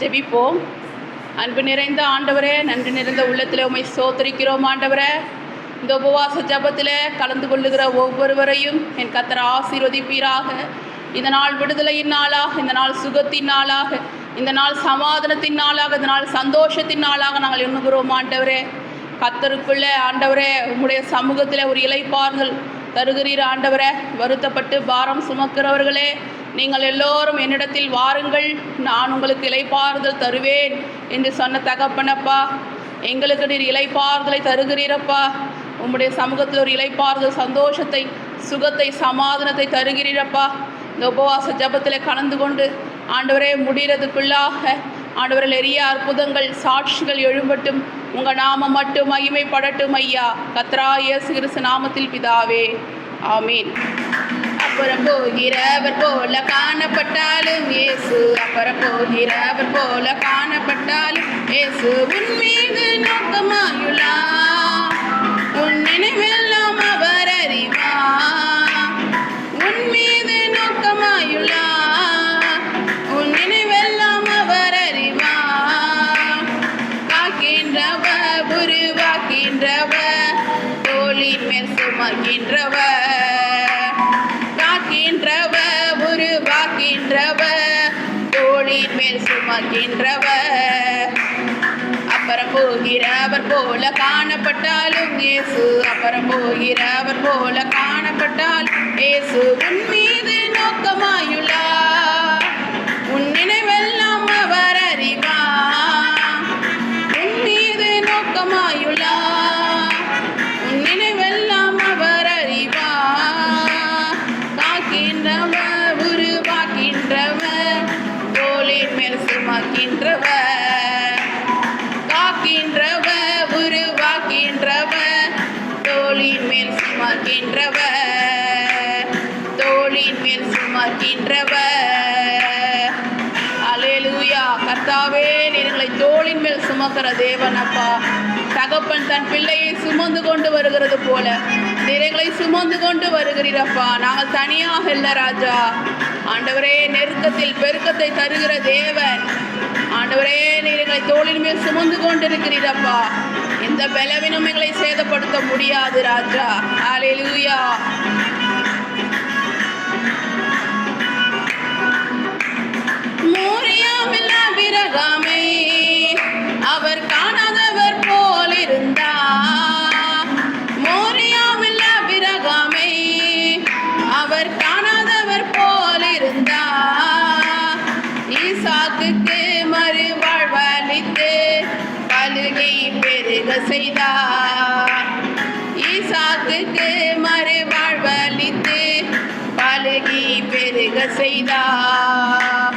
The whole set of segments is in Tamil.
ஜெபிப்போம். அன்பு நிறைந்த ஆண்டவரே, நன்றி நிறைந்த உள்ளத்தில் உம்மை ஸ்தோத்திரிக்கிறோம் ஆண்டவரே. இந்த உபவாச ஜபத்தில் கலந்து கொள்ளுகிற ஒவ்வொருவரையும் என் கர்த்தர் ஆசீர்வதிப்பீராக. இந்த நாள் விடுதலையின் நாளாக, இந்த நாள் சுகத்தின் நாளாக, இந்த நாள் சமாதானத்தின் நாளாக, இந்த நாள் சந்தோஷத்தின் நாளாக நாங்கள் எண்ணுகிறோம் ஆண்டவரே. கர்த்தருக்குள்ளே ஆண்டவரே உம்முடைய சமூகத்தில் ஒரு இளைப்பாறுதல் தருகிறீர் ஆண்டவரே. வருத்தப்பட்டு பாரம் சுமக்கிறவர்களே, நீங்கள் எல்லோரும் என்னிடத்தில் வாருங்கள், நான் உங்களுக்கு இளைப்பாறுதல் தருவேன் என்று சொன்ன தகப்பனப்பா, எங்களுக்கு நீர் இளைப்பாறுதலை தருகிறீரப்பா. உம்முடைய சமூகத்தில் ஒரு இளைப்பாறுதல், சந்தோஷத்தை, சுகத்தை, சமாதானத்தை தருகிறீரப்பா. இந்த உபவாச ஜபத்தில் கலந்து கொண்டு ஆண்டவரே முடிகிறதுக்குள்ளாக ஆண்டவரே நிறைய அற்புதங்கள், சாட்சிகள் எழும்பட்டும். உங்கள் நாமம் மட்டும் மகிமைப்படட்டும் ஐயா. கர்த்தராகிய இயேசு கிறிஸ்து நாமத்தில் பிதாவே, ஆமீன். அப்புறம் போகிறவர் போல காணப்பட்டாலும் இயேசு, அப்புறம் போகிறவர் போல காணப்பட்டாலும் இயேசு உன் மீது நோக்கமாயுள்ளா, உன் நினைவெல்லாம் அவர் அறிவா. உன் மீது நோக்கமாயுள்ளா, உன் நினைவெல்லாம் அவர் அறிவா. காக்கின்றவர், உருவாக்கின்றவர், தோளின் மேல் சுமக்கின்றவர். காக்கின்றவர், உருவாக்கின்றவர், தோளின் மேல் சுமக்கின்றவர். அப்புறம் போகிறவர் போல காணப்பட்டாலும் இயேசு, அப்புறம் போகிறவர் போல காணப்பட்டால் இயேசு உன் மீது நோக்கமாயுள்ளா, உன் நினைவெல்லாம் அவர் அறிவா. உன் மீது நோக்கமாயுள்ளா, உன் நினைவெல்லாம் அவர் அறிவா. காக்கின்றவர், உருவாக்கின்றவர், தோளின் மேல் சுமக்கின்றவர். காக்கின்றவர், உருவாக்கின்றவர், தோளின் மேல் சுமக்கின்றவர், தோளின் மேல் சுமக்கின்றவர். அல்லேலூயா. கர்த்தாவே, நீங்களை தோளின் மேல் சுமக்கிற தேவன் அப்பா. தகப்பன் தன் பிள்ளையை சுமந்து கொண்டு வருகிறது போல நீங்களை சுமந்து கொண்டு வருகிறீரப்பா. நாங்கள் தனியாக இல்லை ராஜா. ஆண்டவரே, நெருக்கத்தில் பெருக்கத்தை தருகிற தேவன் ஆண்டவரே, நீங்களை தோளின் மேல் சுமந்து கொண்டு இருக்கிறீரப்பா. எந்த பலவீனம் எங்களை சேதப்படுத்த முடியாது ராஜா. அல்லேலூயா. மோரியாவில் ஆபிரகாமை அவர் காணாதவர் போல் இருந்தார். மோரியாவில் ஆபிரகாமை அவர் காணாதவர் போல் இருந்தார். ஈசாக்குக்கு மறுவாழ்வளித்து பலுகை பெருக செய்தார். ஈசாக்குக்கு மறுவாழ்வளித்து பலுகை பெருக செய்தார்.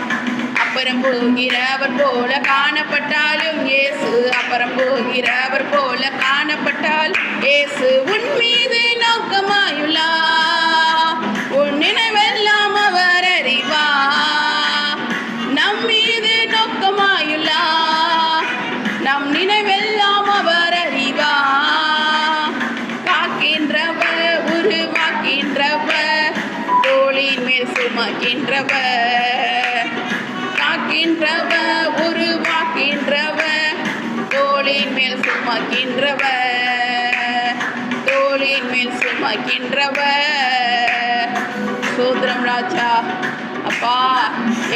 அப்புறம் போகிறவர் போல காணப்பட்டாலும் இயேசு, அப்புறம் போகிறவர் போல காணப்பட்டால் இயேசு உன் மீது நோக்கமாயுள்ளா, உன் நினைவெல்லாம் அவர் அறிவா. நம் மீது நோக்கமாயுள்ளா, நம் நினைவெல்லாம் அவர் அறிவா. காக்கின்றவர், உருவாக்கின்றவர், தோளின் மேல் சுமக்கின்றவர். காக்கின்றவர், உருவாக்கின்றவர், தோளின் மேல் சுமக்கின்றவர், தோளின் மேல் சுமக்கின்றவர். சோதரம் ராஜா. அப்பா,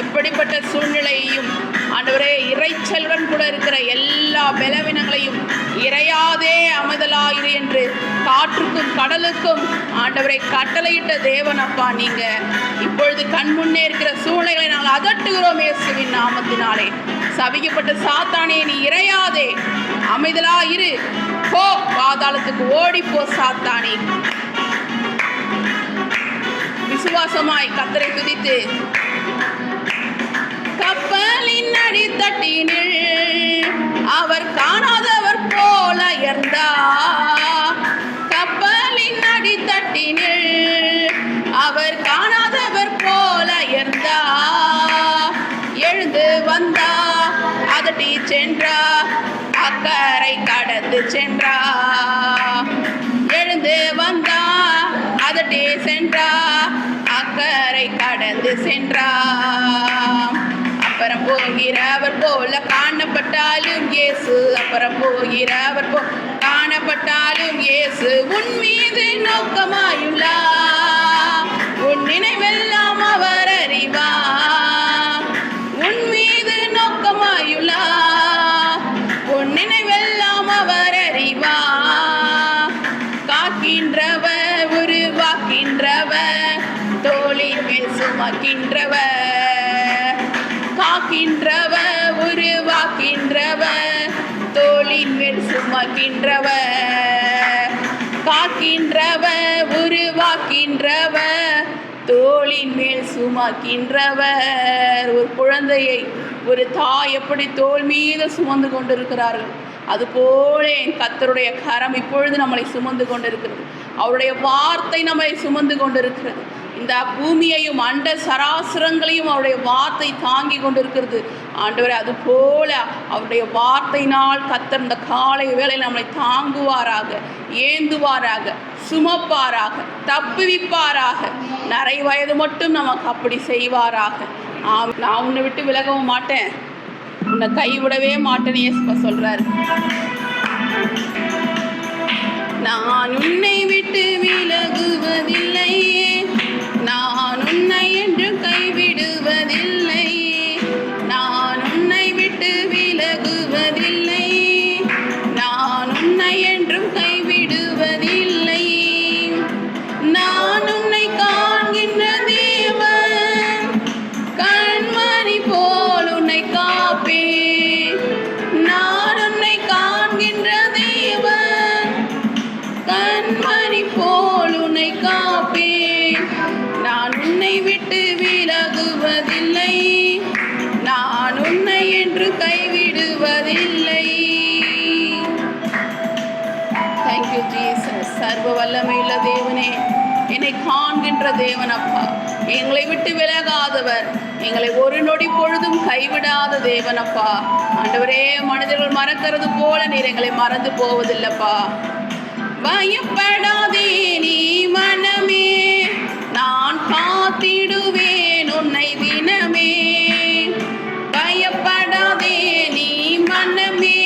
எப்படிப்பட்ட சூழ்நிலையையும் ஆண்டவரே, இறைச்சலுடன் கூட இருக்கிற எல்லா பலவீனங்களையும் இறையாதே அமைதலாயிரு என்று காற்றுக்கும் கடலுக்கும் ஆண்டவரை கட்டளையிட்ட தேவன் அப்பா. நீங்க இப்பொழுது கண்முன்னே இருக்கிற சூழ்நிலைகளை நாங்கள் அதட்டுகிறோம் இயேசுவின் நாமத்தினாலே. சபிக்கப்பட்ட சாத்தானே, நீ இறையாதே, அமைதலாயிரு, போ, பாதாளத்துக்கு ஓடிப்போ சாத்தானே. விசுவாசமாய் கர்த்தரை துதித்து கப்பலின் அடித்தட்டினில் அவர் காணாதவர் போல இருந்தார். கப்பலின் அடித்தட்டினில் அவர் காணாதவர் போல இருந்தார். எழுந்து வந்தார், அதட்டி சென்றார், அக்கரை கடந்து சென்றார். எழுந்து வந்தார், அதட்டி சென்றார், அக்கரை கடந்து சென்றார். அப்புறம் போகிறவர் போகிறவர் போல காணப்பட்டாலும் இயேசு, அப்புறம் போகிறவர் போல் காணப்பட்டாலும் இயேசு உன் மீது நோக்கமாயுள்ளார். உன் நினைவெல்லாம் அவர் அறிவார். உன் மீது நோக்கமாயுள்ளார். உன் நினைவெல்லாம் அவர் அறிவார். காக்கின்றவர், உருவாக்கின்றவர், தோளின் மேல் சுமக்கின்றவர். காக்கின்றவர், உருவாக்கின்றவர், தோளின் மேல் சுமக்கின்றவர். காக்கின்றவர், உருவாக்கின்றவர், தோளின் மேல் சுமக்கின்றவர். ஒரு குழந்தையை ஒரு தாய் எப்படி தோள் மீது சுமந்து கொண்டிருக்கிறார்கள், அதுபோல என் கர்த்தருடைய கரம் இப்பொழுது நம்மளை சுமந்து கொண்டிருக்கிறது. அவருடைய வார்த்தை நம்மளை சுமந்து கொண்டிருக்கிறது. இந்த பூமியையும் அண்ட சராசரங்களையும் அவருடைய வார்த்தை தாங்கி கொண்டிருக்கிறது. ஆண்டவரே, அதுபோல அவருடைய வார்த்தையினால் கர்த்தர் இந்த காலை வேளையில் நம்மளை தாங்குவாராக, ஏந்துவாராக, சுமப்பாராக, தப்புவிப்பாராக. நிறை வயது மட்டும் நமக்கு அப்படி செய்வாராக. நான் உன்னை விட்டு விலகவும் மாட்டேன், உன்னை கைவிடவே மாட்டேன்னு இயேசு சொல்றாரு. நான் உன்னை விட்டு விலகுவதில்லை, நான் உன்னை என்று கைவிடுவதில்லை. நான் உன்னை விட்டு விலகுவதில்லை, நான் உன்னை என்றும் கைவிடுவதில்லை. நான் உன்னை காண்கின்ற தேவன், கண்மணி போல் உன்னை காப்பேன். நான் உன்னை காண்கின்ற தேவன், கண்மணி போல் உன்னை காப்பேன். நான் உன்னை விட்டு விலகுவதில்லை, நான் உன்னை என்று கைவிடுவதில்லை. Thank you Jesus. சர்வ வல்லமையுள்ள தேவனே, என்னை காண்கின்ற தேவன் அப்பா, எங்களை விட்டு விலகாதவர், எங்களை ஒரு நொடி பொழுதும் கைவிடாத தேவன் அப்பா. ஆண்டவரே, மனிதர்கள் மறக்கிறது போல நீர் எங்களை மறந்து போவதில்லைப்பா. பயப்படாதே நீ மனமே, நான் காத்திடுவேன் உன்னை தினமே. பயப்படாதே நீ மனமே,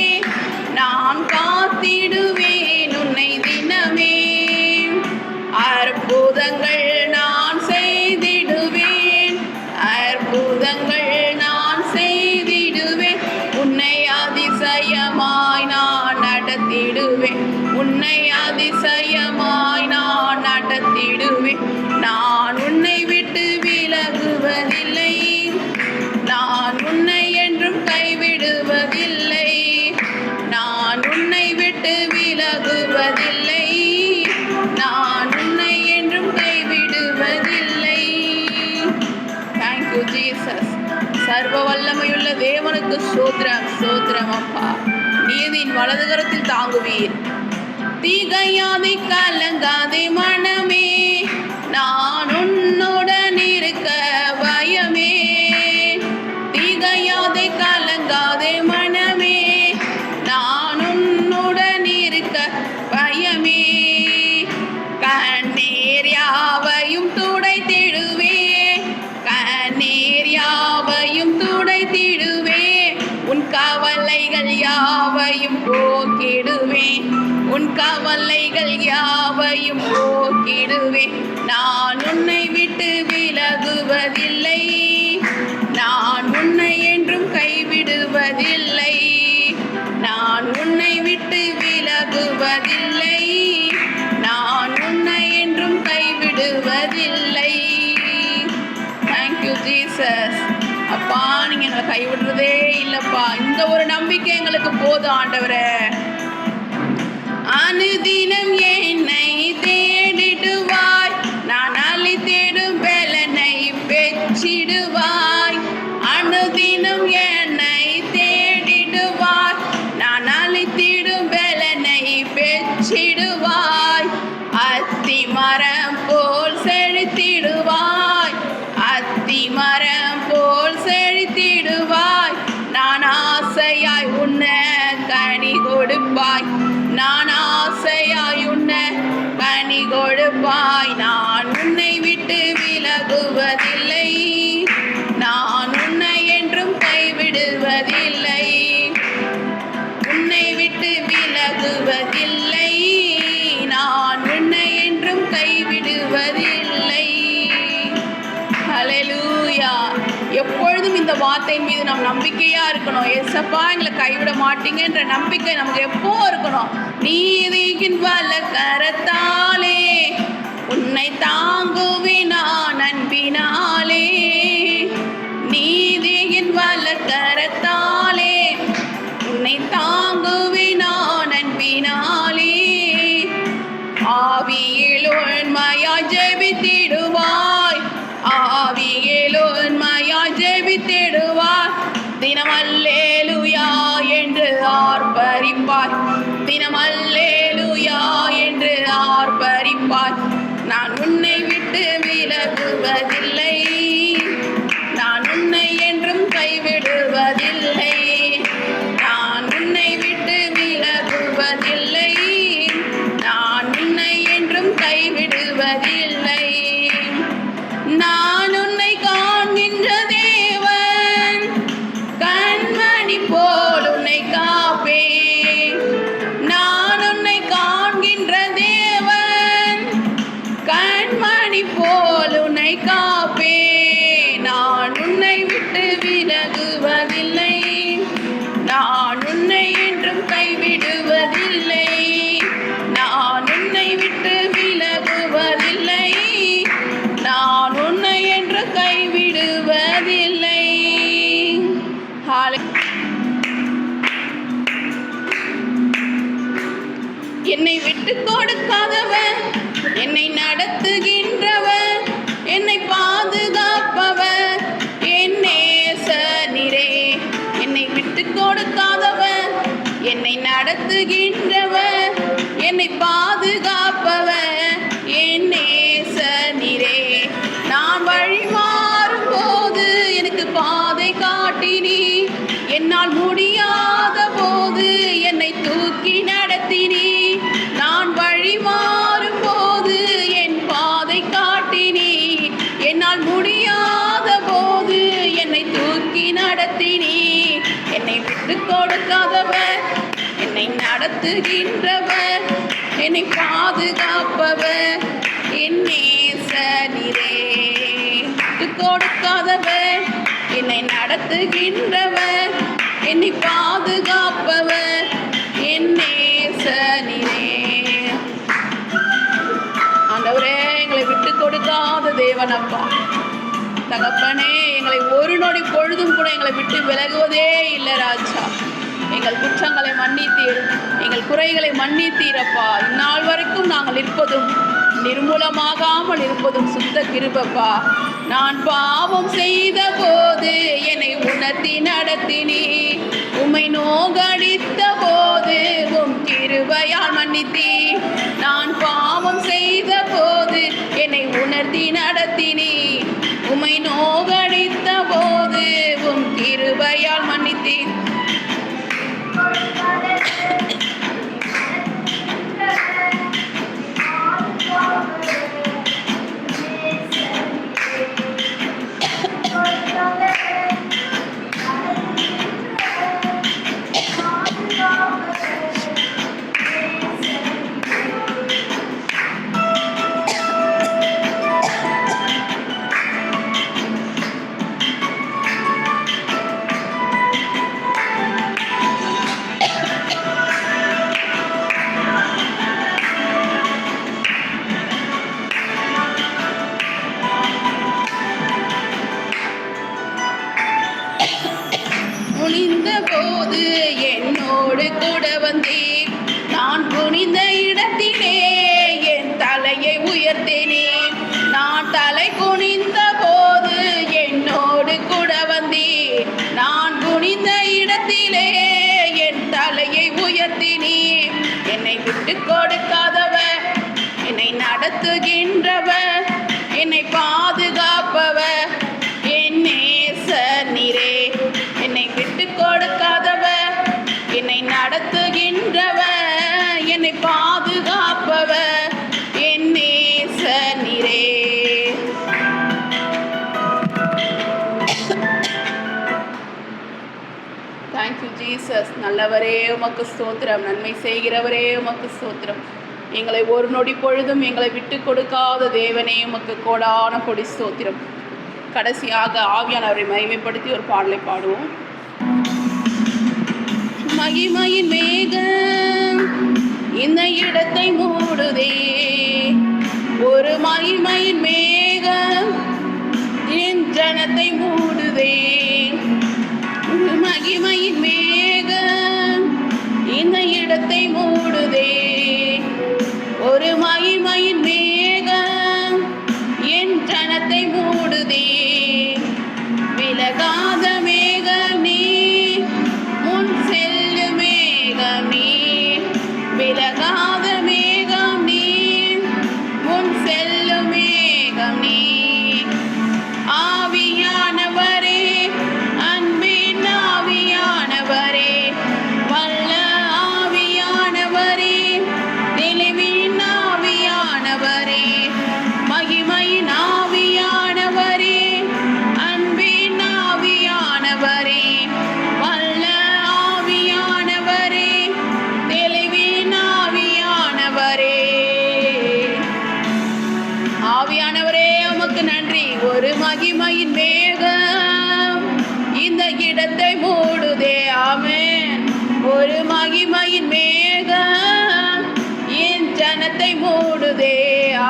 நான் காத்திடுவேன் உன்னை தினமே. அற்புதங்கள் நான் செய்திடுவேன், அற்புதங்கள் நான் செய்திடுவேன். உன்னை அதிசயமாய் நான் நடத்திடுவேன், உன்னை அதிசயமாய் நான் நடத்திடுவேன். நான் உன்னை விட்டு விலகுவதில்லை, நான் உன்னை என்றும் கைவிடுவதில்லை. நான் உன்னை விட்டு விலகுவதில்லை, நான் உன்னை என்றும் கைவிடுவதில்லை. Thank you Jesus. சர்வ வல்லமையுள்ள தேவனுக்கு ஸ்தோத்திரம், ஸ்தோத்திரம் அப்பா. நீதியின் வலது கரத்தில் தாங்குவீர். திகையாதே கலங்காதே மனமே, நான் உன்னுடன் இருக்க பயமே. திகையாதே கலங்காதே மனமே, நான் உன்னுடன் இருக்க பயமே. கண்ணீர் யாவையும் துடைத்திடுவே, கண்ணீர் யாவையும் துடைத்திடுவே. உன் கவலைகள் யாவையும் போக்கிடுவேன், உன் கவலைகள் யாவையும் போக்கிடுவேன். நான் உன்னை விட்டு விலகுவதில்லை, நான் உன்னை என்றும் கைவிடுவதில்லை. நான் உன்னை விட்டு விலகுவதில்லை, நான் உன்னை என்றும் கைவிடுவதில்லை. Thank you Jesus. அப்பா, நீங்கள் எங்களை கைவிடுறதே இல்லைப்பா. இந்த ஒரு நம்பிக்கை எங்களுக்கு போதும் ஆண்டவரே. அனுதினம் என்னை தேடிடுவாய், நான் அலை தேடும் பலனை பெற்றிடுவாய். அனுதினம் என்னை தேடிடுவாய், நான் அலை தேடும் பலனை பெற்றிடுவாய். அத்தி மரம் போல் செழித்திடுவாய், அத்தி மரம் போல் செழித்திடுவாய். நான் ஆசையாய் உன்ன கனி கொடுப்பாய், நான் ஆசையாய் உன்ன கனி கொடுப்பாய். நான் உன்னை விட்டு விலகுவதில்லை, நான் உன்னை என்றும் கைவிடு வார்த்தையின் மீது நாம் நம்பிக்கையாக இருக்கணும். ஏசப்பா எங்களை கைவிட மாட்டீங்கன்ற நம்பிக்கை நமக்கு எப்போ இருக்கணும். நீதியின் வலக்கரத்தாலே உன்னை தாங்குவினான் அன்பினாலே, நீதியின் வலக்கரத்தாலே உன்னை தாங்குவினான் அன்பினாலே. ஆவியில் உண்மையாய் ஜெபித்திடுவாய், ஆவியில் உண்மையாய் ஜெபித்திடுவாய், தினம் அல்லேலூயா என்று ஆர்ப்பரிப்பாய், தினம் அல்லேலூயா என்று ஆர்ப்பரிப்பாய். நான் உன்னை விட்டு விலகுவதில்லை, நான் உன்னை என்றும் கைவிடுவதில்லை, நான் உன்னை விட்டு விலகுவதில்லை, நான் உன்னை என்றும் கைவிடுவதில்லை. நான் உன்னை காண்கின்ற தேவன், கண்மணி போல் உன்னை காப்பேன். நான் உன்னை காண்கின்ற தேவன், கண்மணி போல் உன்னை காப்பேன். நான் உன்னை விட்டு விலகுவதில்லை, நான் உன்னை என்றும் கைவிடுவதில்லை, நான் உன்னை விட்டு விலகுவதில்லை, நான் உன்னை என்று கைவிடுவதில்லை. என்னை விட்டு கொடுக்காதவன், என்னை நடத்துகின்றவர், என்னை பாதுகாப்பவர் என் நேசரே. என்னை விட்டு கொடுக்காதவர், என்னை நடத்துகின்றவர், என்னை பாதுகாப்பவர் என் நேசரே. நான் வழி மாறும் போது எனக்கு பாதை காட்டினி, என்னால் முடியாத போது என்னை தூக்கி நடத்தினி. நான் வழி மாறும் போது என் பாதை காட்டினி, என்னால் முடியாத போது என்னை தூக்கி நடத்தினி. என்னை விட்டு கொடுக்காதவர், என்னை நடத்துகின்றவர், என்னை பாதுகாப்பவர் என் நேசரே. விட்டு கொடுக்காதவர், என்னை நடத்துகின்றவர், என்னை பாதுகாப்பவர் என் நேசரே. ஆண்டவரே, எங்களை விட்டு கொடுக்காத தேவனப்பா தகப்பனே, எங்களை ஒரு நொடி பொழுதும் கூட எங்களை விட்டு விலகுவதே இல்லை ராஜா. எங்கள் குற்றங்களை மன்னித்தீர், எங்கள் குறைகளை மன்னித்தீரப்பா. இந்நாள் வரைக்கும் நாங்கள் இருப்பதும் நிர்மூலமாகாமல் இருப்பதும் சுத்த கிருபப்பா. நான் பாவம் செய்த போது என்னை உணர்த்தி நடத்தினி, உம்மை நோகடித்த போது உம் கிருபையால் மன்னித்தீ. நான் பாவம் செய்த போது என்னை உணர்த்தி நடத்தினி, உம்மை நோகடித்த போது உம் கிருபையால் மன்னித்தீ. குனிந்த போது என்னோடு கூட வந்தேன், நான் குனிந்த இடத்திலே என் தலையை உயர்த்தினேன். நான் தலை குனிந்த போது என்னோடு கூட வந்தேன், நான் குனிந்த இடத்திலே என் தலையை உயர்த்தினேன். என்னை விட்டு கொடுக்காதவர், என்னை நடத்துகின்றவர், என்னை பாதுகாப்பவர் என் நேசரே. என்னை விட்டு கொடுக்காதவர், என்னை நடத்துகின்றவர், என்னை பாதுகாப்பவர் என் நேசரே. Thank you Jesus. நல்லவரே உமக்கு ஸ்தோத்திரம், நன்மை செய்கிறவரே உமக்கு ஸ்தோத்திரம். எங்களை ஒரு நொடி பொழுதும் எங்களை விட்டு கொடுக்காத தேவனே உமக்கு கோடான கொடி ஸ்தோத்திரம். கடைசியாக ஆவியானவரை மகிமைப்படுத்தி ஒரு பாடலை பாடுவோம். மகிமையின் மேகம் இந்த இடத்தை மூடுதே, ஒரு மகிமையின் மேகம் என் ஜனத்தை மூடுதே. ஒரு மகிமையின் மேகம் இந்த இடத்தை மூடுதே, ஒரு மகிமையின் மேகம் என் ஜனத்தை மூடுதே. விலகாத மேகம் நீ, முன் செல்லு மேகம் நீ, விலகாத மேகம் நீ, முன் செல்லு மேகம் நீ. ஆவியானவரே, அன்பின் ஆவியானவரே, வல்ல ஆவியானவரே, தெளிவின் ஆவியானவரே, மகிமையின் ஆவியானவரே, அன்பின் ஆவியானவரே, வல்ல ஆவியானவரே, தெளிவின் ஆவியானவரே. ஆவியானவரே உமக்கு நன்றி. ஒரு மகிமையின் மேகம் இந்த இடத்தை மூடுதே. ஆமென். ஒரு மகிமையின் மேகம் என் ஜனத்தை மூடுதே.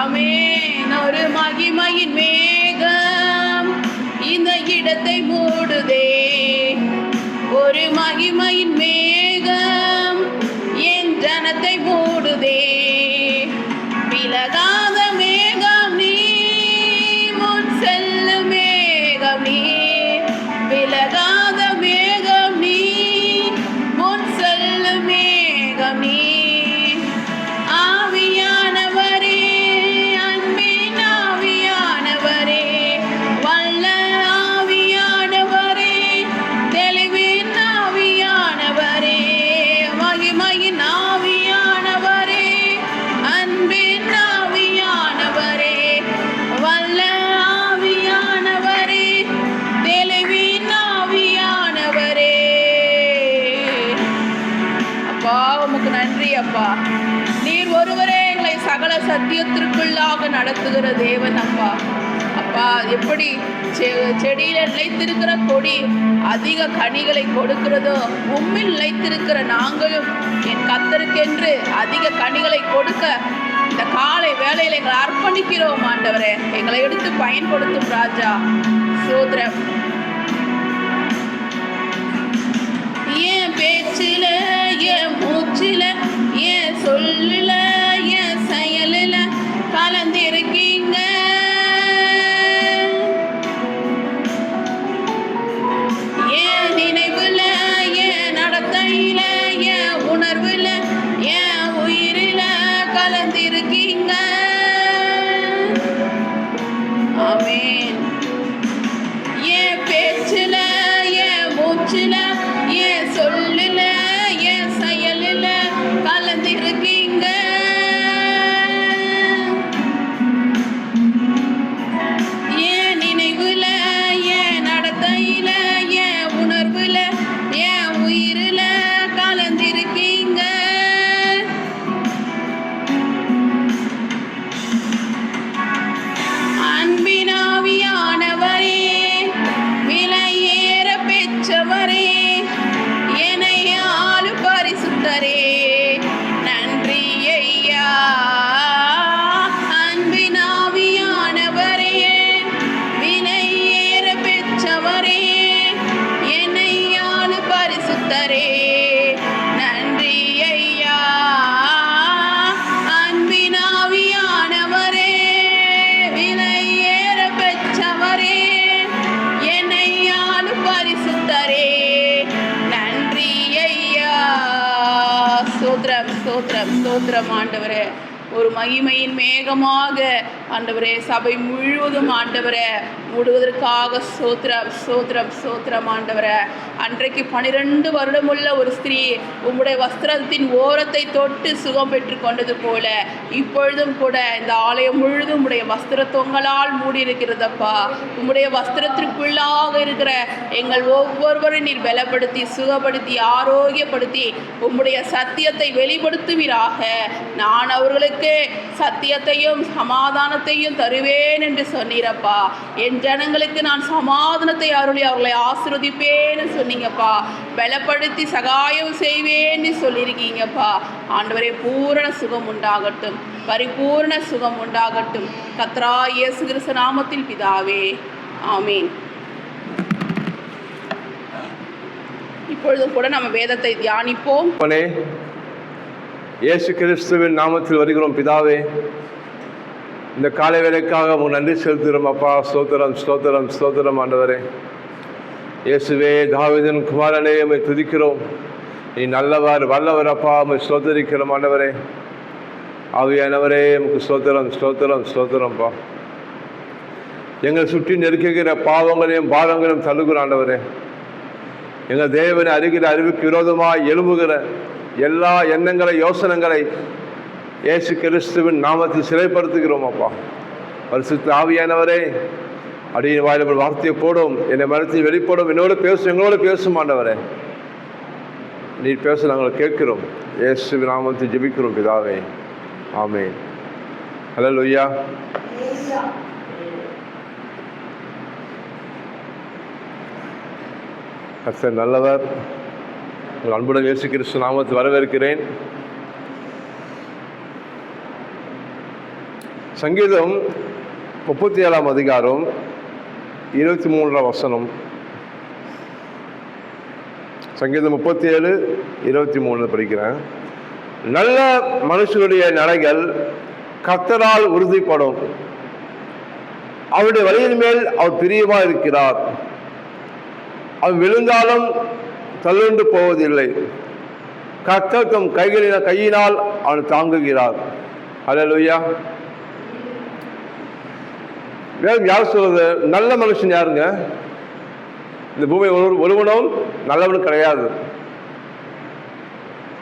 ஆமென். ஒரு மகிமையின் மேகம் இந்த இடத்தை மூடுதே, ஒரு மகிமையின் மேகம் என் ஜனத்தை மூடுதே. விலகாத மேகம் நீ, முன் செல்லு மேகம் நீ, விலகாத மேகம் நீ, முன் செல்லு மேகம் நீ. ஆவியானவரே, அன்பின் ஆவியானவரே, வல்ல ஆவியானவரே, தெளிவின் ஆவியானவரே, மகிமையின் ஆவியானவரே, அன்பின் ஆவியானவரே, வல்ல ஆவியானவரே, தெளிவின் ஆவியானவரே. அப்பா உமக்கு நன்றி அப்பா. நீர் ஒருவரே எங்களை சகல சத்தியத்திற்குள்ளாக நடத்துகிற தேவன் அப்பா. அப்பா எப்படி செடியில நிலைத்திருக்கிற கொடி அதிக கனிகளை கொடுக்கிறதோ, உம்மில் நிலைத்திருக்கிற நாங்களும் என் கர்த்தருக்கென்று அதிக கனிகளை கொடுக்க இந்த காலை வேளையில் எங்களை அர்ப்பணிக்கிறோம் ஆண்டவரே. எங்களை எடுத்து பயன்படுத்தும் ராஜா. சோதரம் என் பேச்சில, என் மூச்சில, என் சொல்லுல, என் செயலில கலந்திருக்கீங்க. என் நினைவுல, என் நடத்தையில, என் உணர்வுல, என் உயிரில கலந்திருக்கீங்க. ஆமென். என் பேச்சில, என் மூச்சில, என் சொல்லுல, என் செயலில கலந்திருக்கீங்க. என் நினைவுல, என் நடத்தையில, என் உணர்வுல, என் உயிரில கலந்திருக்கீங்க. அன்பின் ஆவியானவரே, விலையேற பெற்றவரே, என்னை ஆளு பரிசுத்தரே, நன்றி ஐயா. அன்பின் ஆவியானவரே, விலையேற பெற்றவரே, என்னை ஆளு பரிசுத்தரே, நன்றி ஐயா. அன்பின் ஆவியானவரே, விலையேற பெற்றவரே, என்னை ஆளு பரிசுத்தரே, நன்றி ஐயா. ஸ்தோத்திரம் ஸ்தோத்திரம் ஸ்தோத்திரம் ஆண்டவரே. ஒரு மகிமையின் மேகமாக ஆண்டவரே சபை முழுவதும் ஆண்டவரே மூடுவதற்காக ஸ்தோத்திரம் ஸ்தோத்திரம் ஸ்தோத்திரம் ஆண்டவரே. அன்றைக்கு 12 வருடமுள்ள ஒரு ஸ்திரீ உம்முடைய வஸ்திரத்தின் ஓரத்தை தொட்டு சுகம் பெற்று கொண்டது போல இப்பொழுதும் கூட இந்த ஆலயம் முழுதும் உம்முடைய வஸ்திர தொங்கலால் மூடி இருக்கிறதப்பா. உம்முடைய வஸ்திரத்திற்குள்ளாக இருக்கிற எங்கள் ஒவ்வொருவரும் நீர் பலப்படுத்தி சுகப்படுத்தி ஆரோக்கியப்படுத்தி உம்முடைய சத்தியத்தை வெளிப்படுத்துவீராக. நான் அவர்களுக்கு ஜனங்களுக்கு சத்தியத்தையும் சமாதானத்தையும் தருவேன் என்று சொன்னீரப்பா. என் ஜனங்களுக்கு நான் சமாதானத்தை அருளி அவர்களை ஆசீர்வதிப்பேன்னு சொன்னீங்கப்பா. பலப்படுத்தி சகாயம் செய்வேன்னு சொல்லியிருக்கீங்கப்பா. ஆண்டவரே, பூரண சுகம் உண்டாகட்டும், பரிபூர்ண சுகம் உண்டாகட்டும். கர்த்தராகிய இயேசு கிறிஸ்து நாமத்தில் பிதாவே, ஆமீன். இப்பொழுது கூட நம்ம வேதத்தை தியானிப்போம். இயேசு கிறிஸ்துவின் நாமத்தில் வருகிறோம் பிதாவே. இந்த காலை வேளைக்காக உங்க நன்றி செலுத்துகிறோம் அப்பா. ஸ்தோத்திரம் ஸ்தோத்திரம் ஸ்தோத்திரம் ஆண்டவரே. இயேசுவே, தாவீதின் குமாரனே, உம்மை துதிக்கிறோம். நீ நல்லவர் வல்லவர் அப்பா. உம்மை ஸ்தோத்தரிக்கிறோம் ஆண்டவரே. ஆவியானவரே, உமக்கு ஸ்தோத்திரம் ஸ்தோத்திரம் ஸ்தோத்திரம்ப்பா. எங்களை சுற்றி நெருக்குகிற பாவங்களையும் பாரங்களையும் தள்ளுகிற ஆண்டவரே. எங்கள் தேவனை அருகில் அறிவுக்கு விரோதமாக எழும்புகிற எல்லா எண்ணங்களை யோசனைகளை இயேசு கிறிஸ்துவின் நாமத்தில் சிறைப்படுத்துகிறோம் அப்பா. பரிசுத்த ஆவியானவரே, அடியின் வாயில் வார்த்தையை போடும், என்னை மனத்தில் வெளிப்படும், என்னோட பேசும், எங்களோட பேசும் ஆண்டவரே. நீ பேச நாங்கள் கேட்கிறோம். இயேசுவின் நாமத்தில் ஜெபிக்கிறோம் பிதாவே, ஆமென். ஹல்லேலூயா. கர்த்தர் நல்லவர். உங்கள் அன்புடன் இயேசு கிறிஸ்து நாமத்தில் வரவேற்கிறேன். சங்கீதம் 37 அதிகாரம் 23 வசனம். சங்கீதம் 37:23 படிக்கிறேன். நல்ல மனுஷனுடைய நடைகள் கர்த்தரால் உறுதிப்படும், அவருடைய வழியின் மேல் அவர் பிரியமாக இருக்கிறார். அவன் விழுந்தாலும் தள்ளுண்டு போவதில்லை. கர்த்தர் தம் கையினால் அவன் தாங்குகிறார். ஹல்லேலூயா. வேதம் யார் சொல்றது? நல்ல மனுஷன் யாருங்க? இந்த பூமி ஒருவனும் நல்லவனும் கிடையாது.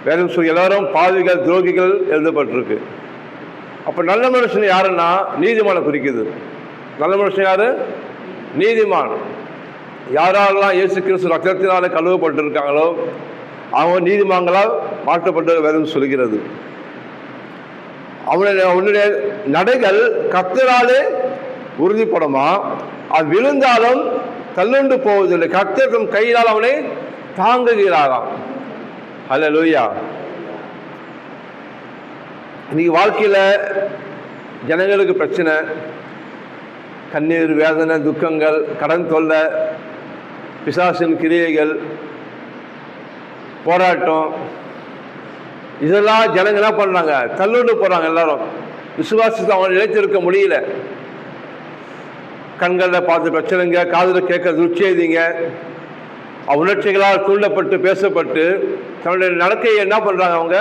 வேதம் சொல்லி எல்லாரும் பாவிகள் துரோகிகள் எழுதப்பட்டிருக்கு. அப்ப நல்ல மனுஷன் யாருன்னா நீதிமான குறிக்குது. நல்ல மனுஷன் யாரு? நீதிமான். யாரெல்லாம் இயேசு கிறிஸ்து ரத்தத்தினால கழுவப்பட்டிருக்காங்களோ அவங்க நீதிமான்களால் மாற்றப்பட்டு வேதம் சொல்கிறது. அவனுடைய நடைகள் கர்த்தராலே உறுதிப்படுமா, அது விழுந்தாலும் தள்ளுண்டு போவதில்லை. கர்த்தர் தம் கையினால் அவனை தாங்குகிறாராம். ஹல்லேலூயா. இன்னைக்கு வாழ்க்கையில ஜனங்களுக்கு பிரச்சனை, கண்ணீர், வேதனை, துக்கங்கள், கடன் தொல்லை, பிசாசின் கிரியைகள், போராட்டம், இதெல்லாம் ஜனங்க என்ன பண்றாங்க? தள்ளுண்டு போறாங்க. எல்லாரும் விசுவாசத்தை அவங்க நிலைத்திருக்க முடியல. கண்களில் பார்த்து பிரச்சனைங்க, காதில் கேட்க துர்ச்செய்திங்க, உணர்ச்சிகளால் தூண்டப்பட்டு பேசப்பட்டு தன்னுடைய நடக்கையை என்ன பண்றாங்க? அவங்க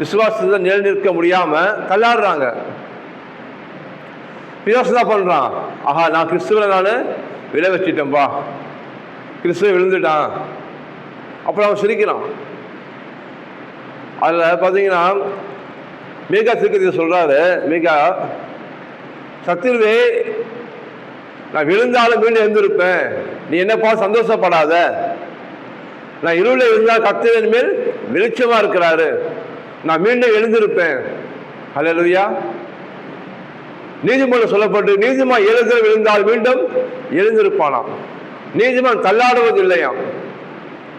விசுவாசத்தை நிலைநிற்க முடியாம தள்ளாடுறாங்க. பிசாசு தான் பண்றான், ஆஹா நான் கிறிஸ்துவ நான் விளை வச்சிட்டேன்பா, கிறிஸ்துவ விழுந்துட்டான். அப்புறம் அவன் சிரிக்கிறான். அதில் பார்த்தீங்கன்னா மீகா தீர்க்கதரிசி சொல்றாரு, மீகா, சத்துருவே நான் விழுந்தாலும் மீண்டும் எழுந்திருப்பேன், நீ என்னப்பா சந்தோஷப்படாத, நான் இருளில் இருந்தால் கர்த்தரின் மேல் வெளிச்சமா இருக்கிறாரு, நான் மீண்டும் எழுந்திருப்பேன். ஹல்லேலூயா. நீதிமன்றம் சொல்லப்பட்டு நீதிமான் எழுத விழுந்தால் மீண்டும் எழுந்திருப்பானாம். நீதிமான் தள்ளாடுவது இல்லையாம்.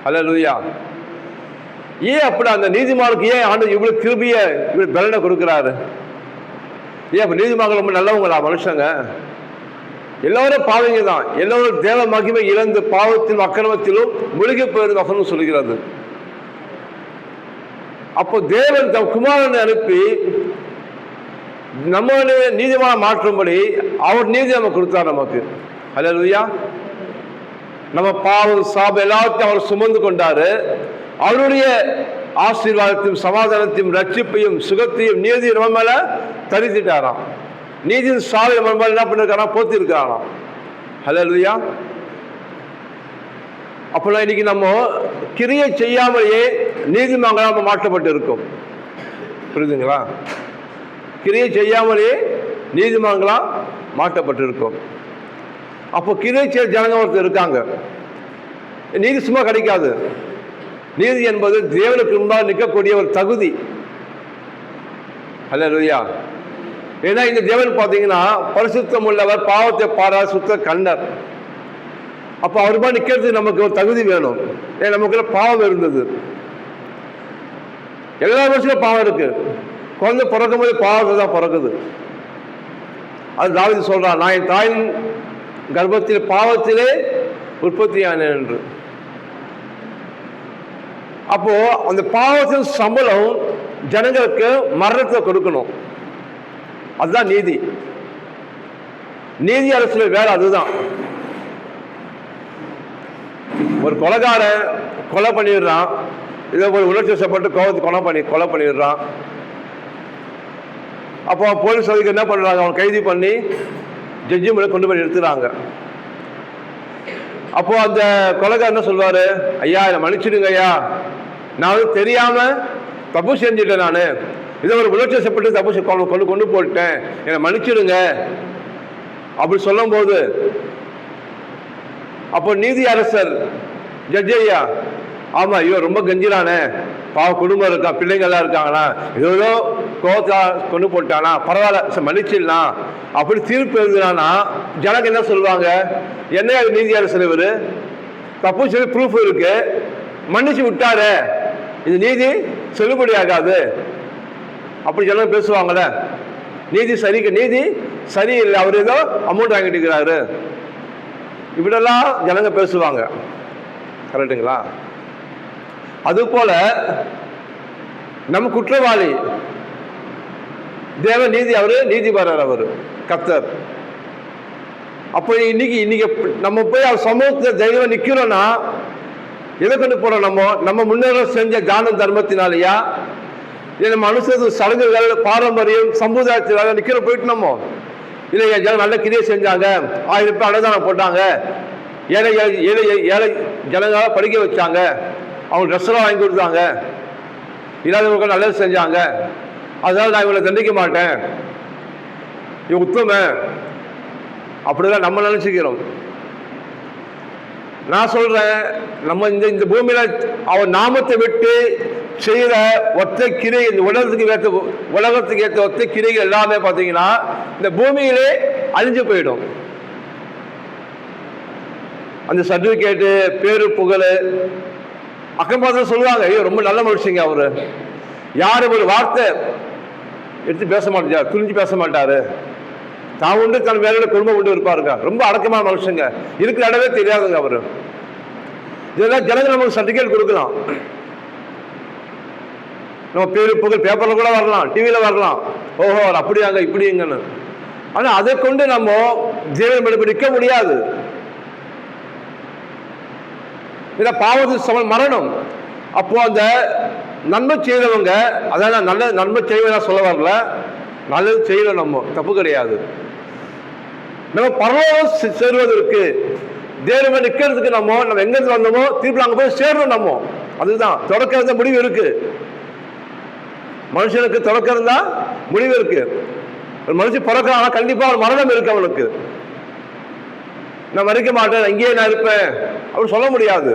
ஹல்லேலூயா. ஏன் அப்படி அந்த நீதிமானுக்கு ஏன் ஆண்டு இவ்வளவு கிருபைய இவ்வளவு பலனை கொடுக்கிறாரு? ஏன் அப்ப நீதிமான்கள் ரொம்ப நல்லவங்களா? மனுஷங்க எல்லாரும் பாவங்க தான். எல்லாரும் தேவ மகிமை இழந்து பாவத்திலும் அக்கிரமத்திலும் முழுகி போயிருந்து வசனம் சொல்கிறது. அப்போ தேவன் தம் குமாரனை அனுப்பி நம்ம நீதிமான மாற்றும்படி அவர் நீதி நம்ம கொடுத்தார் நமக்கு. ஹல்லேலூயா. நம்ம பாவம் சாபம் எல்லாத்தையும் அவர் சுமந்து கொண்டாரு. அவருடைய ஆசீர்வாதத்தையும் சமாதானத்தையும் ரட்சிப்பையும் சுகத்தையும் நீதி நம்ம மேல தரித்திட்டாராம். நீதியின் சாவை நம்ம மேல என்ன பண்ணிருக்காராம்? போத்தி இருக்காராம். ஹல்லேலூயா. அப்போ இன்னைக்கு நம்ம கிரியை செய்யாமலேயே நீதிமன்றம் நம்ம மாற்றப்பட்டு இருக்கோம். புரியுதுங்களா? கிரியை செய்யாமலேயே நீதிமன்றம் மாற்றப்பட்டு இருக்கோம். அப்போ கிரியை செய்ய ஜனங்க ஒருத்தர் இருக்காங்க. நீதி சும்மா கிடைக்காது. நீதி என்பது தேவனுக்கு முன்பாக நிற்கக்கூடிய ஒரு தகுதி. அல்லேலூயா. ஏன்னா இந்த தேவன் பார்த்தீங்கன்னா பரிசுத்தம் உள்ளவர், பாவத்தை பாராத சுத்த கண்ணர். அப்போ அவர் மாதிரி நிற்கிறதுக்கு நமக்கு ஒரு தகுதி வேணும். ஏன் நமக்குள்ள பாவம் இருந்தது, எல்லா வருஷமும் பாவம் இருக்கு. குழந்தை பிறக்கும் போது பாவத்தை தான் பிறக்குது. அது தாவீது சொல்றான், நான் என் தாயின் கர்ப்பத்தில் பாவத்திலே உற்பத்தியானேன் என்று. அப்போ அந்த பாவத்தின் சம்பளம் ஜனங்களுக்கு மரணத்தை கொடுக்கணும். அதுதான் நீதி. நீதி அரசுல வேலை அதுதான். ஒரு கொலைகாரன் கொலை பண்ணிடுறான், இதை ஒரு உணர்ச்சி வசப்பட்டு கொலை பண்ணிடுறான். அப்போ போலீஸ் அதிகாரி என்ன பண்றாங்க, அவன் கைது பண்ணி ஜட்ஜி மேலே கொண்டு போய் நிறுத்துறாங்க. அப்போ அந்த கொலைகாரன் என்ன சொல்வாரு, ஐயா என்னை மன்னிச்சிடுங்க ஐயா, நான் வந்து தெரியாம தப்பு செஞ்சுட்டேன், நான் இதை ஒரு உணர்ச்சி வசப்பட்டு தப்பு கொண்டு போட்டேன், என்னை மன்னிச்சிடுங்க அப்படி சொல்லும் போது, அப்போ நீதி அரசர் ஜட்ஜி ஐயா, ஆமா ஐயோ ரொம்ப கெஞ்சிரானே, பாவ குடும்பம் இருக்கான், பிள்ளைங்க எல்லாம் இருக்காங்களா, ஏதோ கோவத்தா கொண்டு போட்டானா, பரவாயில்ல மன்னிச்சிடலாம் அப்படி தீர்ப்பு எழுதுனானா ஜனங்க என்ன சொல்லுவாங்க, என்ன நீதி அரசர் இவரு தப்பு சொல்லி ப்ரூஃப் இருக்கு, மன்னிச்சு விட்டாரு, இது நீதி செல்லுபடி ஆகாது அப்படி ஜனங்க பேசுவாங்கல்ல. நீதி சரியில்லை, அவர் ஏதோ அமௌண்ட் வாங்கிட்டு இருக்கிறாரு, இப்படியெல்லாம் ஜனங்க பேசுவாங்க. கரெக்டுங்களா? அது போல நம்ம குற்றவாளி, தேவ நீதி, அவரு நீதிபரர், அவரு கர்த்தர். அப்போ இன்னைக்கு நம்ம போய் அவர் சமூகத்தில் தைரியமா நிக்கிறோம்னா எதை கொண்டு போறோம், நம்ம முன்னோர்கள் செஞ்ச தான தர்மத்தினாலயா, இல்லை நம்ம அனுசரித்த சடங்குகள் பாரம்பரியம் சமுதாயத்தினால நிக்கிற போயிட்டு நம்ம இல்லையா, ஜனம் நல்ல கிரியை செஞ்சாங்க, 1000 ரூபாய் அன்னதானம் போட்டாங்க, ஏழை ஜனங்களை படிக்க வச்சாங்க, அவங்க ட்ரெஸ்ஸெல்லாம் வாங்கி கொடுத்தாங்க, இல்லாதவங்க நல்லது செஞ்சாங்க, அதனால நான் இவங்களை தண்டிக்க மாட்டேன், இவங்க உத்தம, அப்படிதான் நம்ம நினைச்சுக்கிறோம். நான் சொல்றேன், நம்ம இந்த பூமியில அவன் நாமத்தை விட்டு செய்யற ஒற்றை கிரை, இந்த உலகத்துக்கு ஏற்ற ஒற்றை கிரைகள் எல்லாமே பார்த்தீங்கன்னா இந்த பூமியிலே அழிஞ்சு போயிடும். அந்த சர்டிபிகேட்டு, பேரு, புகழ், அக்கம் பார்த்து சொல்லுவாங்க, ஐயோ ரொம்ப நல்ல மனுஷங்க அவரு, யாரும் ஒரு வார்த்தை எடுத்து பேச மாட்டாரு, துணிஞ்சு பேச மாட்டாரு, தான் உண்டு தன் வேலையில குடும்பம் உண்டு இருப்பாருங்க, ரொம்ப அடக்கமான மனுஷங்க, இருக்கிற இடமே தெரியாதுங்க அவரு. இதெல்லாம் ஜனங்க நமக்கு சர்டிபிகேட் கொடுக்கலாம், நம்ம பேரு புகழ் பேப்பர்ல கூட வரலாம், டிவியில வரலாம், ஓஹோ அப்படியாங்க இப்படிங்கன்னு. ஆனா அதை கொண்டு நம்ம ஜீவன் நிற்க முடியாது. இத பாவத்துக்கு சமம் மரணம். அப்போ அந்த நன்மை செய்யறவங்க, அதான் நல்ல நன்மை செய்வதா சொல்ல வரல, நல்லது செய்யணும், நம்ம தப்பு கிடையாது. நம்ம பரலோகம் சேருவதற்கு தேவனை நிற்கிறதுக்கு நம்ம எங்கிருந்து வந்தோமோ திருப்பி அங்கே போய் சேரணும். நம்ம அதுதான் தொடக்கிறது, முடிவு இருக்கு. மனுஷனுக்கு தொடக்கிறது தான் முடிவு இருக்கு. ஒரு மனுஷன் பிறக்கிறான், கண்டிப்பா ஒரு மரணம் இருக்கு அவனுக்கு. நான் மறிக்க மாட்டேன், இங்கேயே நான் இருப்பேன் அப்படின்னு சொல்ல முடியாது.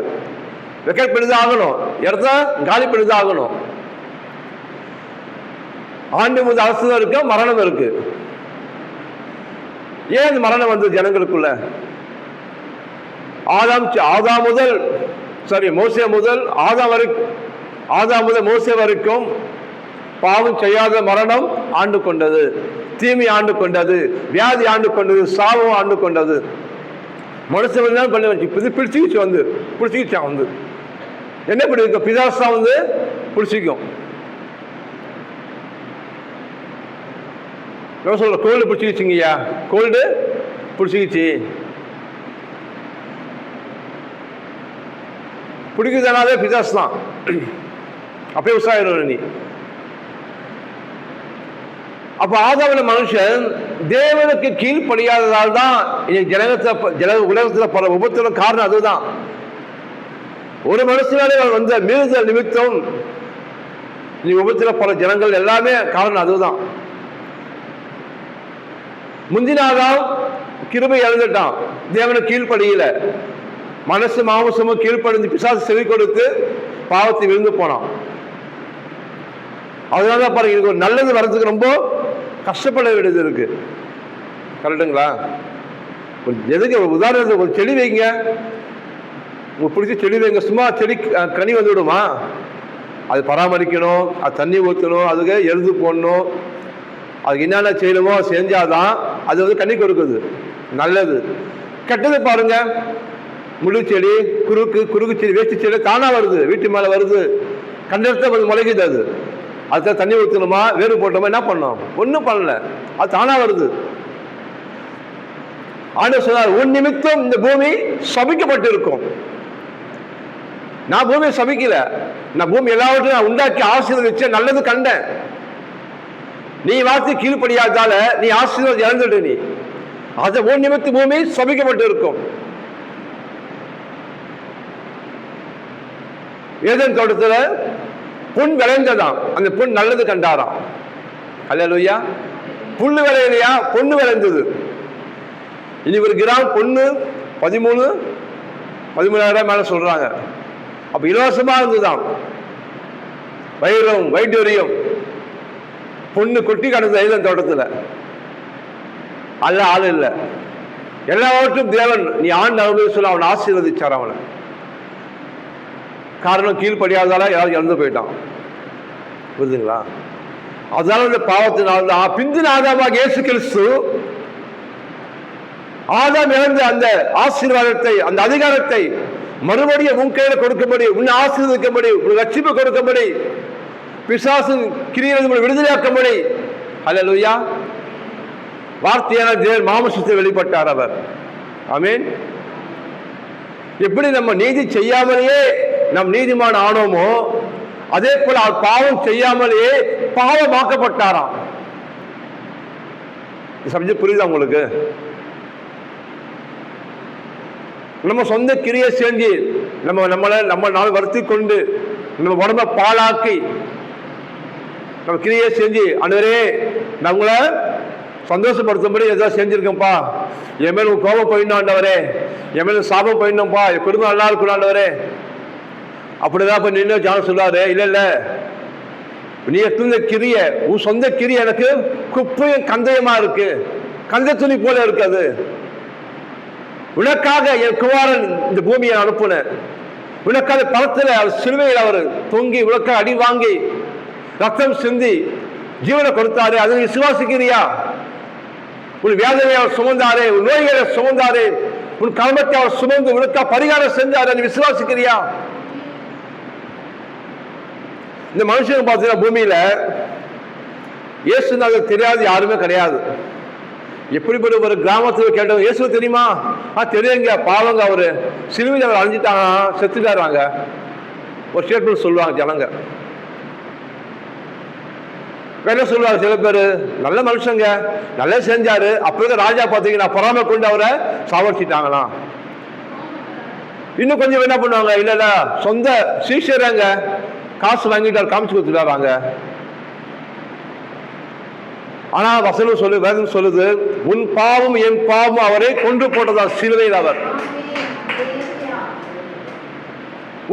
வெக்கெட் பண்ணிதான் ஆகணும், இடத்த காலி பண்ணிதான் ஆகணும். ஆண்டு முதல் அரசு இருக்கு, மரணம் இருக்கு. ஏன் இந்த மரணம் வந்து ஜனங்களுக்குள்ள? மோசே முதல் ஆதாம் முதல் மோசே வரைக்கும் பாவம் செய்யாத மரணம் ஆண்டு கொண்டது, தீமை ஆண்டு கொண்டது, வியாதி ஆண்டு கொண்டது, சாபம் ஆண்டு கொண்டது. மனுஷன் பண்ணி வச்சு பிடிச்சிக்கிச்சான் வந்து என்ன பிடிக்க பிதாசா வந்து பிடிச்சிக்கும். சொல்ற கோல்டு பிடிச்சிக்கிச்சிங்கய்யா, கோல்டு பிடிச்சிக்கிச்சு, பிடிக்குதுனாலே பிதாஸ் தான். அப்பயே உற்சாகம் நீ. அப்ப ஆதாமின மனுஷன் தேவனுக்கு கீழ்ப்படியாததால் தான் உலகத்துல பல விபத்துல காரணம் அதுதான். ஒரு மனுஷனாலே வந்த மீறுதல் நிமித்தம் நீ விபத்துல பல ஜனங்கள் எல்லாமே காரணம் அதுதான். முந்தினாதான் கிருபை இழந்துட்டான், தேவனுக்கு கீழ்ப்படியில, மனசு மாமசமும் கீழ்ப்படிஞ்சு பிசாசு செவி கொடுத்து பாவத்தை விழுந்து போனான். அதனால தான் பாருங்க, இதுக்கு ஒரு நல்லது வர்றதுக்கு ரொம்ப கஷ்டப்பட வேண்டியது இருக்கு. கரெக்டுங்களா? எதுக்கு ஒரு உதாரணத்துக்கு ஒரு செடி வைங்க, உங்களுக்கு பிடிச்ச செடி வைங்க. சும்மா செடி கனி வந்து விடுமா? அது பராமரிக்கணும், அது தண்ணி ஊற்றணும், அதுக்கு எருது போடணும், அதுக்கு என்னென்ன செய்யணுமோ செஞ்சாதான் அது வந்து கனி கொடுக்குது. நல்லது. கெட்டது பாருங்க, முழு செடி, குறுக்கு செடி, வேஸ்ட் செடி தானா வருது, வீட்டு மேலே வருது, கண்டத்தை முளைக்குது. அதுக்கு தண்ணி ஊற்றணுமா, வேறு போட்டோமா, என்ன பண்ணோம்? ஒன்றும் பண்ணல, அது தானா வருது. ஆண்டவர் சொன்னார், உன் நிமித்தம் இந்த பூமி சபிக்கப்பட்டு இருக்கும். நான் பூமியை சபிக்கல, நான் பூமி எல்லாவற்றையும் நான் உண்டாக்கி ஆசீர்வதிச்சேன், நல்லது கண்டேன். நீ வார்த்தை கீழ்ப்படியாதால நீ ஆசீர்வாதம் இழந்துட்டு, நீ அது உன் நிமித்தம் பூமி சபிக்கப்பட்டு இருக்கும். ஏதேன் தோட்டத்துல புண் விளைந்ததாம், அந்த புண் நல்லது கண்டாராம். அல்லேலூயா. புல்லு விளையலையா, பொண்ணு விளைந்தது. இனி ஒரு கிராம் பொண்ணு 13,000 மேல சொல்றாங்க. அப்ப இலவசமா இருந்துதான். வைடூரியம் பொண்ணு கொட்டி கிடந்தது ஏதேன் தோட்டத்துல. அல்ல ஆள் இல்லை, எல்லாவற்றும் தேவன் நீ ஆண்டு அனுபவி சொல்ல அவன் ஆசீர்வதிச்சார் அவனை. காரணம் கீழ்படியாதால யாரும் இறந்து போயிட்டான். புரியுதுங்களா? அதனால இந்த பாவத்தினால் தான் பிந்தின ஆதாமாக இயேசு கிறிஸ்து ஆதாம் இழந்த அந்த ஆசீர்வாதத்தை, அந்த அதிகாரத்தை மறுபடியும் உன் கையில கொடுக்கும்படி, உன்னை ஆசீர்வதிக்கும்படி, உன் ரட்சிப்பு கொடுக்கும்படி, பிசாசு கிரியிலிருந்து விடுதலையாக்கும்படி. அல்லேலூயா. வார்த்தையான தேவன் மாம்சத்தில் வெளிப்பட்டார் அவர். ஆமென். எப்படி நம்ம நீதி செய்யாமலேயே நம் நீதிமான் ஆனோமோ, அதே போல அவர் பாவம் செய்யாமலேயே பாவமாக்கப்பட்டாராம். சப்ஜெக்ட் புரியுதா உங்களுக்கு? நம்ம சொந்த கிரியை செஞ்சு நம்ம நாள் வருத்தி கொண்டு நம்ம உடம்ப பாழாக்கி நம்ம கிரியை செஞ்சு, ஆண்டவரே நான் உங்களை சந்தோஷப்படுத்தும்படி ஏதாவது செஞ்சிருக்கேன்ப்பா, என் மேல கோபம் போயிடணும் ஆண்டவரே, என் மேல சாபம் போயிடணும்ப்பா, என் குடும்பம் நல்லா இருக்கணும் ஆண்டவரே, அப்படிதான் இப்ப நின்று ஜான சொல்லாரு. இல்ல இல்ல, நீ எத்தனை கிரிய, உன் சொந்த கிரிய எனக்கு குப்பையும் கந்தயமா இருக்கு, கந்த துணி போல இருக்காது. உனக்காக என் குமாரன் இந்த பூமியை அனுப்புன, உனக்காக பலத்துல அவர் சிலுவையில் அவர் தொங்கி உனக்காக அடி வாங்கி ரத்தம் சிந்தி ஜீவனை கொடுத்தாரு. அதை நீ விசுவாசிக்கிறியா? உன் வேதனையை அவர் சுமந்தாரே, உன் நோய்களை சுமந்தாரே, உன் கர்மத்தை அவர் சுமந்து உனக்கா பரிகாரம் செஞ்சாரு. நீ விசுவாசிக்கிறியா? இந்த மனுஷன் பார்த்தீங்கன்னா பூமியில இயேசுநாதர் தெரியாது யாருமே கிடையாது. எப்படிப்பட்ட ஒரு கிராமத்தில் கேட்டவங்க இயேசு தெரியுமா? தெரியுங்க, பாவங்க, அவரு சிலுவையில் அவர் அழிஞ்சிட்டாங்க, செத்துட்டாருவாங்க, ஒரு ஸ்டேட்மெண்ட் சொல்லுவாங்க ஜனங்க. என்ன சொல்லுவாங்க சில பேர், நல்ல மனுஷங்க, நல்லா செஞ்சாரு, அப்ப ராஜா பார்த்தீங்கன்னா பொறாமை கொண்டு அவரை சாவடிச்சிட்டாங்களாம். இன்னும் கொஞ்சம் என்ன பண்ணுவாங்க, இல்ல இல்ல சொந்த சீஷரங்க காசு வாங்கிட்டு காமிச்சு கொடுத்துட்டாங்க. ஆனா வசனம் சொல்லு, வேதம் சொல்லுது, உன் பாவம் என் பாவம் அவரை கொண்டு போட்டதா சிலுவையில் அவர்.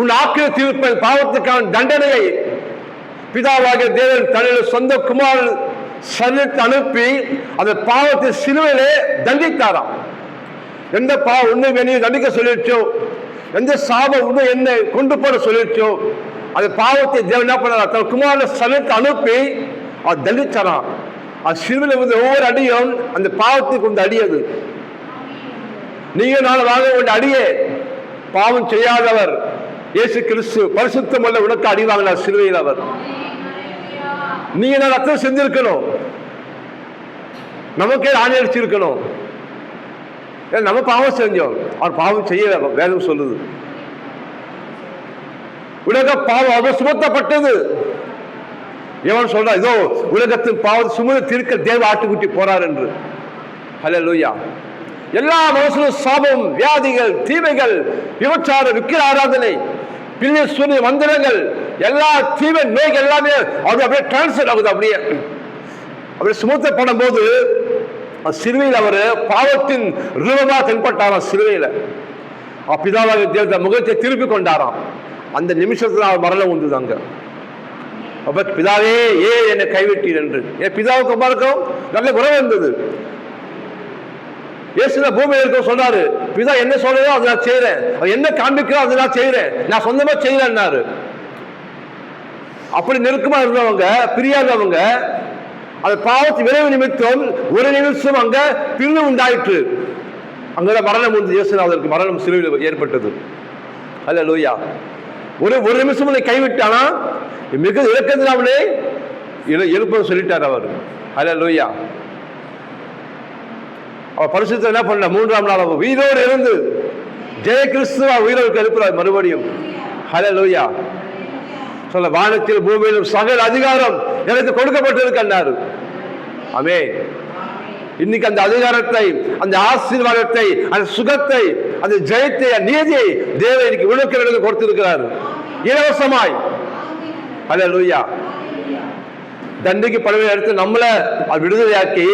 உன் ஆக்கிர தீர்ப்பை, பாவத்துக்கான தண்டனையை பிதாவாகிய தேவன் தன்னுடைய சொந்த குமார் சரீரத்தை அனுப்பி அந்த பாவத்தை சிலுவையிலே தண்டித்தாராம். எந்த பாவம் உன்னை என்னையும் தண்டிக்க சொல்லிடுச்சோ, எந்த சாபம் உன்னை என்னை கொண்டு போட சொல்லிடுச்சோ, அந்த பாவத்தை தேவன் என்ன பண்ணார், தன் குமார சரீரத்தை அனுப்பி அவர் தண்டிச்சாராம். அது சிலுவையில் வந்து ஒவ்வொரு அடியும் அந்த பாவத்துக்கு வந்து அடியது. நீங்க நாளை வாங்க வேண்டிய அடியே பாவம் செய்யாதவர் இயேசு கிறிஸ்து பரிசுத்தம் உள்ள உனக்கு அடி வாங்கினார் சிலுவையில் அவர். நீங்க நான் ரத்தம் செஞ்சிருக்கணும், நமக்கே ஆணி அடிச்சிருக்கணும். நம்ம பாவம் செஞ்சோம், அவர் பாவம் செய்ய வேதம் சொல்லுது. உலக பாவம் அவர் சுமத்தப்பட்டது. எவன் சொல்றா, இதோ உலகத்தின் பாவத்தை சுமந்து தீர்க்க தேவ ஆட்டுக்குட்டி போறார் என்று. ஹல்லேலூயா. எல்லா மனுஷனும் சாபம், வியாதிகள், தீமைகள், விபச்சார, விக்கிர ஆராதனை, பிள்ளை சூரிய மந்திரங்கள், எல்லா தீமை நோய்கள் எல்லாமே அது அப்படியே டிரான்ஸ்ஃபர் ஆகுது. அப்படியே சுமத்தப்படும் போது சிலுவையில் அவர் பாவத்தின் ரூபமாக தென்பட்டாராம். சிலுவையில் பிதாவாக தேவ முகத்தை திருப்பி கொண்டாராம். அந்த நிமிஷத்துல அவர் மரணம் உண்டுதாங்க. அப்ப பிதாவே ஏன் என்னை கைவிட்டீர் என்று. என் பிதாவுக்கு அம்மாவுக்கும் நல்ல உறவு இருந்தது. இயேசு பூமியில் இருக்க சொல்றாரு, பிதா என்ன சொல்றதோ அதை நான் செய்யறேன், அவர் என்ன காண்பிக்கிறோ அதை நான் செய்யறேன், நான் சொந்தமா செய்யறேன்னாரு. அப்படி நெருக்கமா இருந்தவங்க, பிரியாதவங்க, அது பாவத்து விரைவு நிமித்தம் ஒரு நிமிஷம் அங்க பிரிவு உண்டாயிற்று. அங்கதான் மரணம் வந்து இயேசுநாதருக்கு மரணம் சிலுவையில் ஏற்பட்டது. அல்லேலூயா. ஒரு நிமிஷம் கைவிட்டானா மிக இலக்கத்தினாலே எழுப்ப சொல்லிட்டார் அவர். அல்லேலூயா. அவர் பரிசுத்த என்ன பண்ண 3ஆம் நாள் அவர் உயிரோடு இருந்து ஜெய கிறிஸ்துவா உயிரோடு எழுப்புறார் மறுபடியும். அல்லேலூயா. சொல்ல வானத்தில் பூமியிலும் சகல அதிகாரம் எனக்கு கொடுக்கப்பட்டிருக்கிறார். ஆமென். இன்னைக்கு அந்த அதிகாரத்தை, அந்த ஆசீர்வாதத்தை, அந்த சுகத்தை, அந்த ஜெயத்தை, நீதியை தேவன் இன்னைக்கு உலகத்திற்கு கொடுத்திருக்கிறார் இலவசமாய். அல்லேலூயா. தண்டிக்கப்படவே எடுத்து நம்மளை விடுதலையாக்கி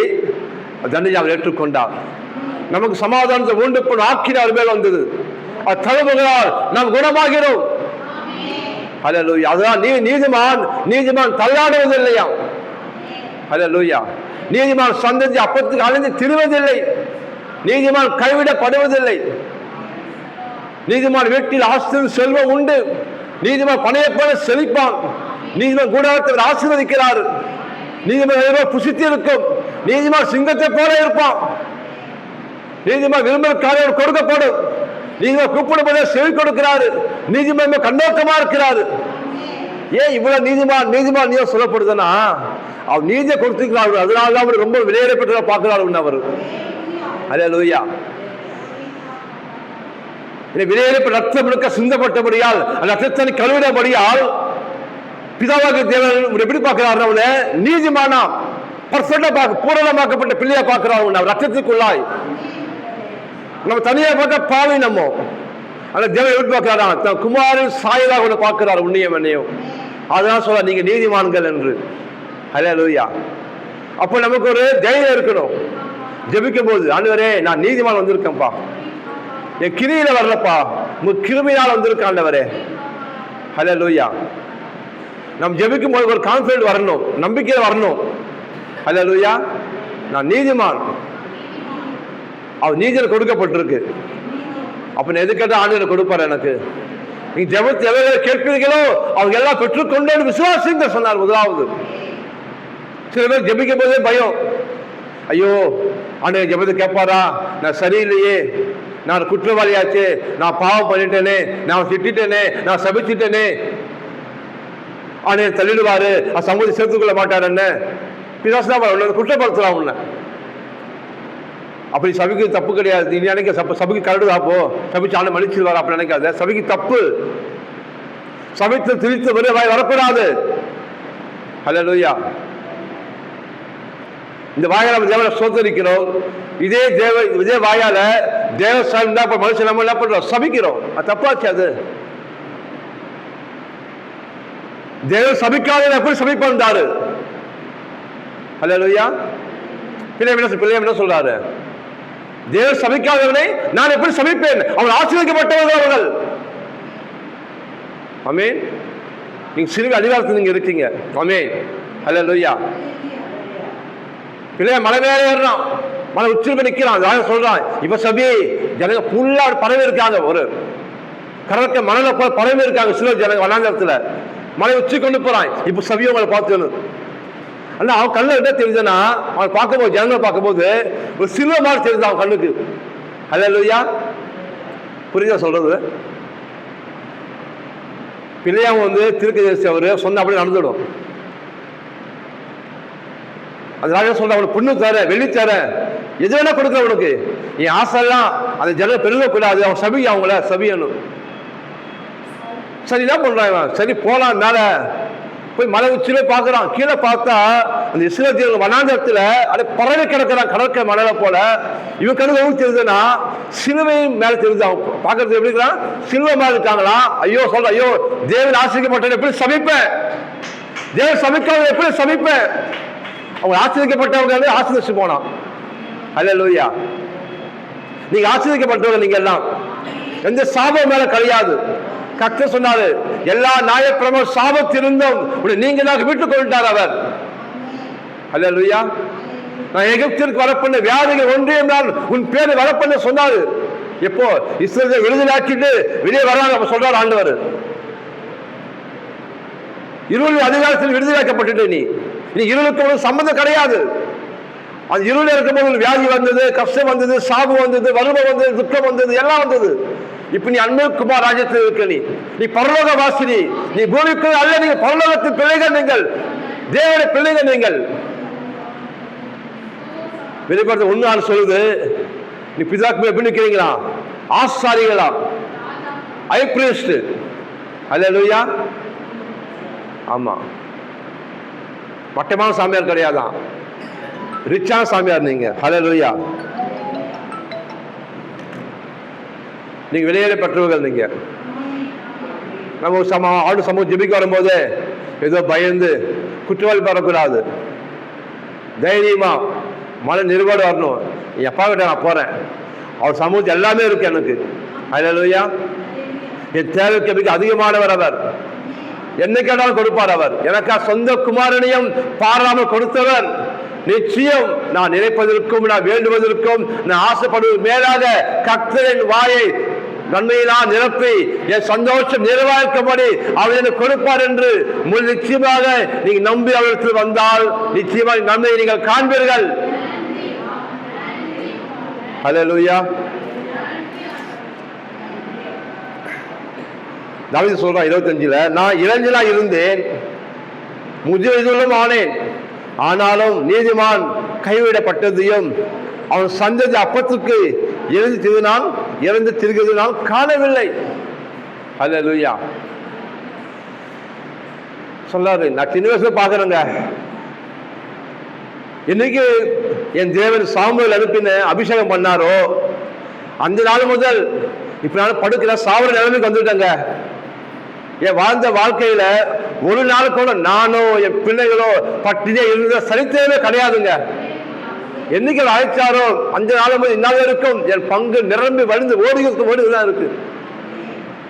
தண்டனை அவர் ஏற்றுக்கொண்டார். நமக்கு சமாதானத்தை உண்டு பண்ண ஆக்கினார் மேல் வந்தது. அது தழுவுகளால் நாம் குணமாகிறோம். அல்லேலூயா. அதுதான் நீதிமான் தள்ளாடுவதில்லையா. அல்லேலூயா. நீதிமான் சந்ததி அப்பத்துக்கு அலைந்து திரிவதில்லை. நீதிமான் கைவிடப்படுவதில்லை. நீதிமான் வீட்டில் ஆஸ்தியும் செல்வம் உண்டு. நீதிமான் பணையை போல செழிப்பான். நீதிமான் கூடாரத்தை ஆசீர்வதிக்கிறார். நீதிமான் புசித்து இருக்கும். நீதிமான் சிங்கத்தை போல இருப்பான். நீதிமான் விரும்புகிற காரியம் கொடுக்கப்படும். நீதிமான் கூப்பிடும் போதே செவி கொடுக்கிறாரு. நீதிமான் கண்ணோக்கமா இருக்கிறாரு. ஏன் இவ்வளவு நீதிமான் நீ சொல்லப்படுதுன்னா அவர் நீதியை கொடுத்துக்கிறாரு. அதனால அவர் ரொம்ப விலையேறப்பட்ட பார்க்கிறார் அவர். அல்லேலூயா. விலையேறப்பட்ட ரத்தம் முழுக்க சிந்தப்பட்டபடியால் அந்த ரத்தத்தை கழுவிடபடியால் பிதாவாக தேவன் எப்படி பார்க்கிறார்? அவனை நீதிமானா பர்ஃபெக்டா பார்க்க பூரணமாக்கப்பட்ட பிள்ளையா பார்க்கிறார். ரத்தத்துக்குள்ளாய் நம்ம தனியா பார்த்தா பாவி நம்ம. ஆனா தேவன் எப்படி பார்க்கிறாரா? தன் குமாரின் சாயலாக ஒன்று பார்க்கிறார். உன்னையும் என்னையும். அதான் சொல்ல நீங்க நீதிமான்கள் என்று. அல்லேலூயா. அப்போ நமக்கு ஒரு தைரியம் இருக்கணும். ஜெபிக்கும் போது, ஆண்டவரே நான் நீதிமான் வந்திருக்கேன்ப்பா, என் கிரியில வரலப்பா, உங்க கிருபையால் வந்திருக்க ஆண்டவரே. அல்லேலூயா. நம்ம ஜெபிக்கும் போது ஒரு கான்ஃபிடன்ட் வரணும், நம்பிக்கை வரணும். அல்லேலூயா. நான் நீதிமான், அவர் நீதியில் கொடுக்கப்பட்டிருக்கு. அப்ப நான் எது கேட்டா ஆண்டவர் கொடுப்பார் எனக்கு. நீங்க ஜெபத்தை எவ்வளவு கேட்பீர்களோ அவங்க எல்லாம் பெற்றுக்கொண்டு விசுவாசிங்க சொன்னார். முதலாவது சில பேர் ஜெபிக்கும் போதே பயம். ஐயோ ஆண்டவர் ஜெபத்தை கேட்பாரா, நான் சரியில்லையே, நான் குற்றவாளியாச்சு, நான் பாவம் பண்ணிட்டேனே, நான் திட்டேனே, நான் சபிச்சிட்டேனே, ஆண்டவர் தள்ளிடுவாரு, சமூகத்தை சேர்த்துக் கொள்ள மாட்டார் என்ன குற்றப்படுத்தலாம் உன்ன. அப்படி சபைக்கு தப்பு கிடையாது. நீ நினைக்க சபைக்கு கரடுதாப்போ சபிச்சு ஆண்டு மன்னிச்சிருவார் அப்படி நினைக்காத. சபைக்கு தப்பு. சபைத்து திரித்து வரக்கூடாது. அல்லேலூயா. இந்த வாயால நம்ம தேவனை சோதரிக்கிறோம். இதே வாயால தேவ மனுஷன் நம்ம என்ன பண்றோம்? சபிக்கிறோம். அது தப்பாச்சு. அது தேவன் சபிக்காத எப்படி சபிப்பாரு? அல்லேலூயா. பிள்ளை என்ன சொல்றாரு? தேவன் சபிக்காதவனை நான் எப்படி சபிப்பேன்? அவர்கள் ஆசீர்வதிக்கப்பட்டவர்கள் அவர்கள். ஆமென். நீங்க சிறுவை அதிகாரத்தில் நீங்க இருக்கீங்க. ஆமென். அல்லேலூயா. பிள்ளைய மலை மேலே ஏறான், மலை உச்சில் நிற்கிறான். சொல்றான் இப்ப சபி ஜனங்க புல்லா பறவை இருக்காங்க. ஒரு கடற்கரை மணல போல பறவை இருக்காங்க. சில ஜனங்க வனாந்தரத்துல மலை உச்சி கொண்டு போறான். இப்ப சபையை உங்களை பார்த்து ஆனா அவன் கண்ணில் என்ன தெரிஞ்சனா, அவன் பார்க்கும்போது ஜனங்களை பார்க்கும்போது ஒரு சிலுவை மாதிரி தெரிஞ்சு அவன் கண்ணுக்கு. அல்லேலூயா. புரியுதா சொல்றது? பிள்ளையாவும் தீர்க்கதரிசி அவரு சொன்ன அப்படியே நடந்துடும். அதனால சொல்ற அவனுக்கு பொண்ணு தர, வெள்ளி தர, எது வேணா கொடுக்குற உனக்கு, என் ஆசைலாம் அந்த ஜன பெருகக்கூடாது, அவன் சபி, அவங்கள சபியணும். சரி என்ன பண்றான்? சரி போலாம். மேல போய் மலை உச்சிலே பார்க்குறான். கீழே பார்த்தா அந்த இஸ்ரேல் வனாந்தரத்தில் அப்படியே பறவை கிடக்கிறான், கடற்கரை மணலை போல. இவன் கணக்கு எவ்வளவு தெரியுதுன்னா சிலுவையும் மேலே தெரியுது. அவன் பார்க்கறது எப்படி இருக்கிறான்? சிலுவை மேலே இருக்காங்களா? ஐயோ சொல்ற, ஐயோ தேவன் ஆசிரியப்பட்ட எப்படி சமைப்பேன், தேவன் சமைக்காத எப்படி சமைப்பேன். அவங்க ஆசிரியப்பட்டவங்க ஆசிரியச்சு போனான். அல்லேலூயா. நீங்க ஆசிரியப்பட்டவங்க, நீங்க எல்லாம் எந்த சாபம் மேல கிடையாது. கர்த்தர் சொன்னாரு, எல்லா நியாயப்பிரமாண சாபத்திலிருந்தும் நீங்க தான் விட்டுக் கொண்டார் அவர். அல்லேலூயா. நான் எகிப்திற்கு வரப்பண்ண வியாதிகள் ஒன்றையும் நான் உன் பேரை வரப்பண்ண சொன்னாரு. எப்போ இஸ்ரவேலை விடுதலாக்கிட்டு வெளியே வராங்க சொல்றாரு ஆண்டவர். இருள் அதிகாரத்தில் விடுதலாக்கப்பட்டு நீ இருளுக்கு ஒரு சம்பந்தம் கிடையாது. அந்த இருள் இருக்கும்போது வியாதி வந்தது, கஷ்டம் வந்தது, சாபு வந்தது, வறுமை வந்தது, துக்கம் வந்தது, எல்லாம் வந்தது. இப்ப நீ அன்புக்குமார் ராஜ்யத்தில் இருக்க, நீ பரலோக வாசினி, நீ பூமிக்கு அல்ல, நீங்க பரலோகத்தின் பிள்ளைகள், நீங்கள் தேவனுடைய பிள்ளைகள். நீங்கள் வெளிப்படுத்த ஒன்னு சொல்லுது, நீ பிதாக்கு எப்படி நிற்கிறீங்களா? ஆசாரிகளா, ஹை பிரீஸ்ட். அல்லேலூயா. ஆமா, மட்டமான சாமியார் கிடையாதான், ரிச்சான சாமியார் நீங்க. அல்லேலூயா. நீங்க வெளியேற பெற்றவர்கள். நீங்க நம்ம ஆடு சமூகம் ஜெபிக்க வரும்போது ஏதோ பயந்து குற்றவாளி வரக்கூடாது. தைரியமா மன நிறுவடு வரணும். என் அப்பா கிட்ட நான் போறேன், அவர் சமூகத்தில் எல்லாமே இருக்கு எனக்கு. அல்லேலூயா. என் தேவைக்கு மிக அதிகமானவர் அவர். என்ன கேட்டாலும் கொடுப்பார் அவர். எனக்கா சொந்த குமாரனையும் பாராமல் கொடுத்தவர். நிச்சயம் நான் நினைப்பதற்கும் நான் வேண்டுவதற்கும் நான் ஆசைப்படுவது மேலாக கர்த்தரின் வாயை நன்மையினால் நிரப்பி என் சந்தோஷம் நிறைவாக்கும்படி அவர் எனக்கு கொடுப்பார் என்று நிச்சயமாக நீங்க நம்பி அவரிடத்தில் வந்தால் நிச்சயமாக நன்மையை நீங்கள் காண்பீர்கள். அல்லேலூயா. தாவீது சொல்றான் 25, நான் இளைஞனா இருந்தேன், முதியவர்களும் ஆனேன், ஆனாலும் நீதிமான் கைவிடப்பட்டதையும் அவன் சந்ததி அப்பத்துக்கு இறந்து திரிகிறது நான் காணவில்லை. அல்லேலூயா. சொல்லாரு, நான் சின்ன வயசுல பாக்குறேங்க, இன்னைக்கு என் தேவன் சாமுவேல் அனுப்பின அபிஷேகம் பண்ணாரோ அந்த நாள் முதல் இப்ப நான் படுக்கிற சாவர நிலைமைக்கு வந்துட்டேங்க. என் வாழ்ந்த வாழ்க்கையில ஒரு நாள் கூட நானோ என் பிள்ளைகளோ பட்டினியே இருந்த சரித்திரமே கிடையாதுங்க. என்னைக்கு அழைச்சாரோ அந்த நாள் முதல் இந்நாள் வரைக்கும் என் பங்கு நிரம்பி வழிந்து ஓடுதான் இருக்கு.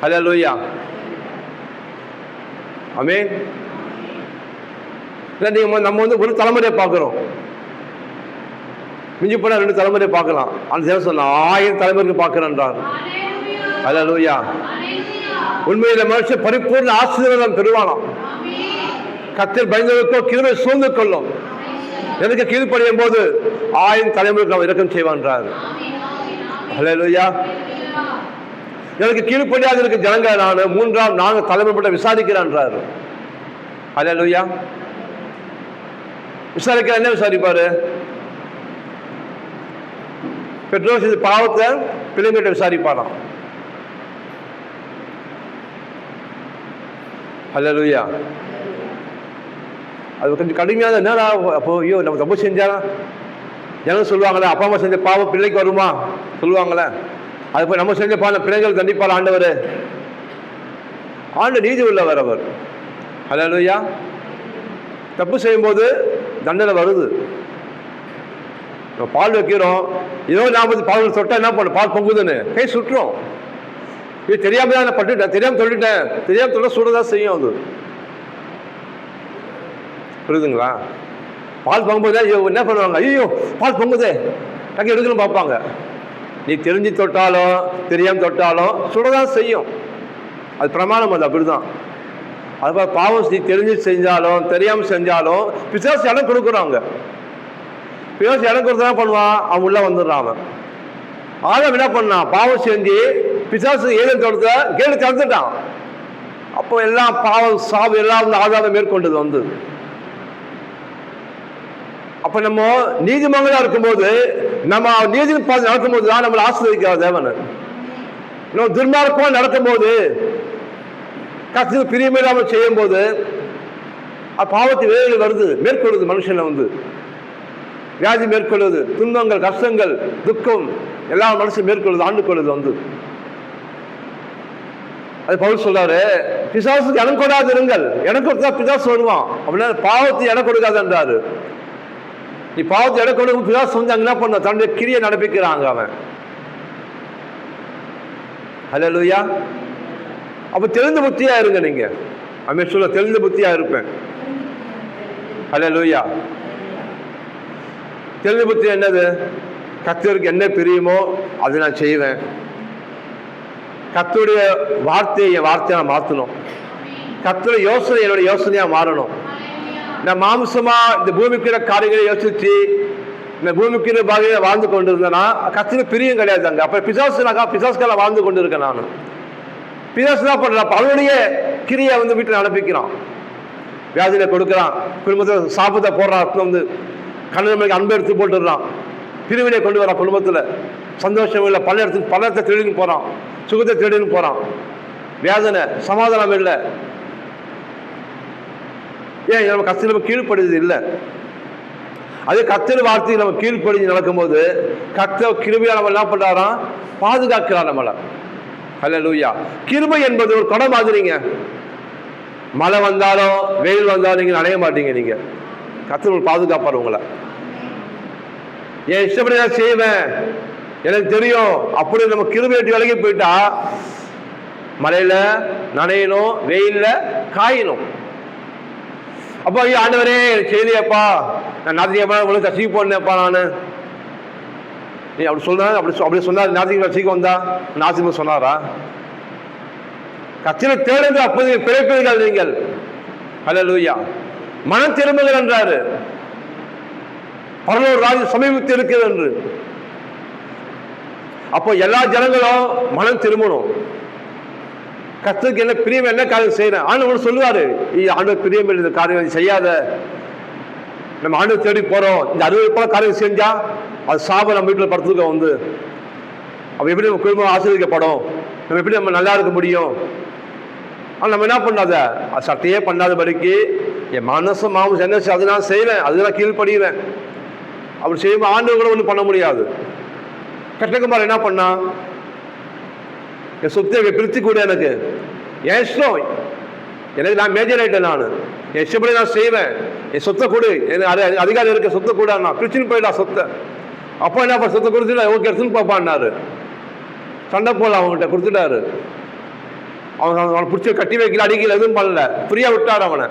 அல்லேலூயா. ஆமென். நம்ம ஒரு தலைமுறையை பார்க்கிறோம், மிஞ்சி போனா 2 தலைமுறை பார்க்கலாம். அந்த தேவன் சொன்ன 1000 தலைமுறைக்கு பார்க்கிறேன்றார். அல்லேலூயா. உண்மையில மனுஷன் பரிபூர்ண ஆசீர்வாதம் பெறுவானாம். கர்த்தர் பயந்தவருக்கோ கிருபை சூழ்ந்து கொள்ளும். எனக்கு கீழ்ப்படியும் போது 1000 தலைமுறைக்கு அவன் இரக்கம் செய்வான்றார். அல்லேலூயா. எனக்கு கீழ்ப்படியாக இருக்க ஜனங்க நான் 3ஆம் 4 தலைமுறை விசாரிக்கிறான்றார். அல்லேலூயா. விசாரிக்கிற என்ன விசாரிப்பாரு? பெற்றோர் செய்த பாவத்தை பிள்ளைங்கிட்ட விசாரிப்பாராம். அல்லேலூயா. அது கொஞ்சம் கடுமையான என்னடா அப்போ ஐயோ நம்ம தப்பு செஞ்சாரா என்ன சொல்லுவாங்களே, அப்பா அம்மா செஞ்ச பாவம் பிள்ளைக்கு வருமா சொல்லுவாங்களே, அது போய் நம்ம செஞ்ச பாவம் பிள்ளைகள் தண்டிப்பார் ஆண்டவர். ஆண்டு நீதி உள்ளவர் அவர். அல்லேலூயா. தப்பு செய்யும்போது தண்டனை வருது. நம்ம பால் வைக்கிறோம், ஏதோ 40 பால் தொட்டா என்ன பண்ண, பால் பொங்குதுன்னு கை சுட்டுறோம். இது தெரியாம தான் நான் பட்டுட்டேன், தெரியாம தொட்டுட்டேன், தெரியாம தொட சுடதான் செய்யும். அது புரியுதுங்களா? பால் பொங்கும்போது என்ன பண்ணுவாங்க, ஐயோ பால் பொங்குதே டக்கு எடுக்கணும் பார்ப்பாங்க. நீ தெரிஞ்சு தொட்டாலும் தெரியாம தொட்டாலும் சுடதான் செய்யும். அது பிரமாணம். அது அப்படிதான். அதுபோல் பாவம் நீ தெரிஞ்சு செஞ்சாலும் தெரியாமல் செஞ்சாலும் பிசாசு இடம் கொடுக்குறாங்க. பிசாசு இடம் கொடுத்தா பண்ணுவான், அவன் உள்ள வந்துடுறான். அவன் ஆதம் என்ன பண்ணான், பாவம் செஞ்சு பிசாசு ஏதேன் தொடுத்த கேடு திறந்துட்டான். அப்போ எல்லாம் பாவம் சாவு எல்லாம் வந்து ஆதாரம் மேற்கொண்டது வந்து. அப்ப நம்ம நீதிமங்களாக இருக்கும்போது நம்ம நீதி பாதை நடக்கும்போது தான் நம்மளை ஆசீர்வதிக்கிறார் தேவன். நம்ம துர்மார்க்கமாக நடக்கும்போது கஷ்டத்துக்கு பிரியமில்லாமல் செய்யும் போது பாவத்து வேலைகள் வருது, மேற்கொள்ளுது. மனுஷனை வந்து வியாதி மேற்கொள்ளுது, துன்பங்கள் கஷ்டங்கள் துக்கம் எல்லாம் மனுஷன் மேற்கொள்ளுது, ஆண்டு கொள்ளுது வந்து. அது பவுல் சொல்றாரு, பிசாசுக்கு இடம் கொடாது இருங்கள், எனக்கு கொடுத்தா பிசாசு வருவான் அப்படின்னா பாவத்தை இடம் கொடுக்காது என்றாரு. நீ பாவத்தை இடம் கொடுக்கும் பிசாசு வந்து அங்க என்ன பண்ண தன்னுடைய கிரியை நடப்பிக்கிறாங்க அவன். அல்லேலூயா. அப்போ தெளிந்த புத்தியாக இருங்க நீங்கள். அமே சொல்ல தெளிந்த புத்தியாக இருப்பேன். அல்லேலூயா. தெளிந்த புத்தி என்னது? கர்த்தருக்கு என்ன பிரியுமோ அதை நான் செய்வேன். கர்த்தருடைய வார்த்தையை என் வார்த்தையை நான் மாற்றணும். கர்த்தருடைய யோசனை என்னுடைய யோசனையாக மாறணும். நான் மாம்சமா இந்த பூமிக்கிற காரியங்களை யோசிச்சு இந்த பூமிக்கிற பாகையை வாழ்ந்து கொண்டு இருந்தேன்னா கர்த்தருக்கு பிரியம் கிடையாது அங்கே. அப்போ பிசாசுக்கெல்லாம் வாழ்ந்து கொண்டு இருக்கேன் நான். பிசாசு தான் பண்ணுறான். அப்போ அவனுடைய கிரியை வந்து வீட்டில் அனுப்பிக்கிறான். வியாதியில் கொடுக்குறான். குடும்பத்தில் சாபத்தை போடுறான். வந்து கண்ணனுக்கு அன்பை எடுத்து போட்டுடுறான். பிரிவினை கொண்டு வரான். குடும்பத்தில் சந்தோஷம் இல்லை. பணத்தை திருடின்னு போகிறான். சுகத்தை திருடின்னு போகிறான். வேதனை, சமாதானம் இல்லை. ஏன் நம்ம கர்த்தர் நம்ம கீழ்ப்படுது இல்லை. அதே கர்த்தர் வார்த்தையை நம்ம கீழ்ப்படிஞ்சு நடக்கும்போது கர்த்தர் கிருபையா நம்ம என்ன பண்றாராம்? பாதுகாக்கிறார் நம்மளை. அல்லேலூயா. கிருபை என்பது ஒரு கொடை மாதிரிங்க. மழை வந்தாலும் வெயில் வந்தாலும் நீங்க நனைய மாட்டீங்க. நீங்க கர்த்தர் பாதுகாப்பார் உங்களை. என் இஷ்டப்படி நான் செய்வேன், எனக்கு தெரியும் அப்படி நம்ம கிருபை வெட்டி விலகி போயிட்டா மழையில நனையணும், வெயில்ல காயணும். அப்போ ஐயோ ஆண்டவரே செய்தியப்பா, நான் நாத்திகப்பா உங்களுக்கு கசிக்கு போனேன்ப்பா நான். நீ அப்படி சொன்னார். அப்படி சொன்னார். நாத்திக கசிக்கு வந்தா நாத்திக சொன்னாரா? கத்திர தேடுங்க. அப்போது பிழைப்பீர்கள் நீங்கள். அல்லேலூயா. மனம் திரும்புங்கள் என்றாரு. பரலோக ராஜ்யம் சமீபத்தில் இருக்கிறது என்று. அப்போ எல்லா ஜனங்களும் மனம் திரும்பணும். கர்த்தருக்கு என்ன பிரியம், என்ன காரியம் செய்யறேன் ஆண்டவர் சொல்லுவாரு. ஆண்டவர் பிரியம் இந்த காரியம் செய்யாத. நம்ம ஆண்டவர் தேடி போறோம். இந்த 60 போல காரியம் செஞ்சா அது சாபம் நம்ம வீட்டில் படுத்துக்க வந்து. அப்ப எப்படி நம்ம குடும்பம் ஆசீர்வதிக்கப்படும்? நம்ம எப்படி நம்ம நல்லா இருக்க முடியும்? ஆனால் நம்ம என்ன பண்ணாத, அது சட்டையே பண்ணாதபடிக்கு என் மனசு மாமசம் என்ன அது நான் செய்வேன், அது நான் கீழ்படுகிறேன். அப்படி செய்யும்போது ஆண்டவர் கூட ஒன்றும் பண்ண முடியாது. கட்டகுமார் என்ன பண்ணா? என் சொத்தை பிரித்து கூட எனக்கு என் இஷ்டம், எனக்கு நான் மேஜர் ஆயிட்டேன். நான் என் இஷ்டப்படி நான் செய்வேன். என் சொத்தை கொடு, எனக்கு அதிகாரம் இருக்க சொத்தை கூட நான் பிரிச்சுன்னு போயிடா சொத்தை. அப்போ என்ன சொத்தை கொடுத்துட்டு ஓகே எடுத்துன்னு பார்ப்பான்னாரு. சண்டை போடல, அவங்ககிட்ட கொடுத்துட்டாரு. அவனை பிடிச்சி கட்டி வைக்கல, அடிக்கல, எதுவும் பண்ணல, ஃப்ரீயா விட்டார் அவனை.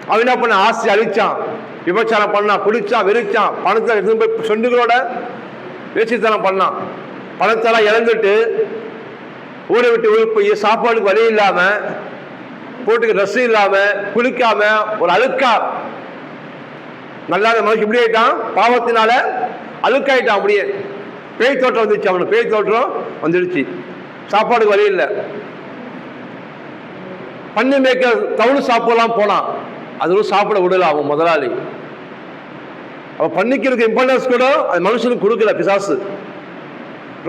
அவன் என்ன பண்ண? ஆசை அழிச்சான், விபச்சாரம் பண்ணான், குடிச்சான், வெறிச்சான், பணத்தை எடுத்து போய் சொண்டுகளோட வேசித்தனம் பண்ணான். பணத்தெல்லாம் இழந்துட்டு ஊரை விட்டு ஊருக்கு போய் சாப்பாடுக்கு வழி இல்லாம, போட்டுக்கு ட்ரெஸ் இல்லாம, குளிக்காம ஒரு அழுக்கா நல்லா மனுஷன் இப்படி ஆயிட்டான். பாவத்தினால அழுக்காயிட்டான். அப்படியே பேய் தோற்றம் வந்துச்சு அவனுக்கு. பேய் தோற்றம் வந்துடுச்சு. சாப்பாடுக்கு வழி இல்லை. பண்ணி மேய்க்க தவுள் சாப்பிடலாம் போனான். அதுவும் சாப்பிட விடல அவன் முதலாளி. அவன் பண்ணிக்கிறதுக்கு இம்பார்ட்டன்ஸ் கூட அது மனுஷனுக்கு கொடுக்கல. பிசாசு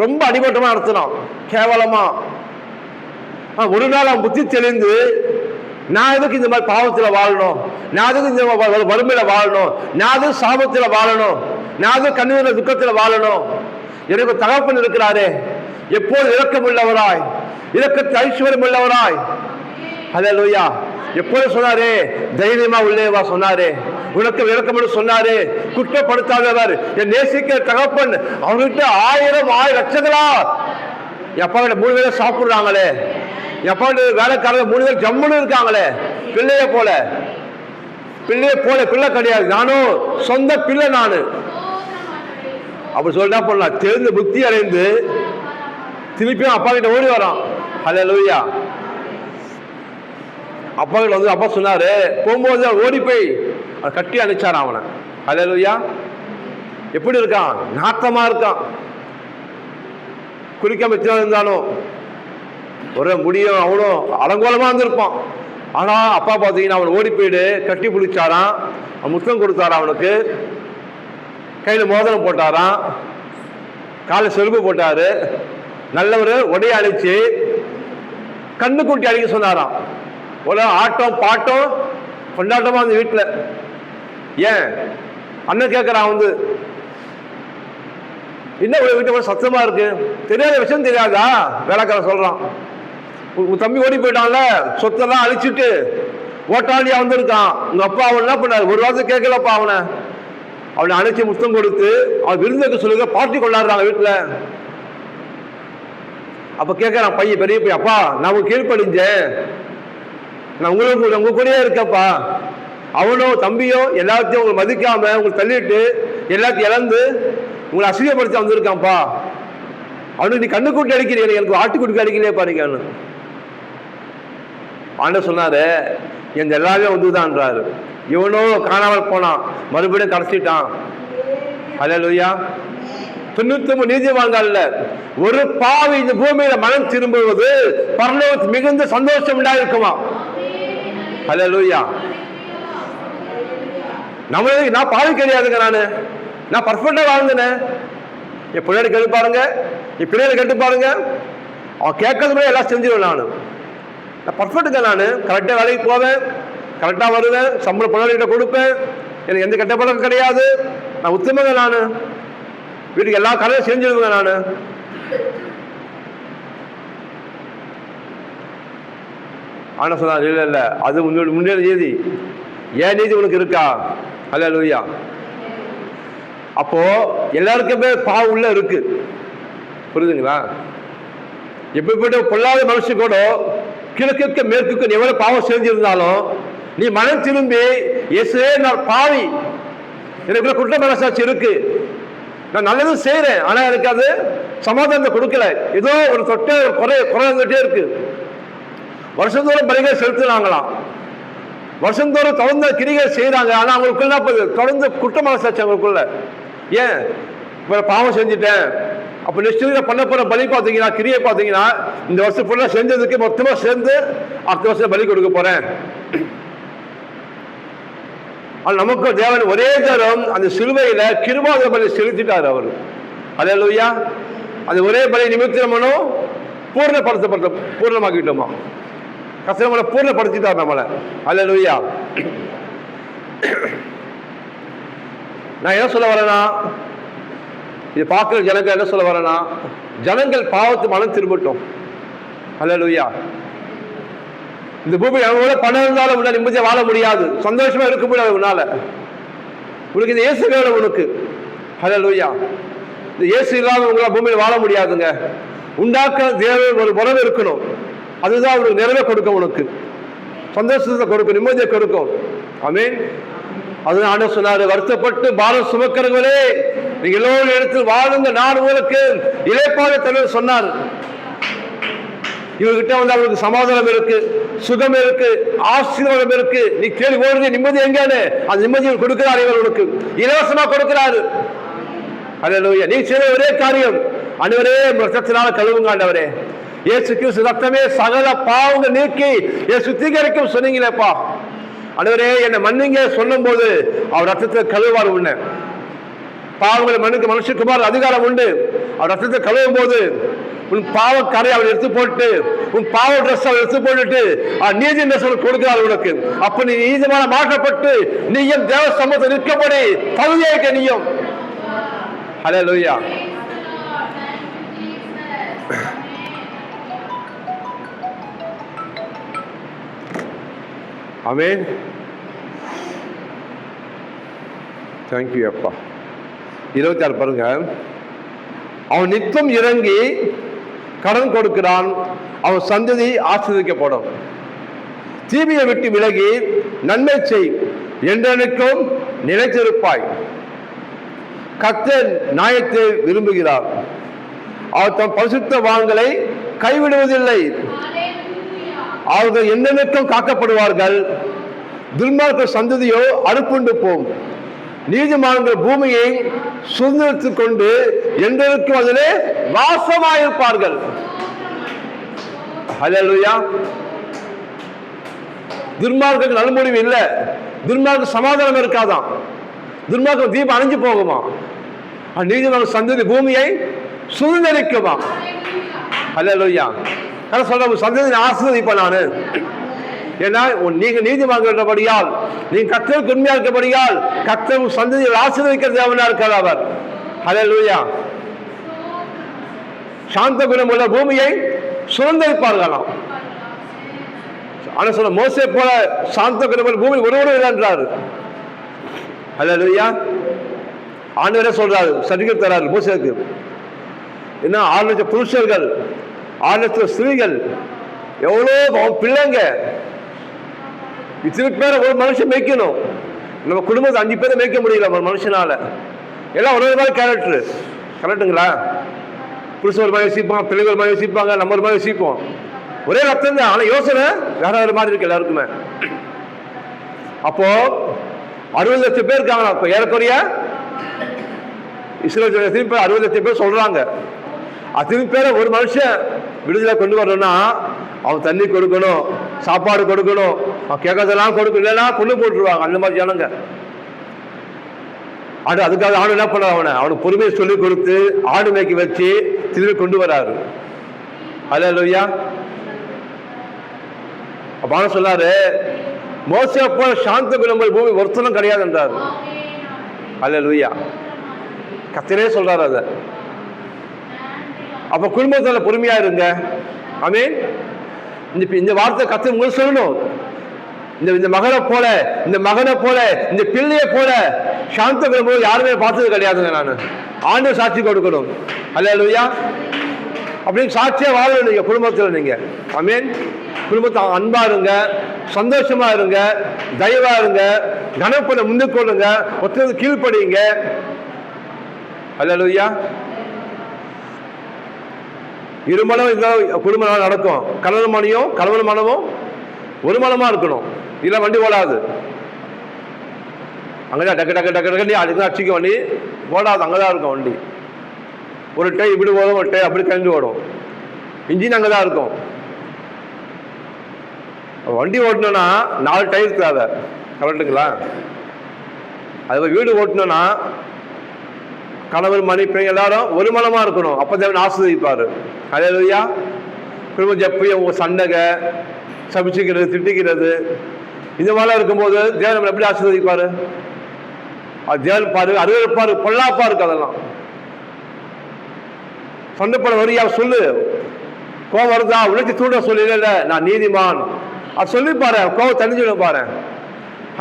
ரொம்ப அடிமட்டமா நடத்தினான், கேவலமா. ஒரு நாள் அவன் புத்தி தெளிந்து, நான் எதுக்கு இந்த மாதிரி பாவத்தில் வாழணும், நான் எதுக்கு இந்த வறுமையில வாழணும், நான் எதுக்கு சாபத்தில் வாழணும், நான் எதுக்கு கண்ணீர துக்கத்தில் வாழணும், எனக்கு தகப்பன் இருக்கிறாரே எப்போது இரக்கம் உள்ளவராய், இரக்கத்தை ஐஸ்வர்யம் உள்ளவராய். அல்லேலூயா. எப்போது சொன்னாரே தைரியமா உள்ளே வா சொன்னாரே, உனக்கு விளக்கம் சொன்னாரு, குற்றப்படுத்தாதவர், என் நேசிக்கிற தகப்பன். அவங்ககிட்ட 1000 லட்சங்களா எப்பா 3 பேரை சாப்பிடுறாங்களே, எப்பா வேலைக்காரங்க 3 பேர் ஜம்முன்னு இருக்காங்களே, பிள்ளைய போல. பிள்ளை கிடையாது, நானும் சொந்த பிள்ளை நானு. அப்படி சொல்லிட்டா போடலாம். தெரிந்து புத்தி அடைந்து திருப்பியும் அப்பா கிட்ட ஓடி வரான். அல்லேலூயா. அப்பா கிட்ட வந்து அப்பா சொன்னாரு, போகும்போது ஓடி போய் கட்டி அணைச்சாரான் அவனை. அல்லேலூயா. எப்படி இருக்கான்? நாட்டமா இருக்கான். குளிக்காம இருந்தாலும் ஒரு முடியும் அவனும் அலங்கோலமா இருந்திருப்பான். ஆனா அப்பா பார்த்தீங்கன்னா அவன் ஓடி போயிட்டு கட்டி பிடிச்சாரான், முத்தம் கொடுத்தாரான், அவனுக்கு கையில மோதிரம் போட்டாரான், காலை செருப்பு போட்டாரு, நல்லவர் உடைய அழிச்சு கண்ணு கூட்டி அடிக்க சொன்னாராம். ஒரு ஆட்டம் பாட்டம் கொண்டாட்டமா அந்த வீட்டுல. ஏன் அண்ணன் கேட்கறான் வந்து, என்ன வீட்டு சத்தமா இருக்கு, தெரியாத விஷயம் தெரியாதா? வேலைக்காரன் சொல்றான், உன் தம்பி ஓடி போயிட்டான்ல, சொத்தெல்லாம் அழிச்சிட்டு ஓட்டாளியா வந்திருக்கான். உங்க அப்பா அவன் என்ன பண்ணாரு, ஒரு வாரத்தை கேட்கலப்பா அவனை அணைச்சி முத்தம் கொடுத்து அவன் விருந்துக்கு சொல்லுங்க, பார்ட்டி கொண்டாடுறாங்க வீட்டுல. அப்போ கேட்குறான் பையன், பெரிய பையன், அப்பா நான் உங்களுக்கு கீழ்ப்படிஞ்சேன், நான் உங்க கூடயே இருக்கப்பா. அவனோ தம்பியோ எல்லாத்தையும் உங்களை மதிக்காம உங்களுக்கு தள்ளிட்டு எல்லாத்தையும் இழந்து உங்களை அசிங்கப்படுத்தி வந்திருக்கான்ப்பா. அவனுக்கு நீ கண்ணு கூட்டி அடிக்கிறீங்க, எனக்கு ஆட்டுக்குட்டி அடிக்கலையேப்பா நீங்க. ஆண்டவர் சொன்னாரு, என் எல்லாமே வந்துதான்றாரு. இவனோ காணாமல் போனான், மறுபடியும் கடைச்சிட்டான். அல்லேலூயா. 99 நீதிமான்கள் ஒரு பாவி இந்த பூமியில மனம் திரும்புவது பரலோகத்தில் மிகுந்த சந்தோஷம் உண்டாயிருக்குமா? அல்லேலூயா. நம்மளுக்கு நான் பாவி கிடையாதுங்க, நான் பர்ஃபெக்டா வாழ்ந்தேன். என் பிள்ளைகளை கேட்டு பாருங்க, என் பிள்ளைகளை கேட்டு பாருங்க, அவன் கேட்கறது கூட எல்லாம் செஞ்சிருவேன். நான் பர்ஃபெக்ட்டுங்க, நான் கரெக்டாக வேலைக்கு போவேன், கரெக்டாக வருவேன், சம்பளம் பிள்ளைகிட்ட கொடுப்பேன், எனக்கு எந்த கெட்ட பழக்கம் கிடையாது, நான் உத்தமங்க, நான் வீட்டுக்கு எல்லா கரையும் செஞ்சிருவேங்க. நான் ஆனா சொன்னார், இல்லை இல்லை, அது உன்னோட முன்னேற நீதி, ஏன் நீதி உனக்கு இருக்கா? அல்லேலூயா. அப்போ எல்லாருக்குமே பாவம் உள்ள இருக்கு, புரியுதுங்களா? எப்படிப்பட்ட பொல்லாத மனுஷன் கூட கிழக்கு மேற்கு எவ்வளவு பாவம் செஞ்சிருந்தாலும் நீ மனம் திரும்பி, இயேசுவே நான் பாவி, எனக்குள்ள குற்ற மனசாட்சி இருக்கு, நான் நல்லதும் செய்யறேன், ஆனா எனக்கு அது சமாதானத்தை கொடுக்கல, ஏதோ ஒரு தொட்ட குறைந்துட்டே இருக்கு. வருஷந்தோறும் பலிகள் செலுத்துறாங்களாம், வருஷந்தோறும் தொடர்ந்து கிரிகள் செய்யறாங்க, ஆனா அவங்களுக்குள்ள தொடர்ந்து குற்ற மனசாட்சி அவங்களுக்குள்ள. ஏன் பாவம் செஞ்சுட்டேன், அப்ப நெக்ஸ்ட் பண்ண போற பலி பார்த்தீங்கன்னா, கிரியை பார்த்தீங்கன்னா, இந்த வருஷம் ஃபுல்லா செஞ்சதுக்கு மொத்தமா சேர்ந்து அடுத்த வருஷம் பலி கொடுக்க போறேன். நமக்கு தேவன் ஒரே தரம் அந்த சிலுவையில கிருபாத பலி செலுத்திட்டார் அவர். அல்லேலூயா. அந்த ஒரே பலி நிமித்தமனும் பூர்ணமாக்கிட்டோமா, கஷ்டங்களை பூர்ணப்படுத்திட்டார் நம்மளை. அல்லேலூயா. நான் என்ன சொல்ல வரேன்னா, இது பார்க்கிற ஜனங்கள் என்ன சொல்ல வரேன்னா, ஜனங்கள் பாவத்து மனம் திரும்பட்டும். அல்லேலூயா. இந்த பூமி அவங்களோட பணம் இருந்தாலும் உன்னால் நிம்மதியாக வாழ முடியாது, சந்தோஷமா இருக்க முடியாது உன்னால. உனக்கு இந்த இயேசு வேணும் உனக்கு. அல்லேலூயா. இந்த இயேசு இல்லாம உங்களால் பூமியில் வாழ முடியாதுங்க. உண்டாக்க தேவன் ஒரு உறவு இருக்கணும், அதுதான் உனக்கு நிறைவே கொடுக்கும், உனக்கு சந்தோஷத்தை கொடுக்கும், நிம்மதியை கொடுக்கும். ஆமென். அதுதான் ஆண்டவர் சொன்னாரு, வருத்தப்பட்டு பாரம் சுமக்கிறவர்களே நீங்க எல்லோரும் இடத்தில் வாழுங்க, நான் உங்களுக்கு இளைப்பாற தருவேன் சொன்னார். இவர்கிட்ட வந்து அவங்களுக்கு சமாதானம் இருக்கு, சுகம் இருக்கு, ஆசீர்வாதம் இருக்கு. நீ கேள்வி ஓடுங்க, நிம்மதி எங்கானு அந்த நிம்மதியை கொடுக்கிறார், இவர் உனக்கு இலவசமா கொடுக்கிறாரு. அல்லேலூயா. நீ செய்த ஒரே காரியம், ஆண்டவரே ரத்தத்தினால கழுவுங்க, ஆண்டவரே இயேசு கிறிஸ்து ரத்தமே சகல பாவங்கள் நீக்கி சுத்திகரிக்கும் சொன்னீங்களேப்பா. ஆண்டவரே என்னை மன்னிங்க சொல்லும் போது அவர் ரத்தத்தை கழுவார். உன்னை பாவங்களை மன்னிக்க மனுஷகுமார் அதிகாரம் உண்டு. அவர் ரத்தத்தை கழுவும் போது உன் பாவ கரை அவர் எடுத்து போட்டு, உன் பாவ ட்ரெஸ் அவர் எடுத்து போட்டுட்டு நீதி ட்ரெஸ் கொடுக்கிறார் உனக்கு. அப்ப நீ நீதிமான மாற்றப்பட்டு நீயும் தேவ சமூகத்தை நிற்கபடி தகுதியாக நீயும். அல்லேலூயா. ஆமென். தேங்க்யூ அப்பா. 26 பாருங்க. அவன் நித்தம் இறங்கி கடன் கொடுக்கிறான், அவன் சந்ததி ஆசீர்வதிக்கப்படும். தீமையை விட்டு விலகி நன்மை செய், என்றென்றைக்கும் நிலைத்திருப்பாய். கர்த்தர் நியாயத்தை விரும்புகிறார், அவர் தம் பரிசுத்தவான்களை கைவிடுவதில்லை. அவர்கள் என்னென்னைக்கும் காக்கப்படுவார்கள். துன்மார்க்க சந்ததியோ அறுப்புண்டு போம். நீதிமான்கள் பூமியை சுதந்திரத்துக் கொண்டு என்றென்றைக்கும் அதிலே வாசமாயிருப்பார்கள். அல்லேலூயா. துன்மார்க்கு நல்ல முடிவு இல்லை, துன்மார்க்கு சமாதானம் இருக்காதான், துன்மார்க்கு தீபம் அணைஞ்சு போகுமா. நீதிமான்கள் சந்ததி பூமியை சுதந்திரிக்குமா. அல்லேலூயா. சொல்ற சந்ததி ஆசீர்வதிப்பேன் நானு. ஏன்னா நீங்க நீதிமான்களபடியால், நீங்க கர்த்தருக்கு உண்மையா இருக்கபடியால் கர்த்தர் சந்ததியை ஆசீர்வதிக்கிற தேவனா இருக்கார் அவர். அல்லேலூயா. சாந்த குணம் உள்ள பூமியை சுதந்திரிப்பார்களாம். ஆனா சொல்ல மோசே போல சாந்த குணம் பூமி ஒருவரும் இல்லை என்றாரு. அல்லேலூயா. ஆண்டவரே சொல்றாரு, சர்டிபிகேட் தராரு மோசேக்கு. என்ன 6 லட்சம் புருஷர்கள் 6,00,000 ஸ்திரீகள், எவ்வளோ பிள்ளைங்க, இத்தனை பேரை ஒரு மனுஷன் மேய்க்கணும். நம்ம குடும்பத்தை 5 பேரை மேய்க்க முடியல ஒரு மனுஷனால. எல்லாம் ஒரு மாதிரி கேரக்டர். கரெக்டுங்களா? புருஷன் ஒரு மாதிரி யோசிப்பாங்க, பிள்ளைகள் ஒரு மாதிரி யோசிப்பாங்க, நம்ம ஒரு மாதிரி யோசிப்போம். ஒரே ரத்தம் தான், ஆனால் யோசனை வேற வேறு மாதிரி இருக்கு எல்லாருக்குமே. அப்போ 60,00,000 பேர் இருக்காங்களா? இப்போ ஏறக்குறைய இஸ்ரேல் 60,00,000 பேர் சொல்றாங்க. அத்தனை பேரை ஒரு மனுஷன் விடுதலை கொண்டு வரணும்னா அவன் தண்ணி கொடுக்கணும், சாப்பாடு கொடுக்கணும், அவன் கேட்கறதெல்லாம் கொடுக்கணும், இல்லைன்னா கொண்டு போட்டுருவாங்க அந்த மாதிரி ஜனங்க. அதுக்காக ஆடு என்ன பண்ண அவனுக்கு பொறுமையை சொல்லி கொடுத்து ஆடு மேய்க்க வச்சு திரும்பி கொண்டு வராரு. அல்லேலூயா. அப்ப சொன்னாரு, மோசே போல சாந்த குணம் பூமி ஒருத்தனும் கிடையாது என்றார். அல்லேலூயா. கர்த்தரே சொல்றாரு அத. அப்ப குடும்பத்துல பொறுமையா இருங்க. ஆமென். இந்த வார்த்தை கர்த்தர் உங்களுக்கு சொல்லணும். இந்த மகனை போல, இந்த மகனை போல, இந்த பிள்ளையை போல சாந்த குணம் யாருமே பார்த்தது கிடையாதுங்க. நான் ஆண்டு சாட்சி கொடுக்கணும். அல்லேலூயா. அப்படின்னு சாட்சியா வாழணும் நீங்க குடும்பத்தில். நீங்க ஆமென். குடும்பத்தை அன்பா இருங்க, சந்தோஷமா இருங்க, தயவா இருங்க, கனப்பட முன்னுக்கு கொள்ளுங்க, ஒருத்தருக்கு கீழ்ப்படிங்க. அல்லேலூயா. இருமனம் இருந்தால் குடும்பம் நடக்கும். கணவன் மனமும் ஒரு மனமா இருக்கணும். இல்ல வண்டி ஓடாது. அங்கதான் டக்கு டக்கு டக்கு டக்கு அதுக்கு அடிச்சுக்க வண்டி ஓடாது. அங்கதான் இருக்கும் வண்டி. ஒரு டை இப்படி ஓடும், ஒரு டை அப்படி கழிஞ்சு ஓடும். இன்ஜின் அங்கதான் இருக்கும். வண்டி ஓட்டணும்னா 4 டயர் தேவை. கரெக்டுங்களா? அது வீடு ஓட்டணும்னா கணவன் மனைவி எல்லாரும் ஒரு மனமா இருக்கணும். அப்ப தேவன் ஆசீர்வதிப்பாரு. அல்லேலூயா. குடும்பம் எப்பயும் உங்க சண்டை, சபிச்சுக்கிறது, திட்டிக்கிறது, இந்த மாதிரிலாம் இருக்கும்போது தேவன் எப்படி ஆசீர்வதிப்பாரு? அது தேவன் பாரு, அருவருப்பாரு, பொல்லாப்பா இருக்கு. அதெல்லாம் சண்டைப்பட வரியா சொல்லு. கோவம் வருதா உழைச்சி தூண்ட சொல்லி, இல்ல நான் நீதிமான் அது சொல்லி பாரு, கோவம் தனிஞ்சு பாரு.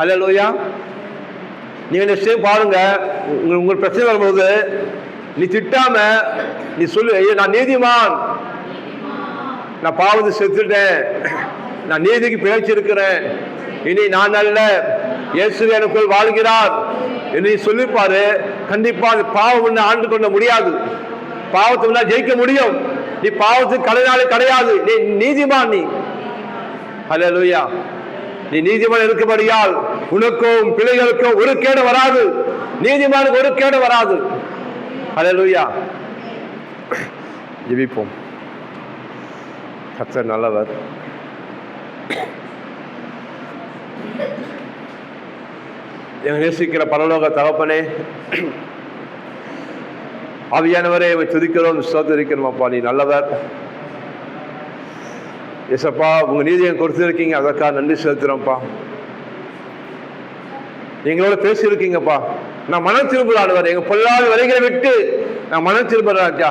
அல்லேலூயா. நீங்க நிச்சயம் பாருங்க, உங்களுக்கு பிரச்சனை வரும்போது நீ திட்டாம நீ சொல்லு, ஐயோ நான் நீதிமான், நான் பாவத்தை செத்துட்டேன், நான் நீதிக்கு பேச்சிருக்கிறேன், இனி நான் அல்ல இயேசு எனக்குள் வாழ்கிறார் என்று சொல்லிப்பாரு. கண்டிப்பா பாவம் ஆண்டு கொள்ள முடியாது. பாவத்தை முன்னா ஜெயிக்க முடியும். நீ பாவத்துக்கு கடனாளி கிடையாது. நீ நீதிமான். நீ அல்லேலூயா. நீ நீதிமான் இருக்கும்படியால் உனக்கும் பிள்ளைகளுக்கும் ஒரு கேடு வராது. நீதிமானுக்கு ஒரு கேடு வராது. அல்லேலூயா. ஜெபிப்போம். கர்த்தர் நல்லவர். எங்கள் நேசிக்கிற பரலோக தகப்பனே, ஆவியானவரே துதிக்கிறோம், ஸ்தோத்திரிக்கிறோம். அப்பா நீ நல்லவர். ஏசப்பா உங்க நீதியை கொடுத்துருக்கீங்க, அதற்காக நன்றி செலுத்துறோம்ப்பா. எங்களோட பேசியிருக்கீங்கப்பா. நான் மனம் திரும்புறாடுவார். எங்க பொல்லாத வரைகளை விட்டு நான் மனம் திரும்புறாச்சா.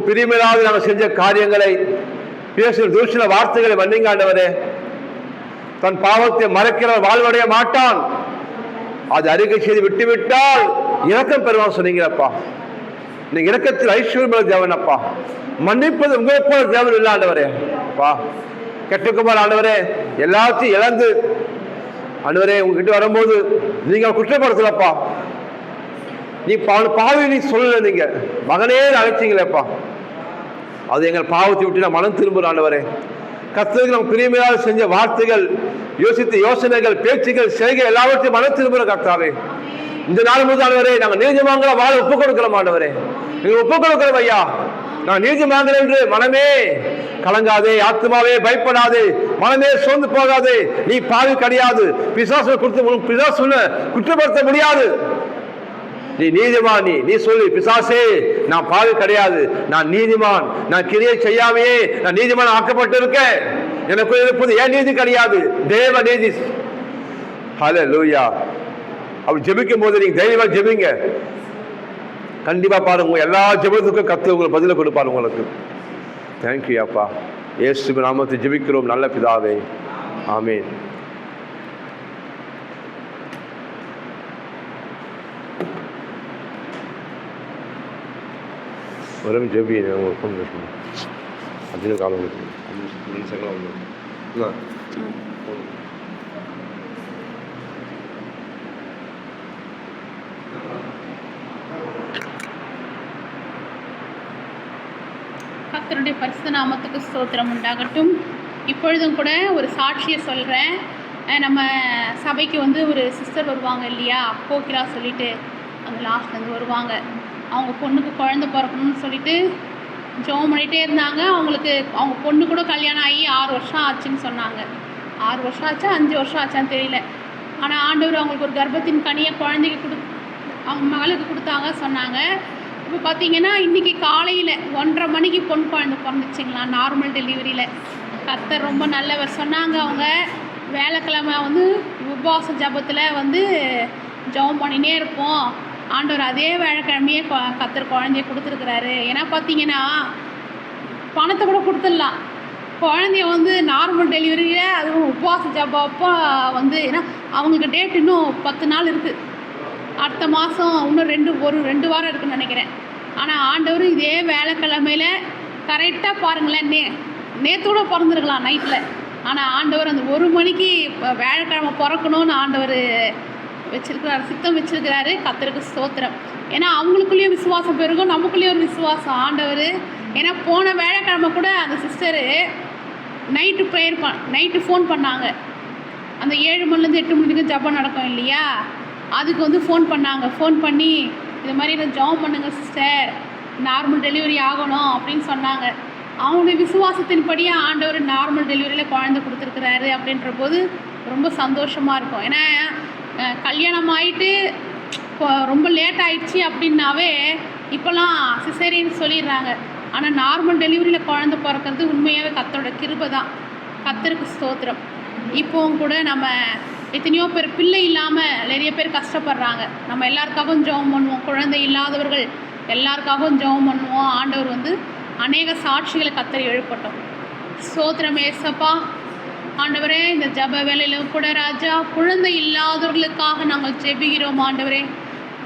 பிரிமில்லாத நாங்கள் செஞ்ச காரியங்களை, பேசுகிற தூஷண வார்த்தைகளை மன்னிங்க ஆண்டவரே. தன் பாவத்தை மறைக்கிறவர் வாழ்வடைய மாட்டான். அது அறிக்கை செய்து விட்டுவிட்டால் இரக்கம் பெறுவான் சொன்னீங்கப்பா. நீங்க இரக்கத்தில் ஐஸ்வர்யம் தேவன் அப்பா. மன்னிப்பது உங்களை போல தேவன் இல்லை ஆண்டவரே. அப்பா கெட்டுக்குமார் ஆண்டவரே, எல்லாத்தையும் இழந்து ஆண்டவரே உங்ககிட்ட வரும்போது நீங்க குற்றப்படுத்தலப்பா. நீ பாவி நீ சொல்லல, நீங்க மகனே அழைச்சிங்களேப்பா. அது எங்கள் பாவத்தை விட்டு நான் மனம் திரும்புகிறோம் ஆண்டவரே. கர்த்தருக்கு நாம் பிரியமையாக செஞ்ச வார்த்தைகள், யோசித்த யோசனைகள், பேச்சுகள், செய்கை எல்லாவற்றையும் மனம் திரும்புகிற கர்த்தாவே, இந்த நாள் முதல் ஆண்டவரே நாங்கள் நீதிமான்களை வாழ ஒப்புக் கொடுக்கிறோம் ஆண்டவரே. நீங்க ஒப்புக் கொடுக்கிறோம் ஐயா. நான் நீதிமான்கள் என்று மனமே கலங்காதே, ஆத்மாவே பயப்படாதே, மனமே சோர்ந்து போகாதே. நீ பாவி கிடையாது. பிசாசு கொடுத்து பிசாசு குற்றப்படுத்த முடியாது. நீ நீதிமான். நீ சொல்லி பிசாசே நான் பாவி கிடையாது, நான் நீதிமான், நான் கிரியை செய்யாமையே நான் நீதிமான் ஆக்கப்பட்டு இருக்கேன். எனக்கு இருப்பது ஏன் நீதி கிடையாது, தேவ நீதி. ஹல்லேலூயா. அப்படி ஜெபிக்கும் போது நீங்க தைரியமா ஜெபிங்க. கண்டிப்பா பாருங்க, எல்லா ஜெபத்துக்கும் கர்த்தர் உங்களுக்கு பதில கொடுப்பாரு உங்களுக்கு. தேங்க்யூ அப்பா. இயேசு நாமத்தை ஜெபிக்கிறோம் நல்ல பிதாவே. ஆமென். வெறும் ஜெபி உங்களுக்கு ஃபோன் பேசணும் அப்படின்னு காலம் கொடுக்கணும் செகண்ட் என்ன கர்த்தருடைய பரிசுத்த நாமத்துக்கு ஸ்தோத்திரம் உண்டாகட்டும். இப்பொழுதும் கூட ஒரு சாட்சியை சொல்கிறேன். நம்ம சபைக்கு வந்து ஒரு சிஸ்டர் வருவாங்க இல்லையா, கோகிலா சொல்லிட்டு, அந்த லாஸ்ட்லேருந்து வருவாங்க. அவங்க பொண்ணுக்கு குழந்தை பிறக்கணும்னு சொல்லிட்டு ஜெபம் பண்ணிகிட்டே இருந்தாங்க. அவங்க பொண்ணு கூட கல்யாணம் ஆகி 6 வருஷம் ஆச்சுன்னு சொன்னாங்க. 6 வருஷம் ஆச்சா 5 வருஷம் ஆச்சான்னு தெரியல. ஆனால் ஆண்டவர் அவங்களுக்கு ஒரு கர்ப்பத்தின் கனியை குழந்தைக்கு அவங்க மகளுக்கு கொடுத்தாங்க சொன்னாங்க. இப்போ பார்த்தீங்கன்னா இன்றைக்கி காலையில் 1:30 மணிக்கு பொன் குழந்தை பிறந்துச்சுங்களா, நார்மல் டெலிவரியில். கர்த்தர் ரொம்ப நல்லவர். சொன்னாங்க அவங்க வேலைக்கிழமை வந்து உபவாச ஜபத்தில் வந்து ஜெபம் பண்ணினே இருப்போம், ஆண்டவர் அதே வேலைக்கிழமையே கர்த்தர் குழந்தைய கொடுத்துருக்குறாரு. ஏன்னா பார்த்தீங்கன்னா பணத்தை கூட கொடுத்துடலாம், குழந்தைய வந்து நார்மல் டெலிவரியில் அதுவும் உபவாச ஜபம் அப்போ வந்து, ஏன்னா அவங்களுக்கு டேட் இன்னும் 10 நாள் இருக்குது. அடுத்த மாதம் இன்னும் 2 வாரம் இருக்குதுன்னு நினைக்கிறேன். ஆனால் ஆண்டவர் இதே வேலைக்கிழமையில் கரெக்டாக பாருங்களேன், நேற்றோட பிறந்திருக்கலாம் நைட்டில். ஆனால் ஆண்டவர் அந்த 1 மணிக்கு வேலைக்கிழமை பிறக்கணும்னு ஆண்டவர் வச்சுருக்கிறாரு, சித்தம் வச்சுருக்கிறாரு. கர்த்தருக்கு ஸ்தோத்திரம். ஏன்னா அவங்களுக்குள்ளேயும் விசுவாசம் பெருகும், நமக்குள்ளேயும் ஒரு விசுவாசம் ஆண்டவர். ஏன்னா போன வேலைக்கிழமை கூட அந்த சிஸ்டரு நைட்டு ஃபோன் பண்ணாங்க. அந்த 7 மணிலேருந்து 8 மணிக்கு ஜபம் நடக்கும் இல்லையா, அதுக்கு வந்து ஃபோன் பண்ணாங்க. ஃபோன் பண்ணி இது மாதிரி நான் ஜெபம் பண்ணுங்க சிஸ்டர், நார்மல் டெலிவரி ஆகணும் அப்படின்னு சொன்னாங்க. அவங்களுடைய விசுவாசத்தின்படியே ஆண்டவர் நார்மல் டெலிவரியில் குழந்தை கொடுத்துருக்குறாரு. அப்படின்ற போது ரொம்ப சந்தோஷமாக இருக்கும். ஏன்னா கல்யாணம் ஆகிட்டு ரொம்ப லேட் ஆகிடுச்சி அப்படின்னாவே இப்போல்லாம் சிசேரியன்னு சொல்லிடுறாங்க. ஆனால் நார்மல் டெலிவரியில் குழந்தை பிறக்கிறது உண்மையாகவே கர்த்தரோட கிருபை தான். கர்த்தருக்கு ஸ்தோத்திரம். இப்போவும் கூட நம்ம எத்தனையோ பேர் பிள்ளை இல்லாமல் நிறைய பேர் கஷ்டப்படுறாங்க. நம்ம எல்லாருக்காகவும் ஜெபம் பண்ணுவோம், குழந்தை இல்லாதவர்கள் எல்லாருக்காகவும் ஜெபம் பண்ணுவோம். ஆண்டவர் வந்து அநேக சாட்சிகளை கர்த்தர் எழுப்பட்டும். ஸ்தோத்திரம் ஏசப்பா. ஆண்டவரே, இந்த ஜப வேலையிலும் கூட ராஜா குழந்தை இல்லாதவர்களுக்காக நாங்கள் ஜெபிக்கிறோம் ஆண்டவரே.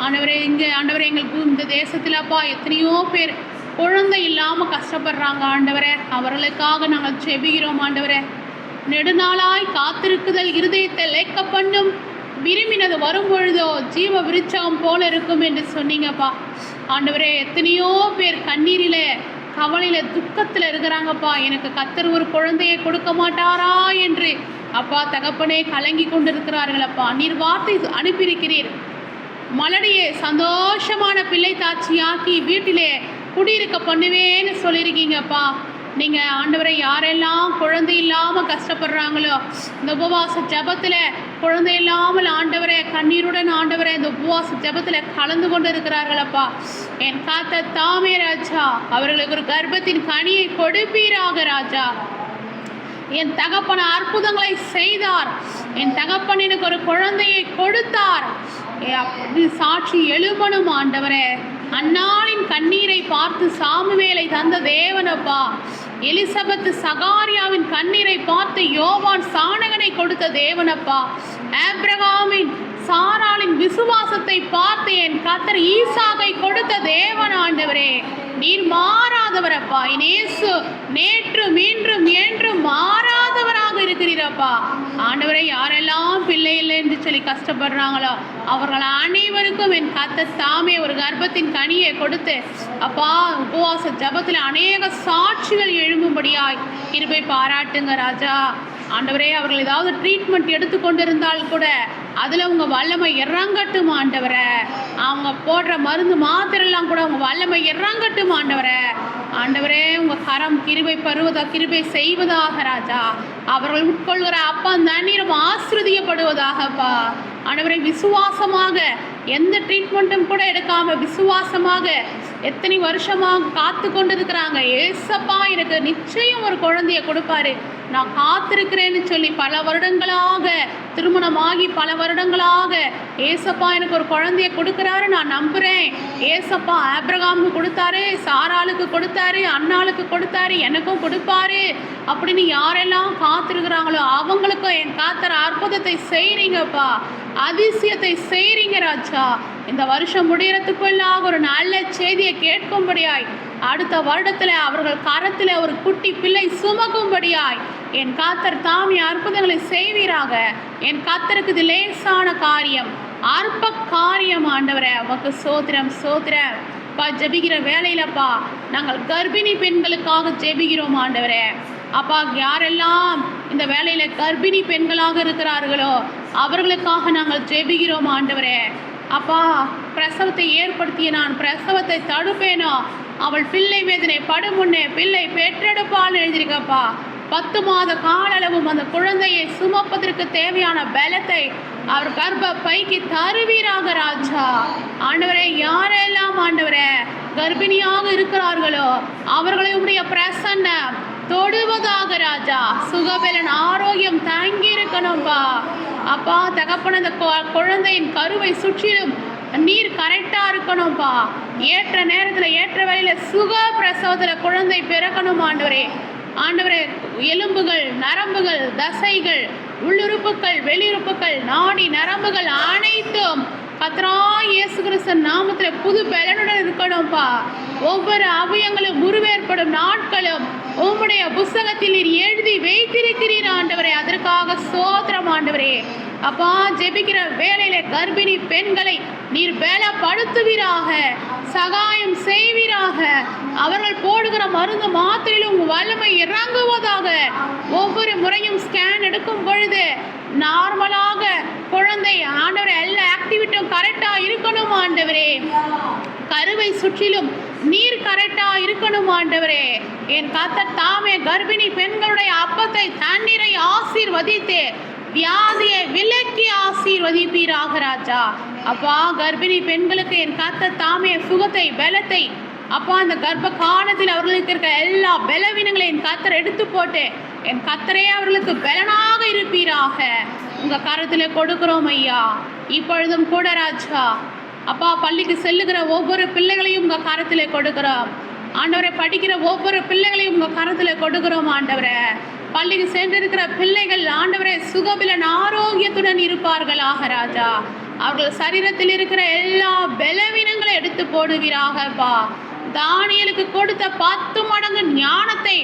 ஆண்டவரே, ஆண்டவரே எங்களுக்கு இந்த தேசத்தில்ப்பா எத்தனையோ பேர் குழந்தை இல்லாமல் கஷ்டப்படுறாங்க ஆண்டவரே. அவர்களுக்காக நாங்கள் ஜெபிக்கிறோம் ஆண்டவரே. நெடுநாளாய் காத்திருக்குதல் இருதயத்தை லேக்க பண்ணும், விரும்பினது வரும் பொழுதோ ஜீவ விருட்சகம் போல இருக்கும் என்று சொன்னீங்கப்பா. ஆண்டவரே, எத்தனையோ பேர் கண்ணீரில் கவலையில் துக்கத்தில் இருக்கிறாங்கப்பா. எனக்கு கர்த்தர் ஒரு குழந்தையை கொடுக்க மாட்டாரா என்று அப்பா தகப்பனே கலங்கி கொண்டிருக்கிறார்களப்பா. நீர் வார்த்தை அனுப்பியிருக்கிறீர், மலடியை சந்தோஷமான பிள்ளை தாட்சியாக்கி வீட்டிலே குடியிருக்க பண்ணுவேன்னு சொல்லியிருக்கீங்கப்பா. நீங்கள் ஆண்டவரை யாரெல்லாம் குழந்தை இல்லாமல் கஷ்டப்படுறாங்களோ, இந்த உபவாச ஜபத்தில் குழந்தை இல்லாமல் ஆண்டவரை கண்ணீருடன் ஆண்டவரை இந்த உபவாச ஜபத்தில் கலந்து கொண்டு இருக்கிறார்களப்பா. என் காத்த தாமே ராஜா அவர்களுக்கு ஒரு கர்ப்பத்தின் கனியை கொடுப்பீராக ராஜா. என் தகப்பன் அற்புதங்களை செய்தார், என் தகப்பன் எனக்கு ஒரு குழந்தையை கொடுத்தார் சாட்சி எழுமனும் ஆண்டவரே. அன்னாளின் கண்ணீரை பார்த்து சாமுவேலை தந்த தேவனப்பா. எலிசபெத் சகாரியாவின் கண்ணீரை பார்த்து யோவான் சாணகனை கொடுத்த தேவனப்பா. ஆபிரகாமின் சாராளின் விசுவாசத்தை பார்த்து என் கர்த்தர் ஈசாக்கை கொடுத்த தேவன் ஆண்டவரே. நீர் மாறாதவரப்பா. இயேசு நேற்றும் இன்றும் என்றும் மாறாதவராக இருக்கிறீரப்பா. ஆண்டவரை யாரெல்லாம் பிள்ளை இல்லை என்று சொல்லி கஷ்டப்படுறாங்களோ அவர்கள் அனைவருக்கும் என் கர்த்தர் தாமே ஒரு கர்ப்பத்தின் கனியை கொடுத்து அப்பா உபவாச ஜபத்தில் அநேக சாட்சிகள் எழும்பும்படியாய் கிருபை பாராட்டுங்க ராஜா. ஆண்டவரே, அவர்கள் ஏதாவது ட்ரீட்மெண்ட் எடுத்துக்கொண்டிருந்தால் கூட அதில் உங்கள் வல்லமை இறங்கட்டும் ஆண்டவரை. அவங்க போடுற மருந்து மாத்திரெல்லாம் கூட உங்கள் வல்லமை இறங்கட்டும் ஆண்டவரை. ஆண்டவரே, உங்கள் கரம் கிருபை செய்வதாக ராஜா. அவர்கள் உட்கொள்கிற அப்பா தண்ணீரும் ஆசீர்வதிக்கப்படுவதாகப்பா. ஆண்டவரை, விசுவாசமாக எந்த ட்ரீட்மெண்ட்டும் கூட எடுக்காமல் விசுவாசமாக எத்தனை வருஷமாக காத்து கொண்டு இருக்கிறாங்க. ஏசப்பா, எனக்கு நிச்சயம் ஒரு குழந்தைய கொடுப்பாரு, நான் காத்திருக்கிறேன்னு சொல்லி பல வருடங்களாக திருமணமாகி பல வருடங்களாக ஏசப்பா எனக்கு ஒரு குழந்தைய கொடுக்குறாரு, நான் நம்புகிறேன். ஏசப்பா ஆபிரகாமுக்கு கொடுத்தாரு, சாராளுக்கு கொடுத்தாரு, அன்னாளுக்கு கொடுத்தாரு, எனக்கும் கொடுப்பாரு அப்படின்னு யாரெல்லாம் காத்திருக்கிறாங்களோ அவங்களுக்கும் என் காத்தர் அற்புதத்தை செய்கிறீங்கப்பா, அதிசயத்தை செய்கிறீங்க ராஜா. இந்த வருஷம் முடியறதுக்குள்ளாக ஒரு நல்ல செய்தியை கேட்கும்படியாய் அடுத்த வருடத்தில் அவர்கள் கரத்தில் ஒரு குட்டி பிள்ளை சுமக்கும்படியாய் என் கர்த்தர் தாமே அற்புதங்களை செய்வீராக. என் கர்த்தருக்கு இது லேசான காரியம், அற்ப காரியம். ஆண்டவரே உமக்கு ஸ்தோத்திரம் ஸ்தோத்திரம். அப்பா ஜெபிக்கிற வேலையிலப்பா நாங்கள் கர்ப்பிணி பெண்களுக்காக ஜெபிக்கிறோம் ஆண்டவரே. அப்பா யாரெல்லாம் இந்த வேலையில் கர்ப்பிணி பெண்களாக இருக்கிறார்களோ அவர்களுக்காக நாங்கள் ஜெபிக்கிறோம் ஆண்டவரே. அப்பா பிரசவத்தை ஏற்படுத்திய நான் பிரசவத்தை தடுப்பேனோ அவள் பிள்ளை வேதனை படுமுன்னே பிள்ளை பெற்றெடுப்பால் எழுதியிருக்கப்பா. 10 மாத கால அளவும் அந்த குழந்தையை சுமப்பதற்கு தேவையான பலத்தை அவர் கர்ப்ப பைக்கு தருவீராக ராஜா. ஆண்டவரே யாரெல்லாம் ஆண்டவரே கர்ப்பிணியாக இருக்கிறார்களோ அவர்களை உடைய பிரசன்னம் தொடுவதாக ராஜா. சுகபலன் ஆரோக்கியம் தங்கி இருக்கணும்பா. அப்பா தகப்பன அந்த குழந்தையின் கருவை சுற்றிலும் நீர் கரெக்டாக இருக்கணும்ப்பா. ஏற்ற நேரத்தில் ஏற்ற வேளையில் சுக பிரசவத்தில் குழந்தை பிறக்கணும் ஆண்டவரே. ஆண்டவரே எலும்புகள் நரம்புகள் தசைகள் உள்ளுறுப்புகள் வெளியுறுப்புகள் நாடி நரம்புகள் அனைத்தும் கர்த்தராகிய இயேசு கிறிஸ்து நாமத்தில் புது பலனுடன் இருக்கணும்ப்பா. ஒவ்வொரு அவயங்களும் உருவேற்படும் நாட்களும் உம்முடைய புஸ்தகத்தில் நீர் எழுதி வைத்திருக்கிறீர் ஆண்டவரே. அதற்காக ஸ்தோத்திரம் ஆண்டவரே. அப்பா ஜெபிக்கிற வேலையில கர்ப்பிணி பெண்களை நீர் பலப்படுத்துவீராக, சகாயம் செய்வீராக. அவர்கள் போடுகிற மருந்து மாத்திரையிலும் வல்லமை இறங்குவதாக. ஒவ்வொரு முறையும் ஸ்கேன் எடுக்கும் பொழுது நார்மலாக குழந்தை ஆண்டவரே எல்லா ஆக்டிவிட்டியும் கரெக்டாக இருக்கணும் ஆண்டவரே. கருவை சுற்றிலும் நீர் கரெக்டாக இருக்கணும் ஆண்டவரே. என் கர்த்தர் தாமே கர்ப்பிணி பெண்களுடைய அப்பத்தை தண்ணீரை ஆசீர்வதித்து வியாதியை விலக்கி ஆசீர்வதிப்பீராக ராஜா. அப்பா கர்ப்பிணி பெண்களுக்கு என் கர்த்தர் தாமே சுகத்தை பலத்தை அப்பா அந்த கர்ப்ப காலத்தில் அவர்களுக்கு இருக்க எல்லா பலவீனங்களையும் என் கர்த்தர் எடுத்து போட்டு என் கர்த்தரே அவர்களுக்கு பலனாக இருப்பீராக. உங்கள் கரத்தில் கொடுக்குறோம் ஐயா. இப்பொழுதும் கூட ராஜா அப்பா பள்ளிக்கு செல்லுகிற ஒவ்வொரு பிள்ளைகளையும் உங்கள் கரத்தில் கொடுக்குறோம் ஆண்டவரை. படிக்கிற ஒவ்வொரு பிள்ளைகளையும் உங்கள் கரத்தில் கொடுக்குறோம் ஆண்டவரை. பள்ளிக்கு சென்றிருக்கிற பிள்ளைகள் ஆண்டவரை சுகபலன் ஆரோக்கியத்துடன் இருப்பார்களாக ராஜா. அவர்கள் சரீரத்தில் இருக்கிற எல்லா பலவீனங்களை எடுத்து போடுவீராகப்பா. தானியேலுக்கு கொடுத்த 10 மடங்கு ஞானத்தை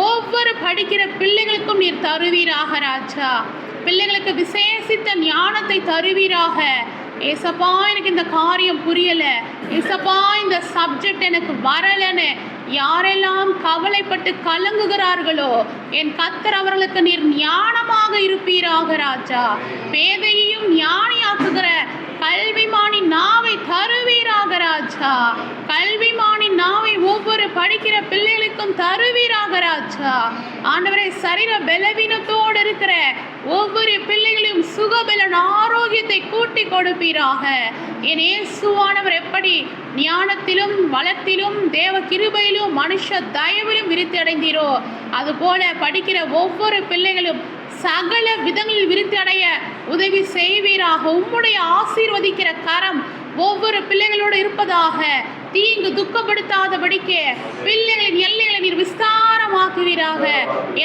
ஒவ்வொரு படிக்கிற பிள்ளைகளுக்கும் நீர் தருவீராக ராஜா. பிள்ளைகளுக்கு விசேஷித்த ஞானத்தை தருவீராக. ஏசப்பா எனக்கு இந்த காரியம் புரியலை, ஏசப்பா இந்த சப்ஜெக்ட் எனக்கு வரலன்னு யாரெல்லாம் கவலைப்பட்டு கலங்குகிறார்களோ என் கர்த்தர் அவர்களுக்கு நீர் ஞானமாக இருப்பீராக ராஜா. பேதையையும் ஞானியாக்குகிற கல்விமானி நாவை தருவீராக ராஜா. கல்விமானி நாவை ஒவ்வொரு படிக்கிற பிள்ளைகளுக்கும் தருவீராக ராஜா. ஆண்டவரை சரீர பலவீனத்தோடு இருக்கிற ஒவ்வொரு பிள்ளைகளையும் சுகபலன் ஆரோக்கியத்தை கூட்டி கொடுப்பீராக. என் இயேசுவானவர் எப்படி ஞானத்திலும் வளத்திலும் தேவ கிருபையிலும் மனுஷ தயவிலும் விருத்தி அடைந்தீரோ அதுபோல படிக்கிற ஒவ்வொரு பிள்ளைகளும் சகல விதங்களில் விருத்தி அடைய உதவி செய்வீராக. உம்முடைய ஆசீர்வதிக்கிற கரம் ஒவ்வொரு பிள்ளைகளோடு இருப்பதாக. தீங்கு துக்கப்படுத்தாதபடிக்கு பிள்ளைகளின் எல்லைகளை நீர் விஸ்தாரமாக்குவீராக.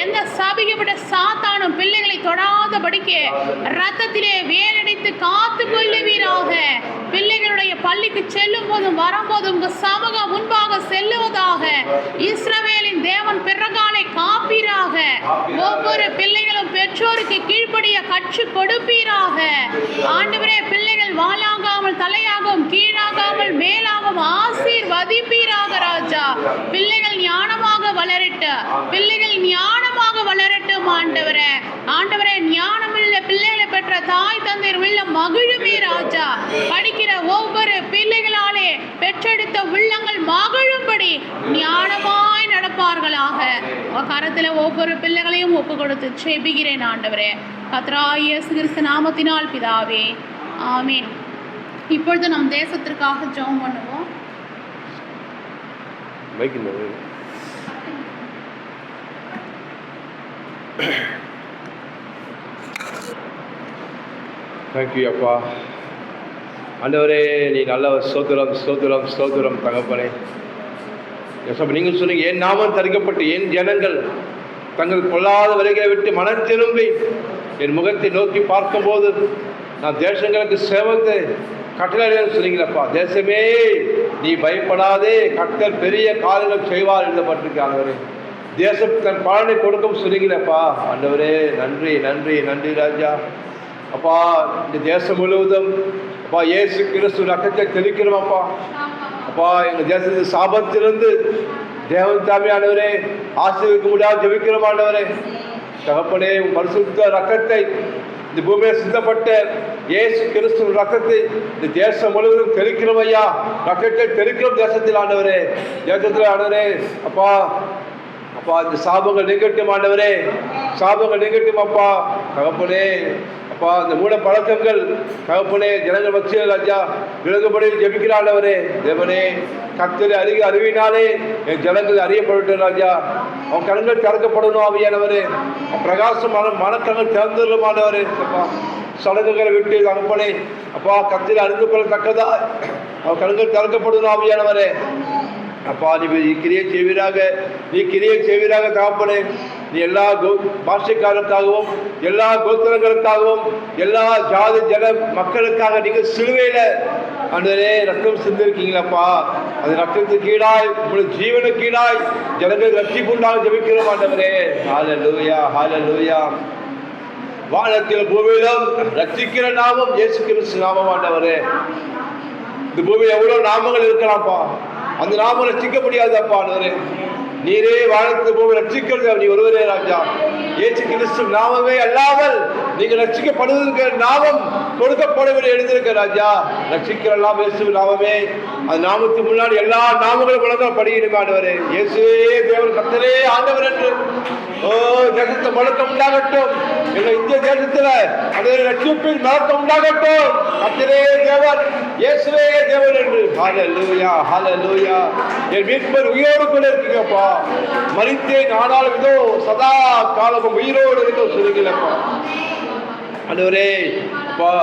எந்த சபிக்கப்பட்ட சாத்தானும் பிள்ளைகளை தொடாதபடிக்கு ரத்தத்திலே வேலடைத்து காத்து கொள்ளுவீராக. பிள்ளைகளுடைய பள்ளிக்கு செல்லும் போதும் வரும்போதும் உங்க சமூகம் முன்பாக செல்லுவதாக. இஸ்ரவேலின் தேவன் பிறகாலை காப்பீராக. ஒவ்வொரு பிள்ளைகளும் பெற்றோருக்கு கீழ்ப்படிய கற்றுக் கொடுப்பீராக. ஆண்டவரே பிள்ளைகள் வாளாகாமல் தலையாகவும் கீழாகாமல் மேலாகவும் ஆசீர்வதிப்பீராக ராஜா. பிள்ளைகள் ஞானமாக வளரட்ட, பிள்ளைகள் ஞானமாக வளரட்டும் ஆண்டவரே. ஆண்டவரே ஞானமுள்ள பிள்ளைகளை பெற்ற தாய் தந்தையர் உள்ள மகிழுமே ராஜா. படிக்கிற ஒவ்வொரு பிள்ளைகளாலே பெற்றெடுத்த உள்ளங்கள் மகிழும்படி ஞானமாய் நடப்பார்களாக. கரத்தில் ஒவ்வொரு பிள்ளைகளையும் ஒப்பு கொடுத்து செபிக்கிறேன் ஆண்டவரே. கர்த்தராகிய இயேசு கிறிஸ்து நாமத்தினால் பிதாவே, ஆமீன். இப்பொழுது நம் தேசத்திற்காக ஜெபம் பண்ணுவோம். தேங்க்யூ அப்பா. ஆண்டவரே நீ நல்லவர். ஸ்தோத்திரம் ஸ்தோத்திரம் ஸ்தோத்திரம் தகப்பனே. நீங்கள் சொன்னீங்க என் நாமம் தரிக்கப்பட்டு என் ஜனங்கள் தங்கள் கொள்ளாத வரைகளை விட்டு மனம் திரும்பி என் முகத்தை நோக்கி பார்க்கும்போது நான் தேசங்களுக்கு சேவத்தை கட்டளை சொன்னீங்களப்பா. தேசமே நீ பயப்படாதே, கர்த்தர் பெரிய காரியங்கள் செய்வார் எழுதப்பட்டிருக்கு ஆண்டவரே. தேசம் தன் பலனை கொடுக்கும் சொல்லுங்களப்பா ஆண்டவரே. நன்றி நன்றி நன்றி ராஜா. அப்பா, இந்த தேசம் முழுவதும் அப்பா இயேசு கிறிஸ்து ரத்தத்தை தெளிக்கிறோம் அப்பா. அப்பா, எங்கள் தேசத்து சாபத்திலிருந்து தேவன் தாமே ஆண்டவரே ஆசீர்வதிக்க முடியாது ஜெபிக்கிறோம் ஆண்டவரே. தகப்பனே, பரிசுத்த ரத்தத்தை இந்த பூமியை சிந்தப்பட்ட இயேசு கிறிஸ்து ரத்தத்தை இந்த தேசம் முழுவதும் தெளிக்கிறோம் ஐயா. ரத்தத்தை தெளிக்கிறோம் தேசத்தில் ஆண்டவரே, தேசத்தில் ஆண்டவரே. அப்பா அப்பா, இந்த சாபங்கள் நீங்கட்டும் ஆண்டவரே, சாபங்கள் நீங்கட்டும் அப்பா. தகப்பனே அப்பா, இந்த மூட பழக்கங்கள் தகப்பனே ஜனங்கள் வச்சு ராஜா விலகுபடி ஜெபிக்கிற ஆண்டவரே. தேவனே, கர்த்தரை அறிவினாலே என் ஜனங்கள் அறியப்படட்டும் ராஜா. அவன் கண்கள் திறக்கப்படணும் ஆவியானவரே. பிரகாசம் மனக்கண்கள் திறந்துள்ளோம் ஆண்டவரே. அப்பா, சடங்குகளை விட்டு தகப்பனே அப்பா கர்த்தரை அறிந்து கொள்ளத்தக்கதா அவன் கண்கள் திறக்கப்படணும் ஆவியானவரே. அப்பா, நீ கிரியை செய்வீராக, நீ கிரியை செய்வீராக தகப்பனே. நீ எல்லா பாஷைக்காரருக்காகவும் எல்லா கோத்திரங்களுக்காகவும் எல்லா ஜாதி ஜன மக்களுக்காக நீங்கள் சிலுவையில ஆண்டவரே ரத்தம் சிந்திருக்கீங்களப்பா. அது ரத்தத்துக்கு கீழாய் உங்களுக்கு ஜீவனுக்கு கீழாய் ஜனங்கள் ரட்சிப்புண்டாக ஜெபிக்கிறோம் ஆண்டவரே. ஹல்லேலூயா ஹல்லேலூயா. வானத்தில் பூமியிலும் ரட்சிக்கிற நாமம் இயேசு கிறிஸ்து நாமம் ஆண்டவரே. இந்த பூமியில் எவ்வளவு நாமங்கள் இருக்கலாம்ப்பா, அந்த நாமம் ரட்சிக்க முடியாதப்பா ஆண்டவரே. நீரே வானத்தில் பூமி ரட்சிக்கிறது நீ ஒருவரே ராஜா. இயேசு கிறிஸ்து நாமமே அல்லாமல் நீங்க ரட்சிக்கப்படுவதற்கு நாமம் கொடுக்கப்படவில்லை எழுதியிருக்க ராஜா. ரட்சிக்கிற நாமம் இயேசு நாமமே. அந்த நாமத்துக்கு முன்னாடி எல்லா நாமங்களும் வழங்கப்படுகிறது ஆண்டவரே. இயேசுவே தேவன் கர்த்தரே ஆண்டவர் என்று தேசத்தை முழக்கம் உண்டாகட்டும். எங்கள் இந்திய தேசத்துல அந்த ரட்சிப்பின் முழக்கம் உண்டாகட்டும். கர்த்தரே தேவன், இயேசுவே தேவன் என்று. ஹல்லேலூயா ஹல்லேலூயா. என் மீட்பர் உயிரோடு கூட இருக்கீங்கப்பா. மரித்தேன் ஆனாலும் இதோ சதா காலமும் உயிரோடு இருக்க சொல்லுங்களப்பா ஆண்டவரே. அப்பா,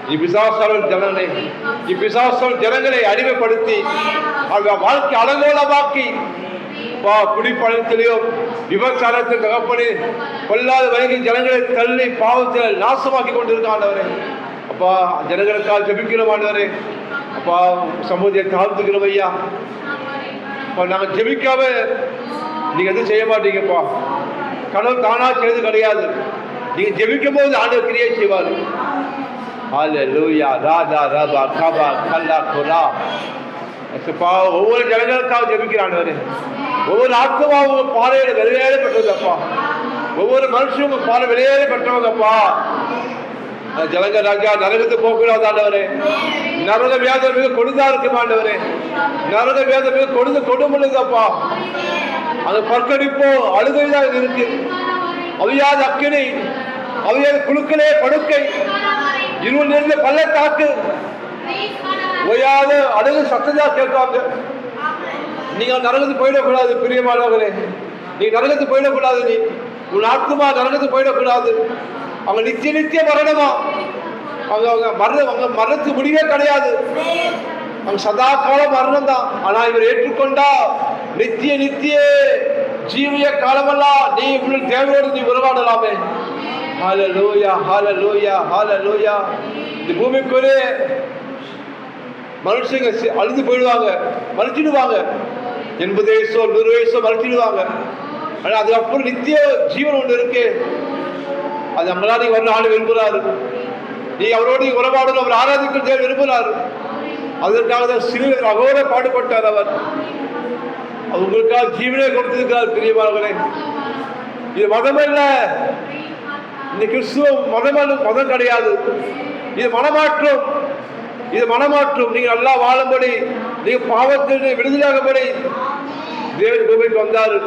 நீ பிசாசான ஜனங்களை நீ பிசாசான ஜனங்களை அடிமைப்படுத்தி வாழ்க்கை அலங்கோலமாக்கி குடிப்பழத்திலையும் விபச்சாரத்தில் தகப்பனே கொல்லாத வரைக்கும் ஜனங்களை தள்ளி பாவத்தில் நாசமாக்கி கொண்டிருக்காண்டவரே. அப்பா, ஜனங்களுக்காக ஜெபிக்கிறோம் ஆண்டவரே. அப்பா, சமூகத்தை தாழ்த்துக்கிறோம் ஐயா. அப்பா, நாங்கள் ஜெபிக்காம நீங்க எதுவும் செய்ய மாட்டீங்கப்பா. கடவுள் தானா செய்து கிடையாது. நீங்க ஜெபிக்கும் போது ஆண்டவர் கிரியை செய்வார். ஹல்லேலூயா. ராதா ரபா கபா கல்லா குரா. ஒவ்வொரு ஜனங்களுக்காக ஜெபிக்கிறாண்டவரே. ஒவ்வொரு ஆத்மாவும் பாறையில வெளியேற பெற்றதப்பா. ஒவ்வொரு மனுஷனும் பாறை வெளியேற பெற்றவங்கப்பா. ஜனங்க ராஜா நரகத்தை போகக்கூடாது ஆண்டவரே. நரக வியாதம் மிக கொடுதா இருக்கும் ஆண்டவரே. நரக வியாதம் மிக கொடுமுள்ளதப்பா. அந்த பற்கடிப்போ அழுகைதான் இருக்கு. அவையாத அக்கினி, அவையாத குழுக்களே படுக்கை, இருள் நிறைந்த பள்ளத்தாக்கு, ஓயாத அழுகு சத்ததா கேட்காங்க. நீங்க நரகத்துக்கு போயிடக்கூடாது பிரியமானவர்களே. நீ நரகத்துக்கு போயிடக்கூடாது. நீ உன் ஆத்மா நரகத்துக்கு போயிடக்கூடாது. அவங்க நித்திய நித்திய மரணமா. அவங்க மரணத்துக்கு முடிவே கிடையாது. அவங்க சதா கால மரணம் தான். ஆனா இவர் ஏற்றுக்கொண்டா நித்திய நித்திய ஜீவிய காலமெல்லாம் நீ உங்கள் தேவையோடு நீ உறவாடலாமே. ஹல்லேலூயா ஹல்லேலூயா ஹல்லேலூயா. இந்த பூமிக்குள்ளே மனுஷங்க அழுது போயிடுவாங்க, மறைச்சிடுவாங்க. 80 வயசோ 100 வயசோ மறைச்சிடுவாங்க. ஆனா அதுக்கப்புறம் நித்திய ஜீவன் ஒன்று இருக்கு. அது நம்மளா நீ வர ஆண்டு விரும்புகிறாரு. நீ அவரோடு உறவாடணும், அவர் ஆராதிக்க விரும்புகிறாரு. அதற்காக தான் சிலுவையில் அகோர பாடுபட்டார். அவர் உங்களுக்காக ஜீவனே கொடுத்திருக்கிறார். பிரியமானவர்களே, இது மதம் அல்ல. இந்த கிறிஸ்துவ மதம் கிடையாது. இது மனமாற்றம். இது மனமாற்றம். நீங்க நல்லா வாழும்படி, நீங்க பாவத்தில் விடுதலாகும்படி தேவன் பூமிக்கு வந்தாரு.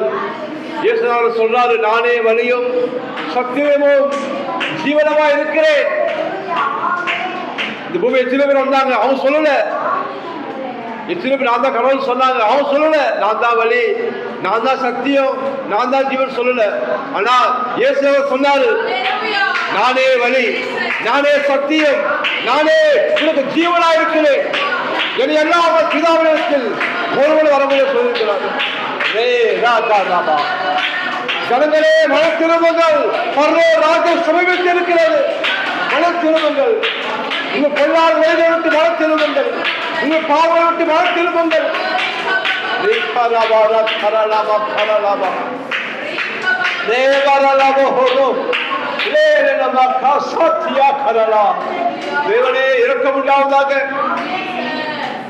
இயேசுநாதர் சொல்றாரு, நானே வழியும் சத்தியமும் ஜீவனமா இருக்கிறேன். இந்த பூமி எத்தனை பேர் வந்தாங்க, அவங்க சொல்லல. எத்தனை பேர் நான் தான் கடவுள் சொன்னாங்க, அவங்க சொல்லல. நான் தான் வழி, நான் தான் சத்தியம், நான் தான் ஜீவன் சொல்லல. ஆனா இயேசுநாதர் சொன்னாரு, நானே வழி, நானே சத்தியம், நானே உனக்கு ஜீவனா இருக்கிறேன். என்னை எல்லாம் பிதாவிடத்தில் ஒருவன் வரமுறை சொல்லியிருக்கிறார். ஜனங்களே மன திரும்புங்கள், பரலோக ராஜ்யம் சமீபத்தில் இருக்கிறது. மன திரும்புங்கள். உங்க பொல்லாத வழிகளை விட்டு மனம் திரும்புங்கள். உங்க பாவங்களை விட்டு மனம் திரும்புங்கள். தேவனே இரக்கம் உண்டாவதாக.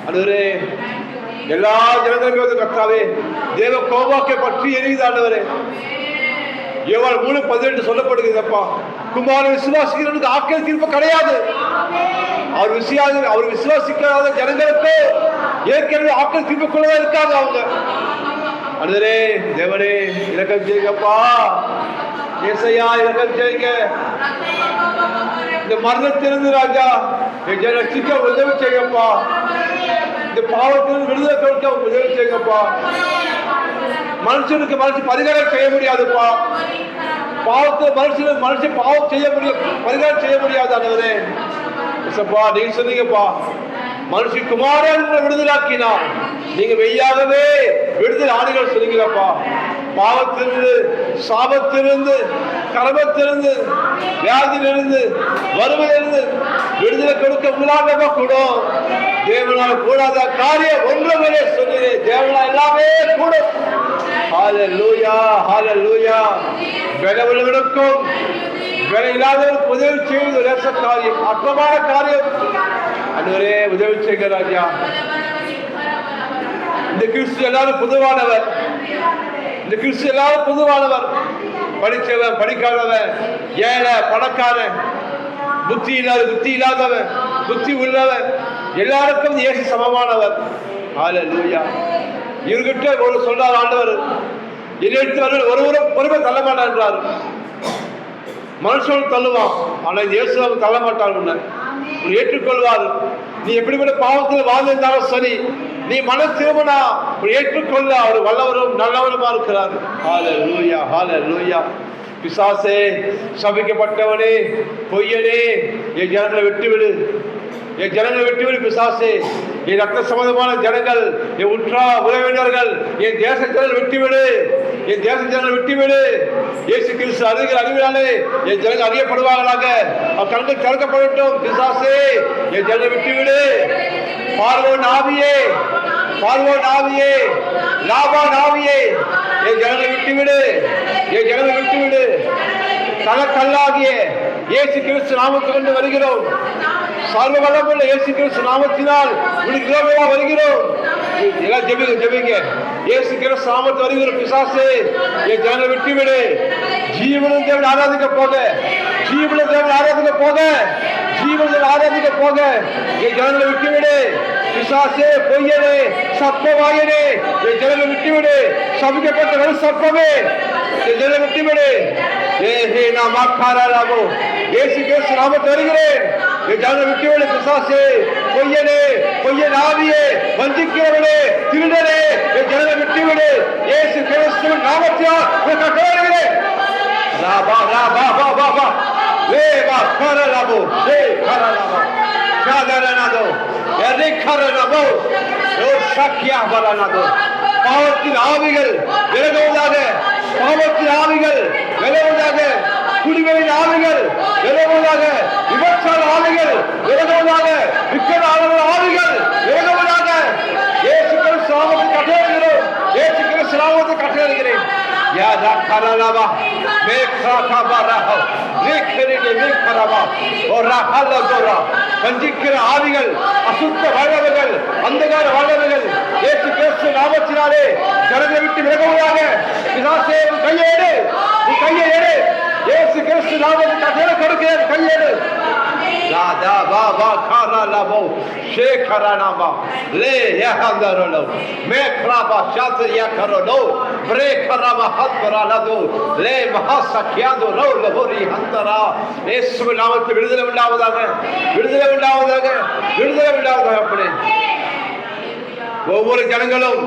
ஆண்டவரே, எல்லா ஜனங்களும் கர்த்தாவே தேவ கோபாக்கை பற்றி எரியுது. ஆண்டவரே, யோவான் 3:18 சொல்லப்படுகிறதப்பா, குமாரன் விசுவாசிக்கிறவனுக்கு ஆக்கிர தீர்ப்பு கிடையாது. அவர் விசுவாசிக்காத ஜனங்களுக்கு ஏற்கனவே ஆக்கிர தீர்ப்புக்குள்ளதான் இருக்காங்க அவங்க. ஆண்டவரே, தேவனே இரக்கம் செய்யுங்கப்பா. ஏசையா இரக்கம் செய்யுங்க. இந்த மரணத்திலிருந்து ராஜா ரட்சிக்க உதவி செய்யப்பா. இந்த பாவத்திலிருந்து விடுதலை கொடுக்க உதவி செய்யப்பா. மனுஷனுக்கு மனுஷன் பரிகாரம் செய்ய முடியாதுப்பா. பாவத்தை மனுஷன் பாவம் செய்ய முடியும், பரிகாரம் செய்ய முடியாது. ஆண்டவரே நீங்க சொன்னீங்கப்பா, மனுஷன் குமாரன் விடுதலாக்கினா நீங்க மெய்யாகவே விடுதலை ஆணைகள் சொன்னீங்களப்பா. பாவத்திலிருந்து, சாபத்திலிருந்து, கர்மத்திலிருந்து, வியாதியிலிருந்து, வறுமையிலிருந்து விடுதலை கொடுக்க உங்களாக கூடும். தேவனால் கூடாத காரியம் ஒன்றுமே சொன்னீங்க. தேவனால் எல்லாமே கூடும். ஹல்லேலூயா, ஹல்லேலூயா. பலவீனர்களுக்கும் பலமில்லாதவர்களுக்கு உதவி செய்வது லேச காரியம், அற்பமான காரியம். ஆண்டவரே உதவி செய்க ராஜா. இந்த கிறிஸ்து எல்லாரும் பொதுவானவர். இந்த கிறிஸ்து எல்லாரும் பொதுவானவர். படித்தவன், படிக்காதவன், ஏழை, பணக்காரன், புத்தி இல்லாதவன், புத்தி உள்ளவன், எல்லாருக்கும் இயேசு சமமானவர். ஹல்லேலூயா. இவர்கிட்ட ஒரு சொல்றார் ஆண்டவர், என்னிடத்தில் ஒருவரும் பொறுமை தள்ள மாட்டான் என்றார். மனுஷன் தள்ளுவான், ஆனா இயேசு தள்ள மாட்டார். உன்னை ஏற்றுக்கொள்வார். நீ எப்படிப்பட்ட பாவத்தில் வாழ்ந்திருந்தாலும் சரி, நீ மன திரும்பினா ஏற்றுக்கொள்ள அவர் வல்லவரும் நல்லவருமா இருக்கிறார். ஹல்லேலூயா, ஹல்லேலூயா. பிசாசே, சபிக்கப்பட்டவனே, பொய்யனே, என் ஜனங்களை விட்டுவிடு, என் ஜனங்களை விட்டுவிடு. பிசாசே, என் ரத்த சம்பந்தமான ஜனங்கள், என் உற்றா உறவினர்கள், என் தேச ஜனங்கள் விட்டுவிடு, என் தேச ஜனங்கள் விட்டுவிடு. இயேசு கிறிஸ்து அறிவினாலே என் ஜனங்கள் அறியப்படுவார்களாக. அவர் கண்கள் திறக்கப்படட்டும். பிசாசே, என் ஜனங்களை விட்டுவிடு. பார்வோன் ஆவியே, பார்வோன் ஆவியே, லாபான் ஆவியே, என் ஜனங்களை விட்டுவிடு, என் ஜனங்களை விட்டுவிடு. கலக்கல்லாகிய இயேசு கிறிஸ்து நாமத்தில் கொண்டு வருகிறோம். சர்வ வல்லமையுள்ள இயேசு கிறிஸ்து நாமத்தினால் உங்களுக்கு விரோதமாக வருகிறோம். எல்லாம் ஜெபிங்க. இயேசு கிறிஸ்து நாமத்தில் வருகிறோம். பிசாசே, என் ஜனங்களை விட்டுவிடு. ஜீவனும் தேவனை ஆராதிக்க போக, ஜீவனும் தேவனை ஆராதிக்க போக, ஜீவனும் ஆராதிக்க போக என் ஜனங்களை விட்டுவிடு. பிசாசே, பொய்யனே, சர்ப்பவாயனே, என் ஜனங்களை விட்டுவிடு. சபிக்கப்பட்ட வெறும் சர்ப்பமே, என் ஜனங்களை விட்டுவிடு. இயேசு கிறிஸ்து நாமத்தில் வருகிறேன். என் ஜனங்களை விட்டுவிடு. பிசாசே, பொய்யனே, பொய்யன் ஆவியே, வஞ்சிக்கிறவனே, திருடனே, என் ஜனங்களை விட்டுவிடு. இயேசு கிறிஸ்துவின் நாமத்தினால் கட்டளையிடுகிறேன். ராபா ராபா ராபா ராபா லேபா கரலாபோ லே கரலாபா காதரனாதோ எதை கரலாபோ ஓ சக்கியா பலனாதோ. பாவத்தின் ஆவிகள் விலகுவதாக, பாவத்தின் ஆவிகள் விலகுவதாக, குடிகளின் ஆவிகள் விலகுவதாக, விபச்சார ஆவிகள் விலகுவதாக, விக்கிரக ஆவிகள் விலகுவதாக. இயேசு கிறிஸ்து நாமத்தில் கட்டளையிடுகிறோம். இயேசு கிறிஸ்து நாமத்தில் கட்டளையிடுகிறேன். யாதா கரலாபா வஞ்சிக்கிற ஆவிகள், அசுத்த வாழ்வர்கள், அந்தகார வாழ்வர்கள் இயேசு கிறிஸ்து நாமத்தினாலே ஜனங்களை விட்டு விலகுவதாக. பிசாசே, கையேடு, நீ கையை எடு. இயேசு கிறிஸ்து நாமத்தில் கட்டளை கொடுக்கிறேன். கையேடு. ராதா வா வா கரலாபோ ஷேகரானாபா லே யஹந்தரலோ மேக்ராபா ஷாத்ரியா கரலோ பிரேகராபா ஹத்ராலதோ லே மஹாசக்கியாதோ லோ லபோரி ஹந்தரா. இயேசுவின் நாமத்தில் விடுதலை உண்டாவதாக, விடுதலை உண்டாவதாக, விடுதலை உண்டாவதாக. அப்படி ஒவ்வொரு ஜனங்களும்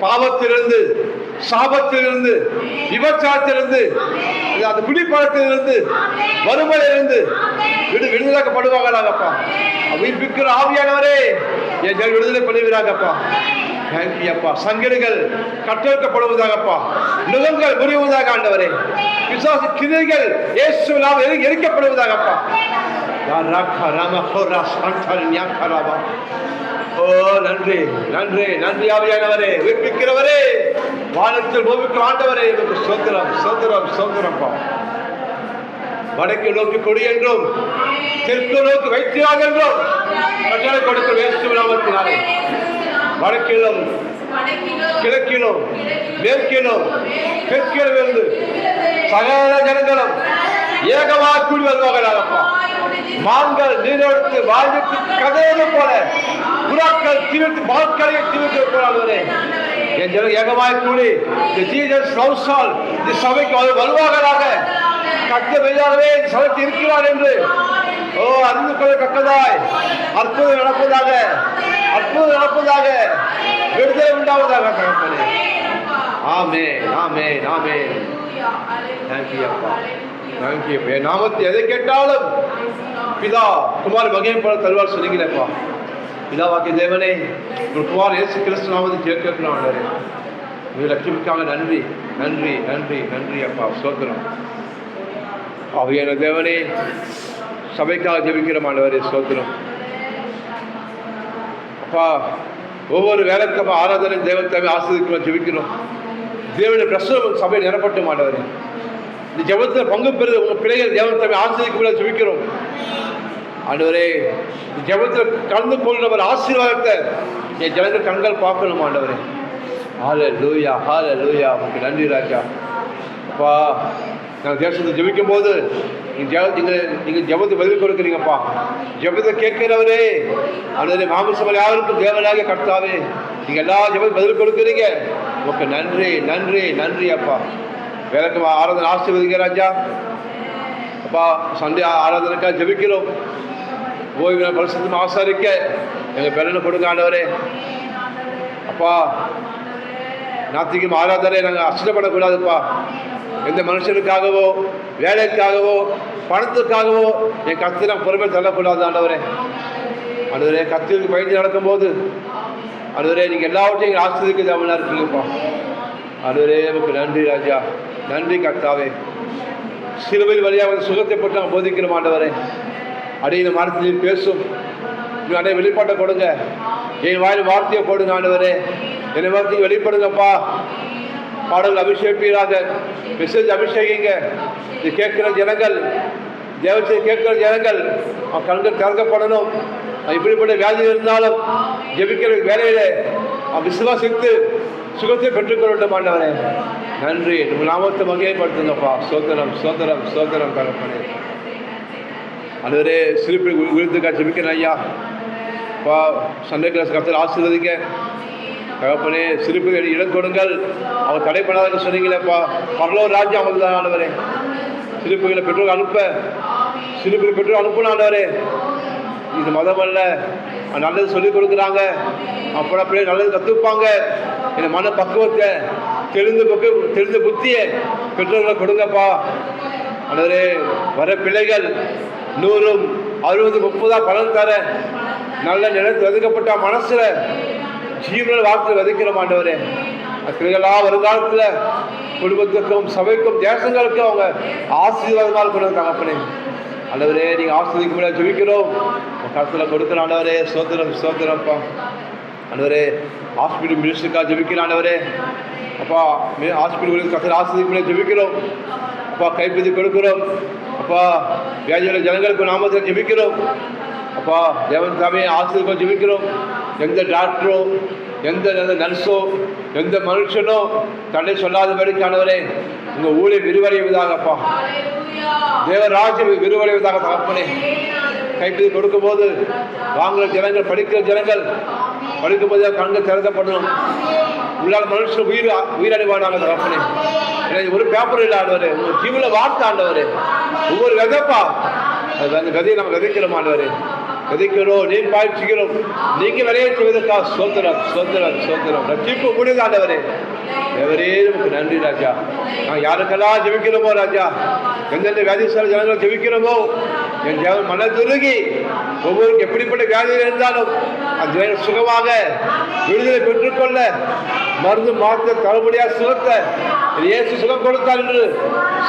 பாவத்திலிருந்து, சாபத்திலிருந்து, விபச்சாரத்திலிருந்து, அந்த குடிப்பழத்திலிருந்து, வறுமையிலிருந்து விடுதலைக்கப்படுவாங்களாகப்பா. உயிர்ப்பிக்கிற ஆவியானவரே, என் ஜனங்களை விடுதலை பண்ணுவீராகப்பா. அப்பா, சங்கடிகள் கட்டெடுக்கப்படுவதாகப்பா, நுகங்கள் முறிவதாக. ஆண்டவரே, பிசாசு கிளைகள் இயேசுவினால் எரிக்கப்படுவதாகப்பா. ஓ நன்றி நன்றி நன்றி ஆவியானவரே, உயிர்ப்பிக்கிறவரே, வானத்தில் பூமிக்கு ஆண்டவரே, சோத்திரம் சோத்திரம் சோத்திரம்பா. வடக்கு நோக்கி கொடி என்றும் தெற்கு நோக்கி வைத்தியாக என்றும் கட்டளை கொடுக்க இயேசு நாமத்தினாலே வடக்கிலும் கிழக்கிலும் மேற்கிலும் தெற்கிலும் இருந்து சகல ஜனங்களும் ஏகமாக கூடி வருவார்களாகப்பா. மான்கள் நீரெடுத்து வாழ்ந்துட்டு கதையது போல புறாக்கள் தீவிட்டு பால்களையை தீவிட்டு போறாங்களே, என் ஜனம் ஏகமாய் கூடி இந்த ஜீசஸ் ஹவுஸால் இந்த சபைக்கு வருவார்களாக. கத்த மெய்யாகவே சபைக்கு இருக்கிறார் என்று ஓ அறிந்து கொள்ளத்தக்கதாய் அற்புதம் நடப்பதாக, அற்புதம் நடப்பதாக, விடுதலை உண்டாவதாக தகப்பனே. ஆமே ஆமே ஆமே. தேங்க்யூ அப்பா, தேங்க்யூ. என் நாமத்தை எதை கேட்டாலும் பிதா குமார் மகிமைப்பட தருவார் சொன்னீங்களேப்பா. பிதாவாக்கிய தேவனே, ஒரு குமார் இயேசு கிறிஸ்து நாமத்தை கேட்கணும் ஆண்டவரே. உங்கள் லட்சுமிக்காக நன்றி நன்றி நன்றி நன்றி அப்பா, சோத்திரம். அவையான தேவனே, சபைக்காக ஜெபிக்கிற ஆண்டவரே, சோத்திரம் அப்பா. ஒவ்வொரு வேலைக்கும் ஆராதனை தேவன் தேவை ஆசிரியக்கிறோம், ஜெபிக்கிறோம். தேவனுடைய பிரசவம் சபையை நிரப்பட்ட ஆண்டவரே. இந்த ஜெபத்தில் பங்கு பெறுது உங்கள் பிள்ளைகள் தேவன் தேவை ஆசிரியக்க ஜெபிக்கிறோம் ஆண்டவரே. இந்த ஜெபத்தில் கலந்து கொள்ளும் ஆசீர்வாதத்தை என் ஜனங்கள் கண்கள் பார்க்கணும் ஆண்டவரே. ஹல்லேலூயா ஹல்லேலூயா. உங்களுக்கு நன்றி ராஜா. அப்பா, நாங்கள் தேசத்தை ஜெபிக்கும் போது நீங்கள் ஜெபத்தை பதில் கொடுக்குறீங்கப்பா. ஜெபத்தை கேட்கிறவரே ஆண்டவரே, மாமிசமல் யாருக்கும் தேவனாக கர்த்தாவே, நீங்கள் எல்லா ஜெபத்தை பதில் கொடுக்குறீங்க. உங்களுக்கு நன்றி நன்றி நன்றி அப்பா. விளக்கு ஆராதனை ஆசீர்வதிங்க ராஜா. அப்பா, சண்டே ஆராதனைக்காக ஜெபிக்கிறோம். ஓய்வு பரிசுத்தமாக ஆசாரிக்க எங்கள் பெலனை கொடுங்க ஆண்டவரே. அப்பா, நாத்திகம் ஆராதனை நாங்கள் அசிடப்படக்கூடாதுப்பா. எந்த மனுஷனுக்காகவோ வேலைக்காகவோ பணத்துக்காகவோ என் கத்தை நான் பொறுமை தள்ளக்கூடாது ஆண்டவரே. ஆண்டவரே, கத்திற்கு பயந்து நடக்கும்போது ஆண்டவரே, நீங்கள் எல்லாவற்றையும் எங்கள் ஆசிரியருக்கு தேவனாக இருக்கீங்கப்பா. ஆண்டவரே, நமக்கு நன்றி ராஜா, நன்றி கர்த்தாவே. சிலுவையில் வழியாக சுகத்தை போட்டு நாங்கள் போதிக்கிறோம் ஆண்டவரே. அடையின மரத்தில் பேசும் அடைய வெளிப்பாட்டை கொடுங்க. என் வாயில் வார்த்தையை போடுங்க ஆண்டவரே. என்னை வார்த்தைக்கு வெளிப்படுங்கப்பா. பாடல்கள் அபிஷேகப்பீராக, மெசேஜ் அபிஷேகிங்க. இது கேட்கிற ஜனங்கள், தேவத்தை கேட்கிற ஜனங்கள் கண்கள் திறக்கப்படணும். இப்படிப்பட்ட வியாதி இருந்தாலும் ஜெபிக்கிற வேலையில விசுவாசித்து சுகத்தை பெற்றுக்கொள்ள ஆண்டவரே. நன்றி. உங்கள் நாமத்தை மகிமைப்படுத்துங்கப்பா. சோதனம் சோதனம் சோதனம் தகப்பனே. ஆண்டவரே, சிரிப்பு விருதுக்காக ஜெபிக்கிறேன் ஐயா. அப்பா, சண்டே கிளாஸ் கருத்தில் ஆசீர்வதிங்க தகப்பனே. சிரிப்பு இடம் கொடுங்கள். அவர் தடை பண்ணாத சொன்னீங்களேப்பா. பரலோக ராஜ்யம் அவங்க தான் ஆண்டவரே. சிரிப்புகளை பெற்றோர் அனுப்ப, சிரிப்புகளை பெற்றோர் அனுப்பணும் ஆண்டவரே. இது மதம் அல்ல, நல்லது சொல்லிக் கொடுக்குறாங்க. அப்புறம் அப்படியே நல்லது கற்றுப்பாங்க. இந்த மன பக்குவத்தை தெரிந்த புத்தியை பெற்றோர்களை கொடுங்கப்பா ஆண்டவரே. வர பிள்ளைகள் 100, 60, 30 பலன் தர நல்ல நிலத்து விதைக்கப்பட்ட மனசுல ஜீவன வார்த்தை விதைக்கிற ஆண்டவரே. பிள்ளைகளாக வருங்காலத்தில் குடும்பத்துக்கும் சபைக்கும் தேசங்களுக்கும் அவங்க ஆசீர்வாதமாக இருக்கணும் தகப்பனே. ஆண்டவரே, நீங்கள் ஆசீர்வதிக்க முடியாது ஜெபிக்கிறோம். கருத்தில் கொடுக்குற ஆண்டவரே. சோத்திரம் சோத்திரம்ப்பா ஆண்டவரே. ஹாஸ்பிட்டல் மினிஸ்டருக்காக ஜெபிக்கிற ஆண்டவரே. அப்பா, ஹாஸ்பிட்டல் கருத்தில் ஆசீர்வதிக்க முடியாது ஜெபிக்கிறோம். அப்பா, கைப்பற்றி கொடுக்குறோம். அப்பா, வியாதியுள்ள ஜனங்களுக்கு நாமத்தில் ஜெபிக்கிறோம். அப்பா, தேவன் தாமே ஆசீர்வாதம் ஜெபிக்கிறோம். எந்த டாக்டரோ, எந்த நர்ஸோ, எந்த மனுஷனோ தன்னை சொல்லாதபடிக்கு ஆண்டவரே, உங்கள் ஊழியம் விரிவடைவதாகப்பா. தேவராஜ்யம் விரிவடைவதாக தகப்பனே. கைப்பற்றி கொடுக்கும்போது வாங்குகிற ஜனங்கள், படிக்கிற ஜனங்கள் படிக்கும்போது கண்கள் திறக்கப்படணும். உள்ளால் மனுஷன் உயிரடைவானாங்க தகப்பனே. எனக்கு ஒரு பேப்பர் இல்லை ஆண்டவரே. உங்கள் ஜீவனில் வார்த்தை ஆண்டவரே. ஒவ்வொரு விதைப்பா, அந்த விதையை நம்ம விதைக்கிறோம் ஆண்டவரே. விதைக்கிறோம், நீர் பாய்ச்சிக்கிறோம். நீங்கள் விளையாட்டுவதற்கா சோத்திரம் சோத்திரம் சோத்திரம். ரட்சிப்பு முடியுது ஆண்டவரே. எவரே நமக்கு நன்றி ராஜா. நான் யாருக்கெல்லாம் ஜெபிக்கிறோமோ ராஜா, எந்தெந்த வியாதிசால ஜனங்கள் ஜெபிக்கிறோமோ, என் தேவன் மனதுருகி ஒவ்வொருக்கும் எப்படிப்பட்ட வியாதிகள் இருந்தாலும் அந்த சுகமாக விடுதலை பெற்றுக்கொள்ள மருந்து மாற்ற தரமுடியாத சுகத்தை இயேசு சுகம் கொடுத்தார் என்று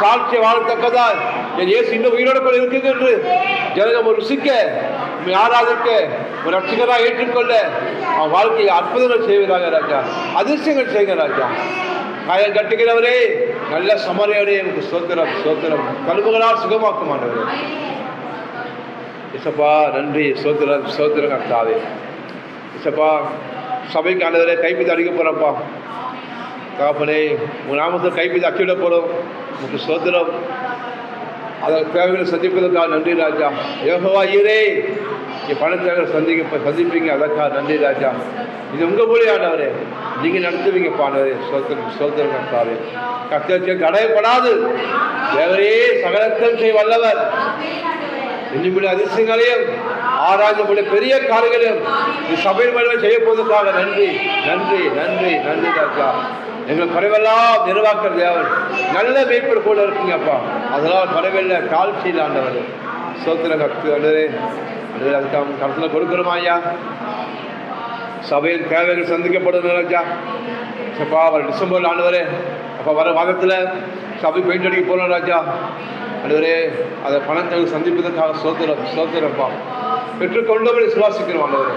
சாட்சியை வாழத்தக்கதால் என் இயேசு இன்னும் உயிரோடு கூட இருக்குது என்று ஜனங்கள் ருசிக்க, ஆராதிக்க, ஒரு ரட்சகராக ஏற்றுக்கொள்ள அவன் வாழ்க்கையை அற்புதங்கள் செய்வதாக ராஜா, அதிர்ஷ்டங்கள் செய்க ராஜா. காயம் கட்டுகிறவரே, நல்ல சமரியாரே, எனக்கு ஸ்தோத்திரம் ஸ்தோத்திரம். கழுவுகளால் சுகமாக்கும் ஆண்டவரே. இசப்பா நன்றி, ஸ்தோத்திரம் ஸ்தோத்திரம் கர்த்தாவே. இசப்பா சபைக்கு ஆண்டவரே கைப்பிடி அடிக்க போகிறப்பா தகப்பனே, உங்கள் நாமத்தை கைப்பிடி அச்சிட போகிறோம். உங்களுக்கு ஸ்தோத்திரம். அதை தேவைகளை சந்திப்பதற்காக நன்றி ராஜா. யோகவா ஈரே, நீ பணத்தேவை சந்திப்பீங்க, அதற்காக நன்றி ராஜா. இது உங்கள் மொழி ஆண்டவரே, நீங்கள் நடத்துவீங்க பாண்டவரே. ஸ்தோத்திரம் ஸ்தோத்திரம் கர்த்தாவே. கர்த்தருக்கு தடைப்படாது தேவரே, சகலத்தையும் செய்ய வல்லவர். இன்னும் அதிர்ஷ்டங்களையும் ஆராய்ச்சி பெரிய காரியங்களையும் சபையின் மூலமாக செய்ய போவதற்காக நன்றி நன்றி நன்றி நன்றி ராஜா. எங்கள் குறைவெல்லாம் நிர்வாகிக்கிற தேவன், நல்ல மேய்ப்பர் கூட இருக்குங்கப்பா. அதனால் குறைவில்லை, தாழ்ச்சியில் ஆண்டவர். ஸ்தோத்திரம் கர்த்தரே. அதுக்காக கருத்தில் கொடுக்குறோமா ஐயா. சபையின் தேவைகள் சந்திக்கப்படும் ராஜா. அப்பா வர டிசம்பரில் ஆண்டவரே, அப்போ வர மாதத்தில் சபை பெயிண்ட் அடிக்க போகணும் ராஜா. ஆண்டவரே, அதை பணத்தை சந்திப்பதற்காக ஸ்தோத்திரம் ஸ்தோத்திரப்பா. பெற்றுக்கொண்டவரை விசுவாசிக்கிறோம் ஆண்டவரே,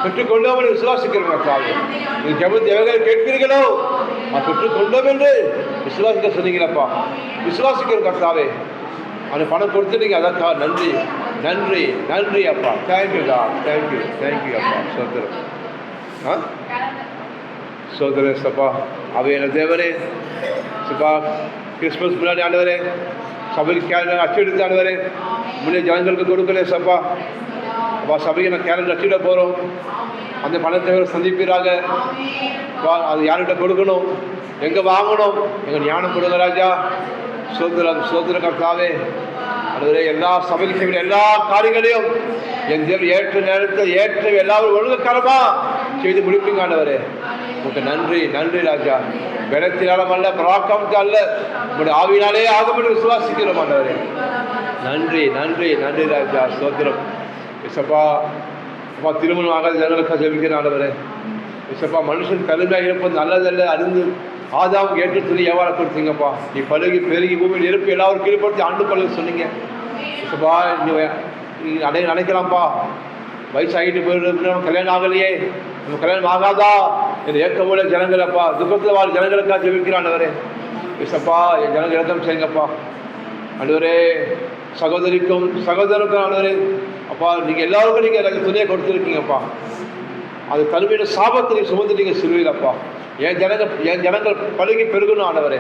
பெற்றுக்கொண்டவரை விசுவாசிக்கிறோம் கர்த்தாவே. நீங்கள் ஜெபத்தை எவர்கள் கேட்கிறீர்களோ நான் பெற்றுக்கொண்டோம் என்று விசுவாசிக்க சொன்னீங்களப்பா. விசுவாசிக்கிறோம் கர்த்தாவே. அந்த பணம் கொடுத்துட்டீங்க, அதற்காக நன்றி நன்றி நன்றி அப்பா. தேங்க்யூடா, தேங்க்யூ தேங்க்யூ அப்பா. ஸ்தோத்திரம் ஸ்தோத்திரம் சப்பா. அவையான தேவரே சப்பா, கிறிஸ்மஸ் முன்னாடி ஆண்டவரே சபைக்கு கேலண்டர் அச்செடுத்து ஆண்டவரே முன்னே ஜனங்களுக்கு கொடுக்கல சப்பா. அப்பா சபைக்கு நான் கேலண்டர் அச்சிட போகிறோம். அந்த பணத்தை சந்திப்பீராக. அது யார்கிட்ட கொடுக்கணும், எங்கே வாங்கணும், எங்கள் ஞானம் கொடுங்க ராஜா. சோதரம் சோதர கர்த்தாவே. அதுவரை எல்லா சபைக்கு செய்கிற எல்லா காரியங்களையும் என் தேவன் ஏற்ற நேரத்தில் ஏற்ற எல்லாரும் ஒழுங்குக்காரமாக செய்து முடிப்பீங்க ஆண்டவரே. உங்களுக்கு நன்றி நன்றி ராஜா. பலத்தினாலும் அல்ல, பராக்கிரமத்தால் அல்ல, உங்களுடைய ஆவியினாலே ஆகும்படி விசுவாசிக்கிறோம் ஆண்டவரே. நன்றி நன்றி நன்றி ராஜா. ஸ்தோத்திரம் இசப்பா. அப்பா திருமணம் ஆகாத ஜனங்களுக்காக ஜெபிக்கிறேன் ஆண்டவரே. இசப்பா மனுஷன் கருமையாக இருப்பது நல்லதல்ல, அறிந்து ஆதாம் ஏற்று துணி எவ்வாறு கொடுத்தீங்கப்பா. நீ பழுகி பெருகி பூமியில் இருப்பு எல்லாரும் கீழ்படுத்தி ஆண்டு பழகு சொன்னீங்க இசப்பா. நீ நினைக்கலாம்ப்பா, வயசாகிட்டு போயிட்டு கல்யாணம் ஆகலையே, நம்ம கல்யாணம் ஆகாதா என் ஏக்கமுள்ள ஜனங்களப்பா, துக்கத்தில் வாழ் ஜனங்களுக்காக ஜெபிக்கிறான் ஆண்டவரே. இசப்பா என் ஜனங்கள் இறக்கம் செய்யுங்கப்பா ஆண்டவரே. சகோதரிக்கும் சகோதரருக்கும் ஆண்டவரே அப்பா, நீங்கள் எல்லாருக்கும் நீங்கள் எனக்கு துணையை கொடுத்துருக்கீங்கப்பா. அது தனிமையான சாபத்தை சுமந்துட்டீங்க சிலுவையிலப்பா. என் ஜனங்கள் பழுகி பெருகணும் ஆண்டவரே.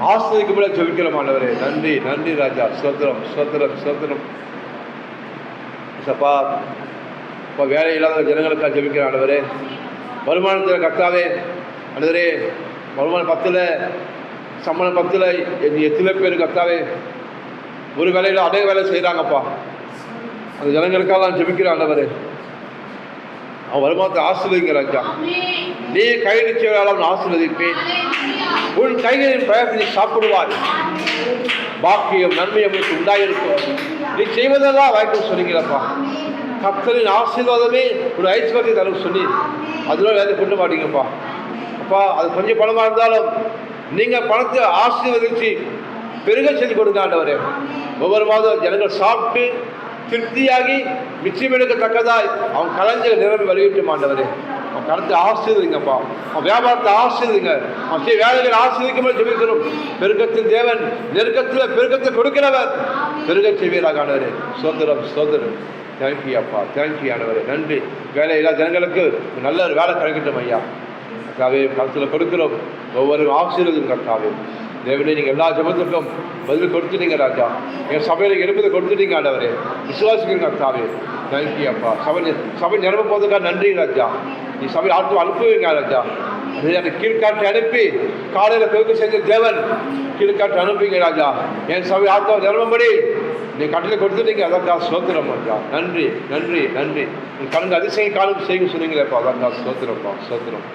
ஆசிரியருக்கு கூட ஜெபிக்கிறோம் ஆண்டவரே. நன்றி நன்றி ராஜா. ஸ்தோத்திரம் ஸ்தோத்திரம் ஸ்தோத்திரம் சப்பா. இப்போ வேலை இல்லாத ஜனங்களுக்காக ஜெபிக்கிறேன் ஆண்டவரே. வருமானத்தில் கர்த்தாவே ஆண்டவரே, வருமானம் 10ல் சம்பளம் 10ல் எத்தனை பேர் கர்த்தாவே ஒரு வேலையில் அதே வேலை செய்கிறாங்கப்பா. அந்த ஜனங்களுக்காக நான் ஜெபிக்கிறேன் ஆண்டவரே. அவன் வருமானத்தை ஆசீர்வதிங்க ராஜா. நீ கையில் செய்வதால் அவன் ஆசீர்வதிப்பேன். உன் கைகளின் பிரயத்தை சாப்பிடுவார். பாக்கியம் நன்மை அவனுக்கு உண்டாயிருக்கும். நீ செய்வதெல்லாம் வாய்ப்பு சொன்னீங்களப்பா. கர்த்தரின் ஆசீர்வாதமே ஒரு ஐஸ்வர்யத்தை தரும் சொல்லி அதெல்லாம் வேலை கொண்டு மாட்டீங்கப்பா. அப்பா அது கொஞ்சம் பணமாக இருந்தாலும் நீங்கள் பணத்தை ஆசீர்வதிச்சு பெருக செய்து கொடுங்க ஆண்டவரே. ஒவ்வொரு மாதம் ஜனங்கள் சாப்பிட்டு திருப்தியாகி மிச்சம் எடுக்கத்தக்கதாய் அவன் கலைஞ்ச நிரம்பி வெளியிட்டு ஆண்டவரே. அவன் கருத்தை ஆசீர்வதிங்கப்பா. அவன் வியாபாரத்தை ஆசீர்வதிங்க. அவன் வேலைகளை ஆசீர்வதிக்கும்போது ஜெபிக்கிறோம். பெருக்கத்தின் தேவன் நெருக்கத்தில் பெருக்கத்தை கொடுக்கிறவர் பெருக செய்வீராக ஆண்டவரே. சோதரம் சோதரம். தேங்க்யூ அப்பா, தேங்க்யூ ஆண்டவரே. நன்றி. வேலை எல்லா ஜனங்களுக்கு நல்ல ஒரு வேலை கிடைக்கட்டும் ஐயா. கர்த்தாவே கருத்தில் கொடுக்கிறோம். ஒவ்வொரு ஆசீர்வதிங்க கர்த்தாவே. தேவனே நீங்கள் எல்லா ஜபத்துக்கும் பதில் கொடுத்துட்டீங்க ராஜா. என் சபையில் இருப்பதை கொடுத்துட்டீங்க ஆண்டவரே. விசுவாசிக்கிறீங்க கர்த்தாவே. தேங்க்யூ அப்பா. சபை நிரம்ப போவதுக்காக நன்றி ராஜா. நீ சபை ஆட்சி அனுப்புவீங்க ராஜா. அதை கீழ்காற்றை அனுப்பி காலையில் கோக்கு செஞ்ச தேவன் கீழ்காற்றை அனுப்புவீங்க ராஜா. என் சபை ஆத்மா நிரம்படி நீ கட்டளை கொடுத்துட்டீங்க. அதற்காக ஸ்தோத்திரம் ராஜா. நன்றி நன்றி நன்றி. நீ கடந்த அதிசயம் காலம் செய்ய சொன்னீங்களேப்பா. அதற்காக ஸ்தோத்திரம்ப்பா ஸ்தோத்திரம்.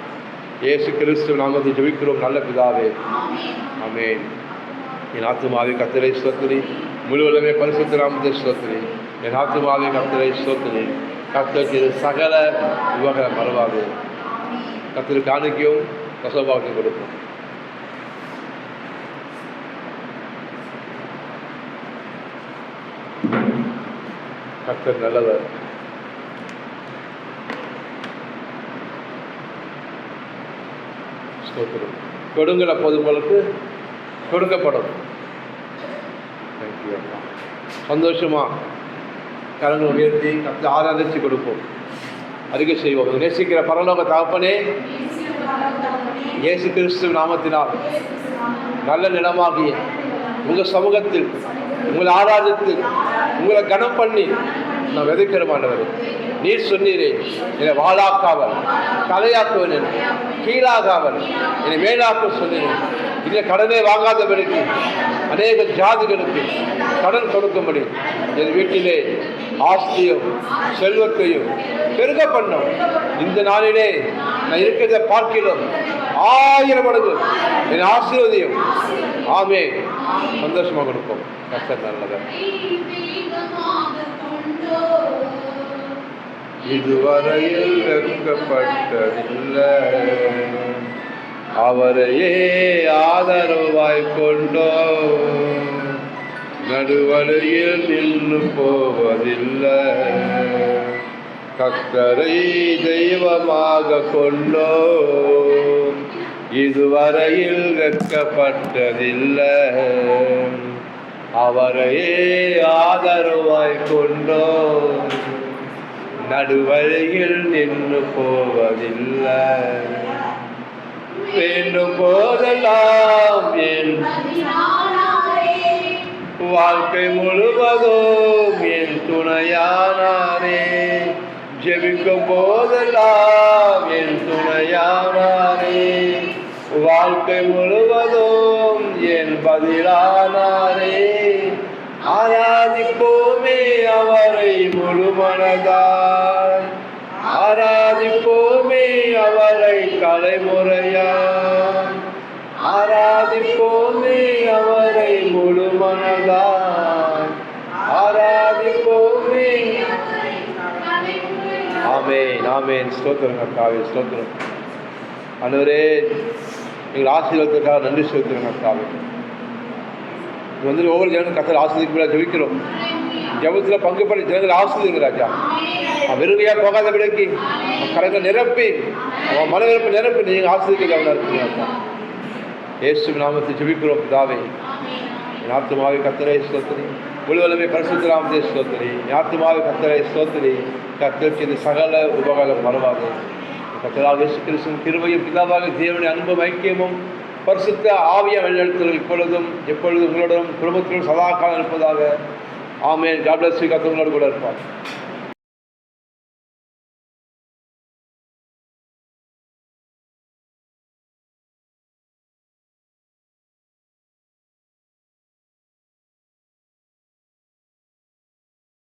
இயேசு கிறிஸ்து நாமத்தை ஜெபிக்கிறோம் நல்ல பிதாவே. ஆமென். என் ஆத்துமாவே கர்த்தரை ஸ்தோத்திரி, முழுவதுமே பரிசுத்த நாமத்தை ஸ்தோத்திரி. என் ஆத்துமாவே கர்த்தரை ஸ்தோத்திரி. கர்த்தருக்கு சகல விவகாரம் மறவாது. கர்த்தருக்கு காணிக்கையும் கசபாவுக்கு கொடுக்கும். கர்த்தர் நல்லவர். ஸ்தோத்திரம். கொடுங்கள், அப்போது உங்களுக்கு கொடுக்கப்படும். தேங்க்யூ அப்பா. சந்தோஷமா கரங்களை உயர்த்தி கர்த்தரை ஆராதிச்சு கொடுப்போம், அறிக்கை செய்வோம். நேசிக்கிற பரலோக தகப்பனே, இயேசு கிறிஸ்து நாமத்தினால் நல்ல நிலமாகிய உங்கள் சமூகத்தில் உங்களை ஆராதித்து உங்களை கனம் பண்ணி நான் விதைக்கிறோம் ஆண்டவரே. நீர் சொன்னீரே, என்னை வாழாக்காமல் தலையாக்குவன், என்னை கீழாகாமல் என்னை மேலாக்க சொன்னீர்கள். இந்த கடனை வாங்காதபடிக்கு அநேக ஜாதிகளுக்கு கடன் கொடுக்கும்படி என் வீட்டிலே ஆஸ்தியும் செல்வத்தையும் பெருக பண்ணும். இந்த நாளிலே நான் இருக்கிறத பார்க்கிறோம் 1000 மடங்கு என் ஆசீர்வதியும். ஆமே. சந்தோஷமாக கொடுப்போம். கர்த்தர் நல்லவர். இதுவரையில் வெட்கப்பட்டதில்லை, அவரையே ஆதரவாய் கொண்டோ, நடுவழியில் நின்று போவதில்லை, கர்த்தரை தெய்வமாக கொண்டோ, இதுவரையில் வெட்கப்பட்டதில்லை, அவரையே ஆதரவாய் கொண்டோ, நடுவழியில் நின்று போவதில்லை, வேண்டும் போதெல்லாம் என் வாழ்க்கை முழுவதும் என் துணையானாரே, ஜெபிக்கும் போதெல்லாம் என் துணையானாரே, வாழ்க்கை முழுவதும் என் பதிலானாரே, ஆராதிப்போமே அவரை முழுமனதாய், ஆராதிப்போமே அவரை தலைமுறையாய், ஆராதிப்போமே அவரை முழுமனதாய், ஆராதிப்போமே. ஆமென், ஆமென். ஸ்தோத்திரம் கர்த்தாவே, ஸ்தோத்திரம். ஆண்டவரே, எங்கள் ஆசீர்வாதத்துக்காக நன்றி செலுத்துகிறோம் கர்த்தாவே. வந்து ஒவ்வொரு ஜனங்களும் கர்த்தர் ஆசீர்வதிக்க ஜெபிக்கிறோம். ஜெபத்தில் பங்கு பண்ணி ஜனங்கள் ஆசீர்வதிங்க ராஜா. அவன் வெறுமையாக போகாதபடிக்கு கரங்களை நிரப்பி, அவன் மனநிரப்பை நிரப்பி நீங்கள் ஆசீர்வதிக்க கவனம் இருக்குங்க. இயேசு நாமத்தை ஜெபிக்கிறோம் பிதாவே. என் ஆத்துமாவே கர்த்தரை ஸ்தோத்திரி, முழுவதுமே பரிசுத்த நாமத்தை ஸ்தோத்திரி. என் ஆத்துமாவே கர்த்தரை ஸ்தோத்திரி, கர்த்தர் செய்த சகல உபகாரம் மறவாது. கர்த்தராகிய இயேசு கிறிஸ்துவின் கிருபையும் பிதாவாகிய தேவனுடைய அன்பும் ஐக்கியமும் பரிசுத்த ஆவிய வழிநடத்தல் இப்பொழுதும் எப்பொழுதும் உங்களுடன் குடும்பத்திலும் சதா காலம் இருப்பதாக. ஆமென். God bless you. கர்த்தர் உங்களோடு கூட இருப்பார்.